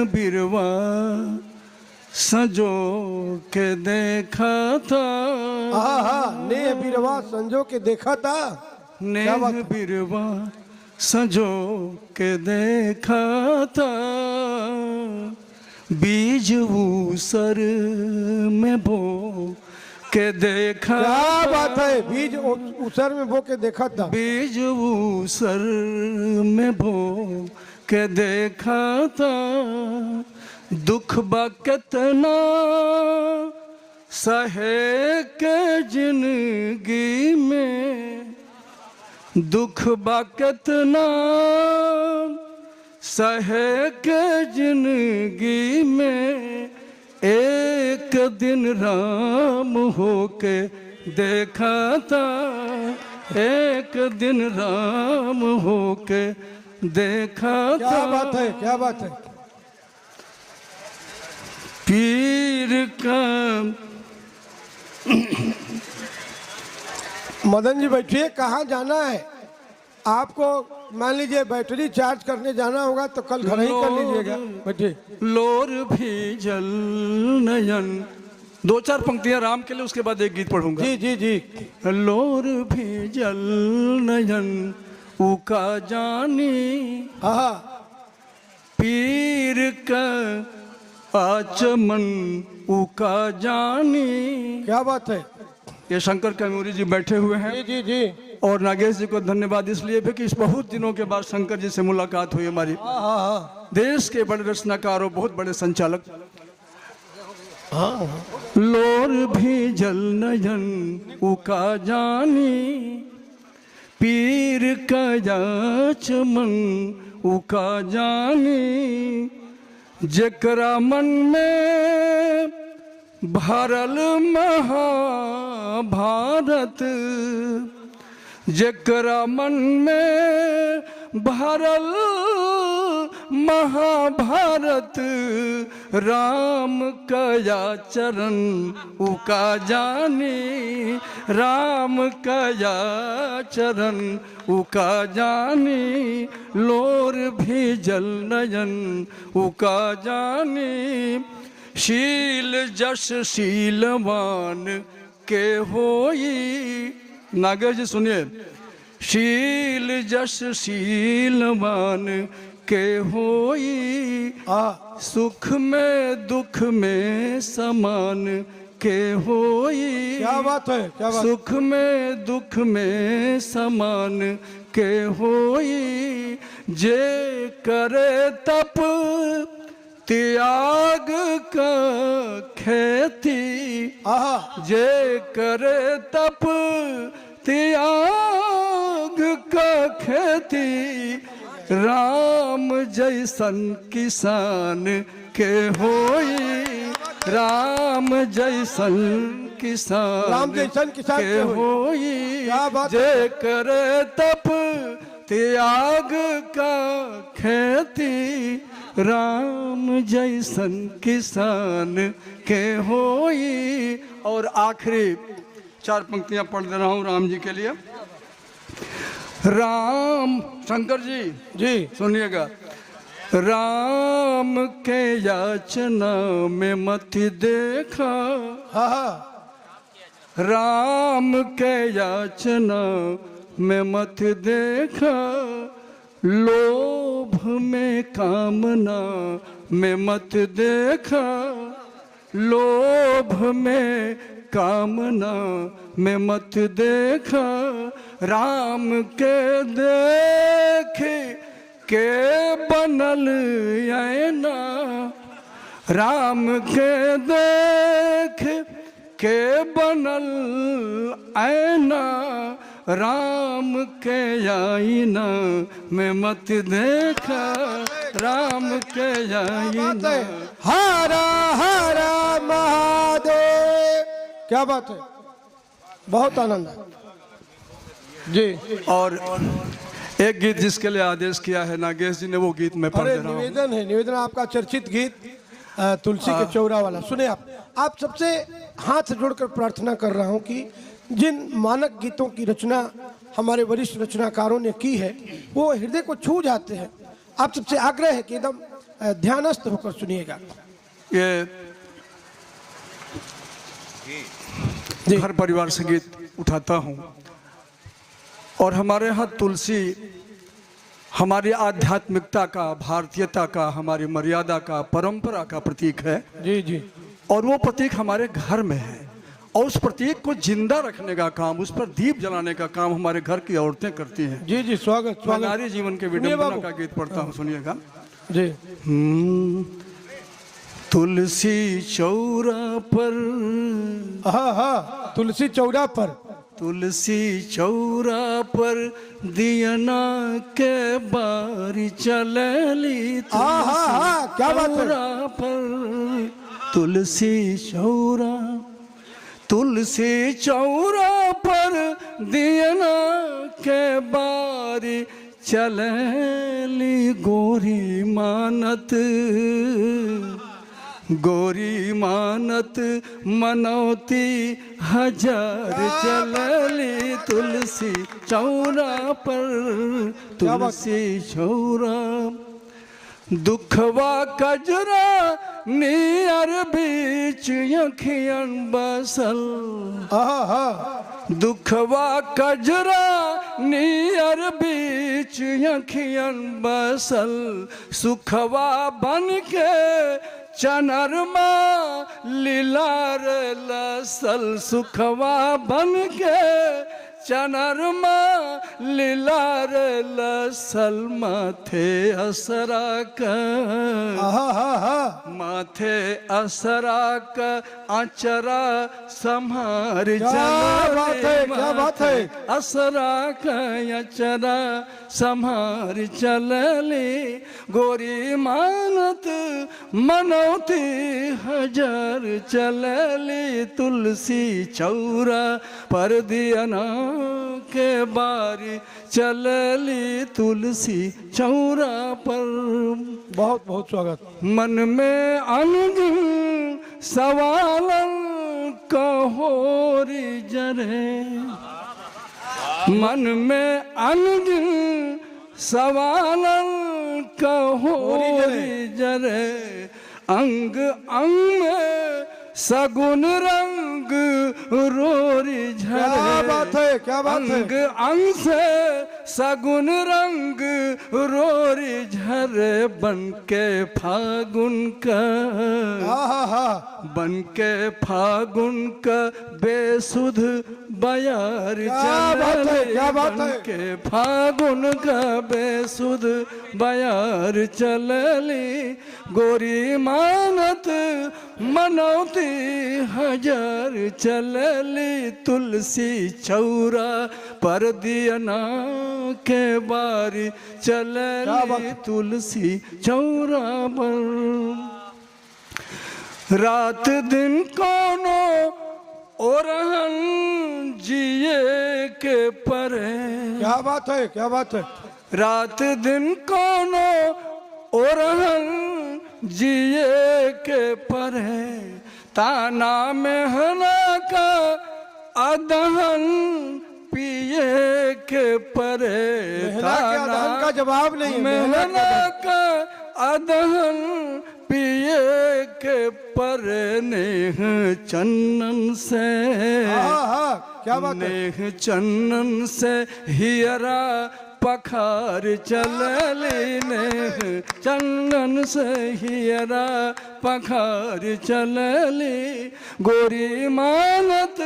बिरवा सजो के देखा था। हाँ नेह बिरवा संजो के देखा था। नेह बिरवा सजो के देखा था बीज ऊसर में बो के देखा। क्या बात है। बीज ऊसर में बो के देखा था। बीज ऊसर में बो के देखा था दुख बा कितना सहे के जिंदगी में दुख बा कितना सहे के जिंदगी में एक दिन राम होके देखा था एक दिन राम होके देखा था। क्या बात है। क्या बात है। पीर का मदन जी बैठिए। कहाँ जाना है आपको? मान लीजिए बैटरी चार्ज करने जाना होगा तो कल घर ही कर लीजिएगा। बैठिए। लोर भी जल नयन 2-4 पंक्तियां राम के लिए उसके बाद एक गीत पढ़ूंगा। जी जी जी। लोर भी जल नयन उका जानी पीर का आचमन उका जानी। क्या बात है। ये शंकर कैमूरी जी बैठे हुए हैं। जी जी जी। और नागेश जी को धन्यवाद इसलिए भी कि इस बहुत दिनों के बाद शंकर जी से मुलाकात हुई हमारी। देश के बड़े रचनाकार और बहुत बड़े संचालक। लोर भी जल नयन उका जानी पीर का आचमन उका जानी जेकरा मन में भरल महाभारत जेकरा मन में भरल महाभारत राम कया चरण उका जानी राम कया चरण उका जानी लोर भी जल नयन उका जानी शील जस शीलवान के होई। नागेश जी सुनिए। शील जस शीलवान के होई सुख में दुख में समान के होई। क्या बात है। क्या बात। सुख में दुख में समान के होई जे करे तप त्याग का खेती जे करे तप त्याग का खेती राम जैसन किसान के होई राम जैसन किसान के होई जे करे तप त्याग का खेती राम जैसन किसान के होई। और आखिरी 4 पंक्तियां पढ़ दे रहा हूँ राम जी के लिए। राम शंकर जी जी सुनिएगा। राम के याचना में मत देखा राम के याचना में मत देखा लोभ में कामना में मत देखा लोभ में कामना में मत देखा राम के देख के बनल ऐना राम के देख के बनल ऐना राम के आईना में मत देखा राम के आईना। हरा हरा महादेव। क्या बात है। बहुत आनंद है। जी। और एक गीत जिसके लिए आदेश किया है नागेश जी ने, वो गीत मैं पढ़ अरे दे रहा हूँ। निवेदन आपका चर्चित गीत तुलसी के चौरा वाला सुने आप सबसे हाथ जोड़कर प्रार्थना कर रहा हूं कि जिन मानक गीतों की रचना हमारे वरिष्ठ रचनाकारों ने की है वो हृदय को छू जाते हैं। आप सबसे आग्रह है कि एकदम ध्यानस्थ होकर सुनिएगा। ये घर परिवार से गीत उठाता हूँ और हमारे यहाँ तुलसी हमारी आध्यात्मिकता का, भारतीयता का, हमारी मर्यादा का, परंपरा का प्रतीक है। जी जी। और वो प्रतीक हमारे घर में है और उस प्रतीक को जिंदा रखने का काम, उस पर दीप जलाने का काम हमारे घर की औरतें करती हैं। जी जी, स्वागत स्वागत। नारी जीवन के विडंबना का गीत पढ़ता हूँ, सुनिएगा जी। तुलसी चौरा पर, हाँ तुलसी चौरा पर, तुलसी चौरा पर दियना के बारी चलली, क्या बात है। पर तुलसी चौरा, तुलसी चौरा पर दियना के बारी चलली, गोरी मानत, गोरी मानत मनौती हजार चलली, तुलसी चौरा पर, तुलसी चौरा। दुखवा कजरा नियर बीच अखियन बसल, दुखवा कजरा नियर बीच अखियन बसल, सुखवा बन के चनरमा लीलार लसल, सुखवा बन के चनरमा लीलार लसल, माथे असरा का, माथे असरा का आचरा संहार चलले, क्या बात है। असरा का आचरा संहार चलले, गोरी मानत मनौती हजार चलले, तुलसी चौरा पर दियना के बारी चलली, तुलसी चौरा पर। बहुत बहुत स्वागत। मन में अनगिन सवालन कहोरी जरे, मन में अनगिन सवालन कहोरी जरे, अंग अंग में सगुन रंग रोरी झरे, क्या बात है, क्या बात है। अंग अंग से सगुन रंग रोरी झरे, बन के फागुन का, बन के फागुन का बेसुध बयार चले, बन के फागुन का बेसुध बयार चलली, गोरी मानत मनौती हजार चलली, तुलसी चौरा पर दियना के बारी चलली, तुलसी चौरा पर। रात दिन कोनो ओरहन जिए के परे, क्या बात है, क्या बात है। रात दिन कोनो ओरहन जिए के परे, ताना मेहना का अदहन पिए के परे, ताना का जवाब नहीं, मेहना का अदहन पिए के परे, नेह चन्नन से, क्या बात है। नेह चन्नन से हियरा पखार चलली, नेह चंदन से हियरा पखार चलली, गोरी मानत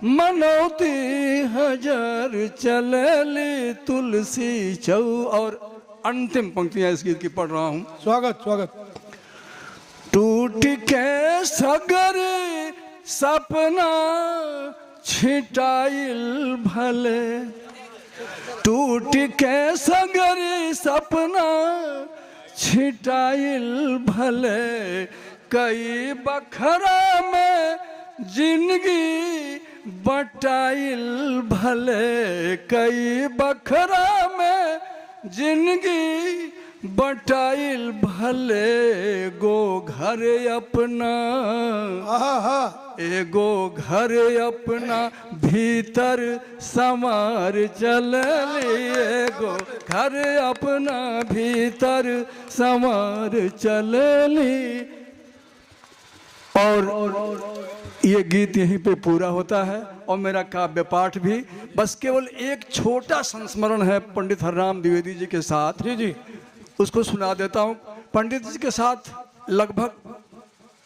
मनौती हजार चलली, तुलसी चौ। और अंतिम पंक्तियां इस गीत की पढ़ रहा हूँ। स्वागत स्वागत। टूट के सगर सपना छिटाइल भले, टूट के सगर सपना छिटाइल भले, कई बखरा में जिंदगी बटाइल भले कई बखरा में जिंदगी बटाइल भले गो घर अपना एगो घर अपना भीतर समार चलली एगो घर अपना भीतर समार चलली। और ये गीत यहीं पे पूरा होता है और मेरा काव्य पाठ भी बस केवल एक छोटा संस्मरण है पंडित हरराम द्विवेदी जी के साथ। जी उसको सुना देता हूँ। पंडित जी के साथ लगभग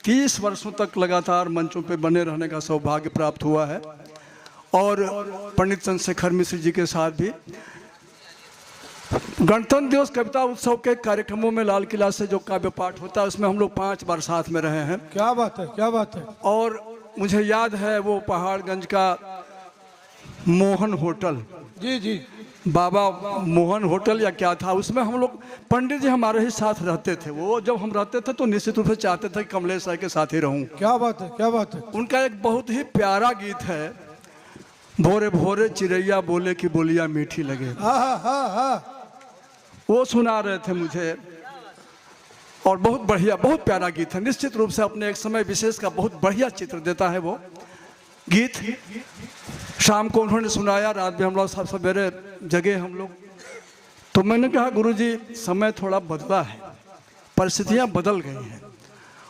30 वर्षों तक लगातार मंचों पे बने रहने का सौभाग्य प्राप्त हुआ है और पंडित चंद्रशेखर मिश्र जी के साथ भी गणतंत्र दिवस कविता उत्सव के कार्यक्रमों में लाल किला से जो काव्य पाठ होता है उसमें हम लोग 5 बार साथ में रहे हैं। क्या बात है, क्या बात है। और मुझे याद है वो पहाड़गंज का मोहन होटल, जी बाबा मोहन होटल या क्या था, उसमें हम लोग पंडित जी हमारे ही साथ रहते थे। वो जब हम रहते थे तो निश्चित रूप से चाहते थे कि कमलेश राय के साथ ही रहूं। क्या बात है, क्या बात है। उनका एक बहुत ही प्यारा गीत है, भोरे भोरे चिड़ैया बोले कि बोलिया मीठी लगे। वो सुना रहे थे मुझे और बहुत बढ़िया, बहुत प्यारा गीत है। निश्चित रूप से अपने एक समय विशेष का बहुत बढ़िया चित्र देता है वो गीत। शाम को उन्होंने सुनाया, रात में हम लोग सब सवेरे जगे हम लोग। तो मैंने कहा गुरुजी समय थोड़ा बदला है, परिस्थितियां बदल गई हैं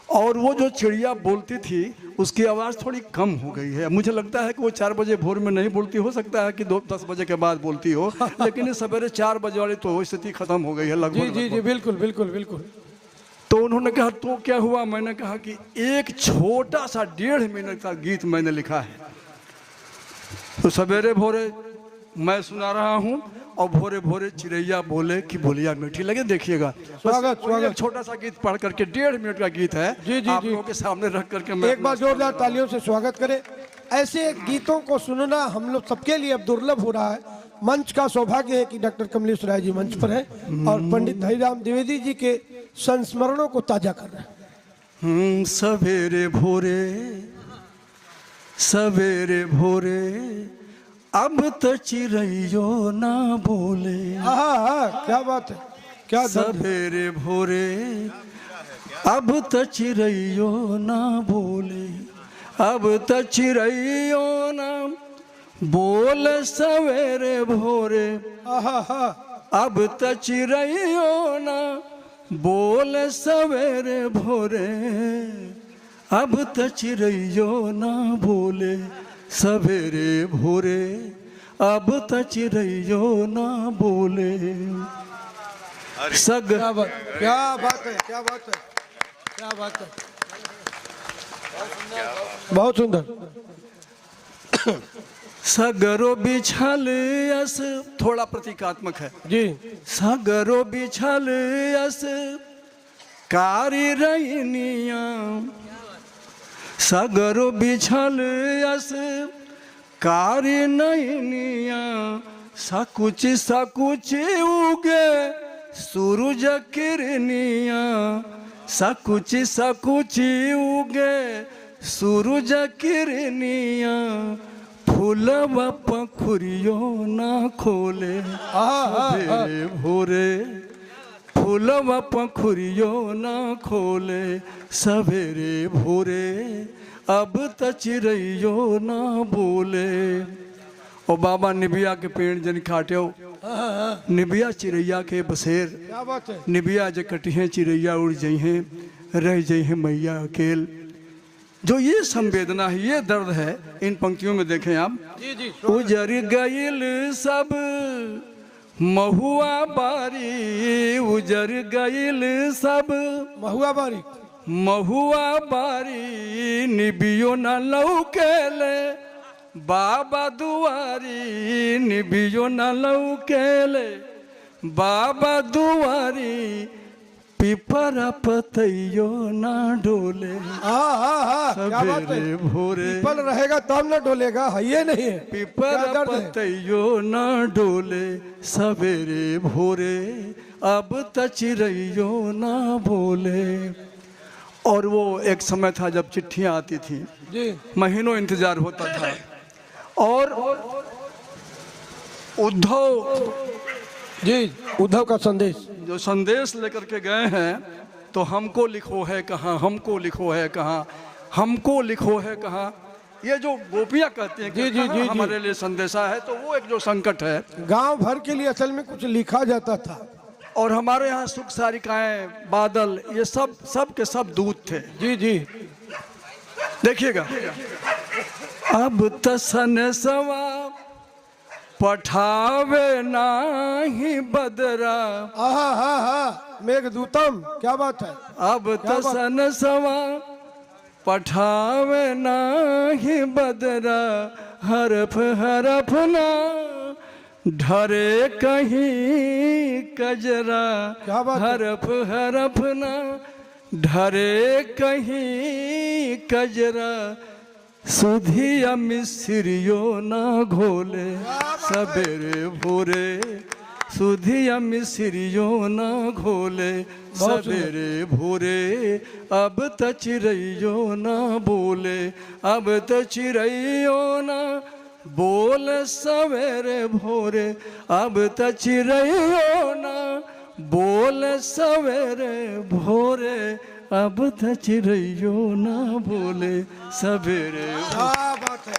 और वो जो चिड़िया बोलती थी उसकी आवाज़ थोड़ी कम हो गई है। मुझे लगता है कि वो 4 बजे भोर में नहीं बोलती, हो सकता है कि 10 बजे के बाद बोलती हो, लेकिन इस सवेरे 4 बजे वाली तो स्थिति खत्म हो गई है लगभग। जी बिल्कुल बिल्कुल बिल्कुल। तो उन्होंने कहा तो क्या हुआ? मैंने कहा कि एक छोटा सा 1.5 मिनट का गीत मैंने लिखा है। तो सवेरे भोरे मैं सुना रहा हूँ और भोरे भोरे चिड़ैया बोले कि बोलिया मीठी लगे। देखिएगा, स्वागत स्वागत। छोटा सा गीत पढ़ करके 1.5 मिनट का गीत है। जी आप लोगों के सामने रख करके मैं एक बार जोरदार तालियों से स्वागत करें। ऐसे गीतों को सुनना हम लोग सबके लिए अब दुर्लभ हो रहा है। मंच का सौभाग्य है कि डॉक्टर कमलेश राय जी मंच पर है और पंडित हरिराम द्विवेदी जी के संस्मरणों को ताजा कर रहे हैं। सवेरे भोरे सवेरे भोरे अब तो चिड़ैयो ना बोले। क्या बात है, क्या सवेरे भोरे अब तो चिड़ैयो ना बोले, अब तो चिड़ैयो ना बोले सवेरे भोरे। अब तो चिड़ैयो ना बोले सवेरे भोरे, अब तो चिड़ैयो ना बोले सवेरे भोरे, अब तो चिड़ैयो ना बोले। क्या बात है, क्या बात है, क्या बात है। बहुत सुंदर। सगरो बिछल यस, थोड़ा प्रतीकात्मक है जी। सगरो बिछल यस कारी रैनिया, सगरो बिछल यस कारी नैनिया, सकुची सकुची उगे सूरज किरनिया, सकुची सकुची उगे सूरज किरनिया, फूलवा पंखुरियो ना खोले सवेरे भोरे, फूलवा पंखुरियो ना खोले सवेरे भोरे, अब तो चिड़ैयो ना बोले। और बाबा निबिया के पेड़ जन काट्यो, निबिया चिड़ैया के बसेर। क्या बात है। निबिया जे कटिहे चिड़ैया उड़ जइहें, रह जइहें मैया अकेल। जो ये संवेदना है, ये दर्द है इन पंक्तियों में देखें आप। उजर गइल सब महुआ बारी, उजर गइल सब महुआ बारी, महुआ बारी, निबियो न लौकेले बाबा दुआरी, निबियो न लौकेले बाबा दुआरी, पिपरा पतैयो ना डोले सवेरे भोरे। पीपल रहेगा तब ना डोलेगा, है ये नहीं है। पिपरा पतैयो ना डोले सवेरे भोरे, अब तो चिड़ैयो ना बोले। और वो एक समय था जब चिट्ठियाँ आती थी, महीनों इंतजार होता था और उद्धव जी, उद्धव का संदेश जो संदेश लेकर के गए हैं, तो हमको लिखो है कहाँ, हमको लिखो है कहाँ, हमको लिखो है कहाँ, ये जो गोपियाँ कहती हैं कि जी, कहाँ हमारे लिए संदेशा है, तो वो एक जो संकट है। गांव भर के लिए असल में कुछ लिखा जाता था। और हमारे यहाँ सुख सारिकाएं, बादल, ये सब के सब दूत थे। जी जी, देखिएगा, अब तसन सवा पठावे नाही बदरा, आहा हा हा, मेघदूतम, क्या बात है। अब तसन सवा पठावे नाही बदरा, हरफ हरफ ना ढरे कहीं कजरा, क्या बात है? हरफ हरफ ना ढरे कहीं कजरा, सुधिया मिस्रियो ना घोले सवेरे भोरे, सुधिया मिस्रियो ना घोले सवेरे भोरे, अब त चिड़ैयो ना बोले, अब त चिड़ैयो ना बोल सवेरे भोरे, अब त चिड़ैयो ना बोल सवेरे भोरे, अब त चिड़ैयो ना बोले सवेरे। क्या बात है।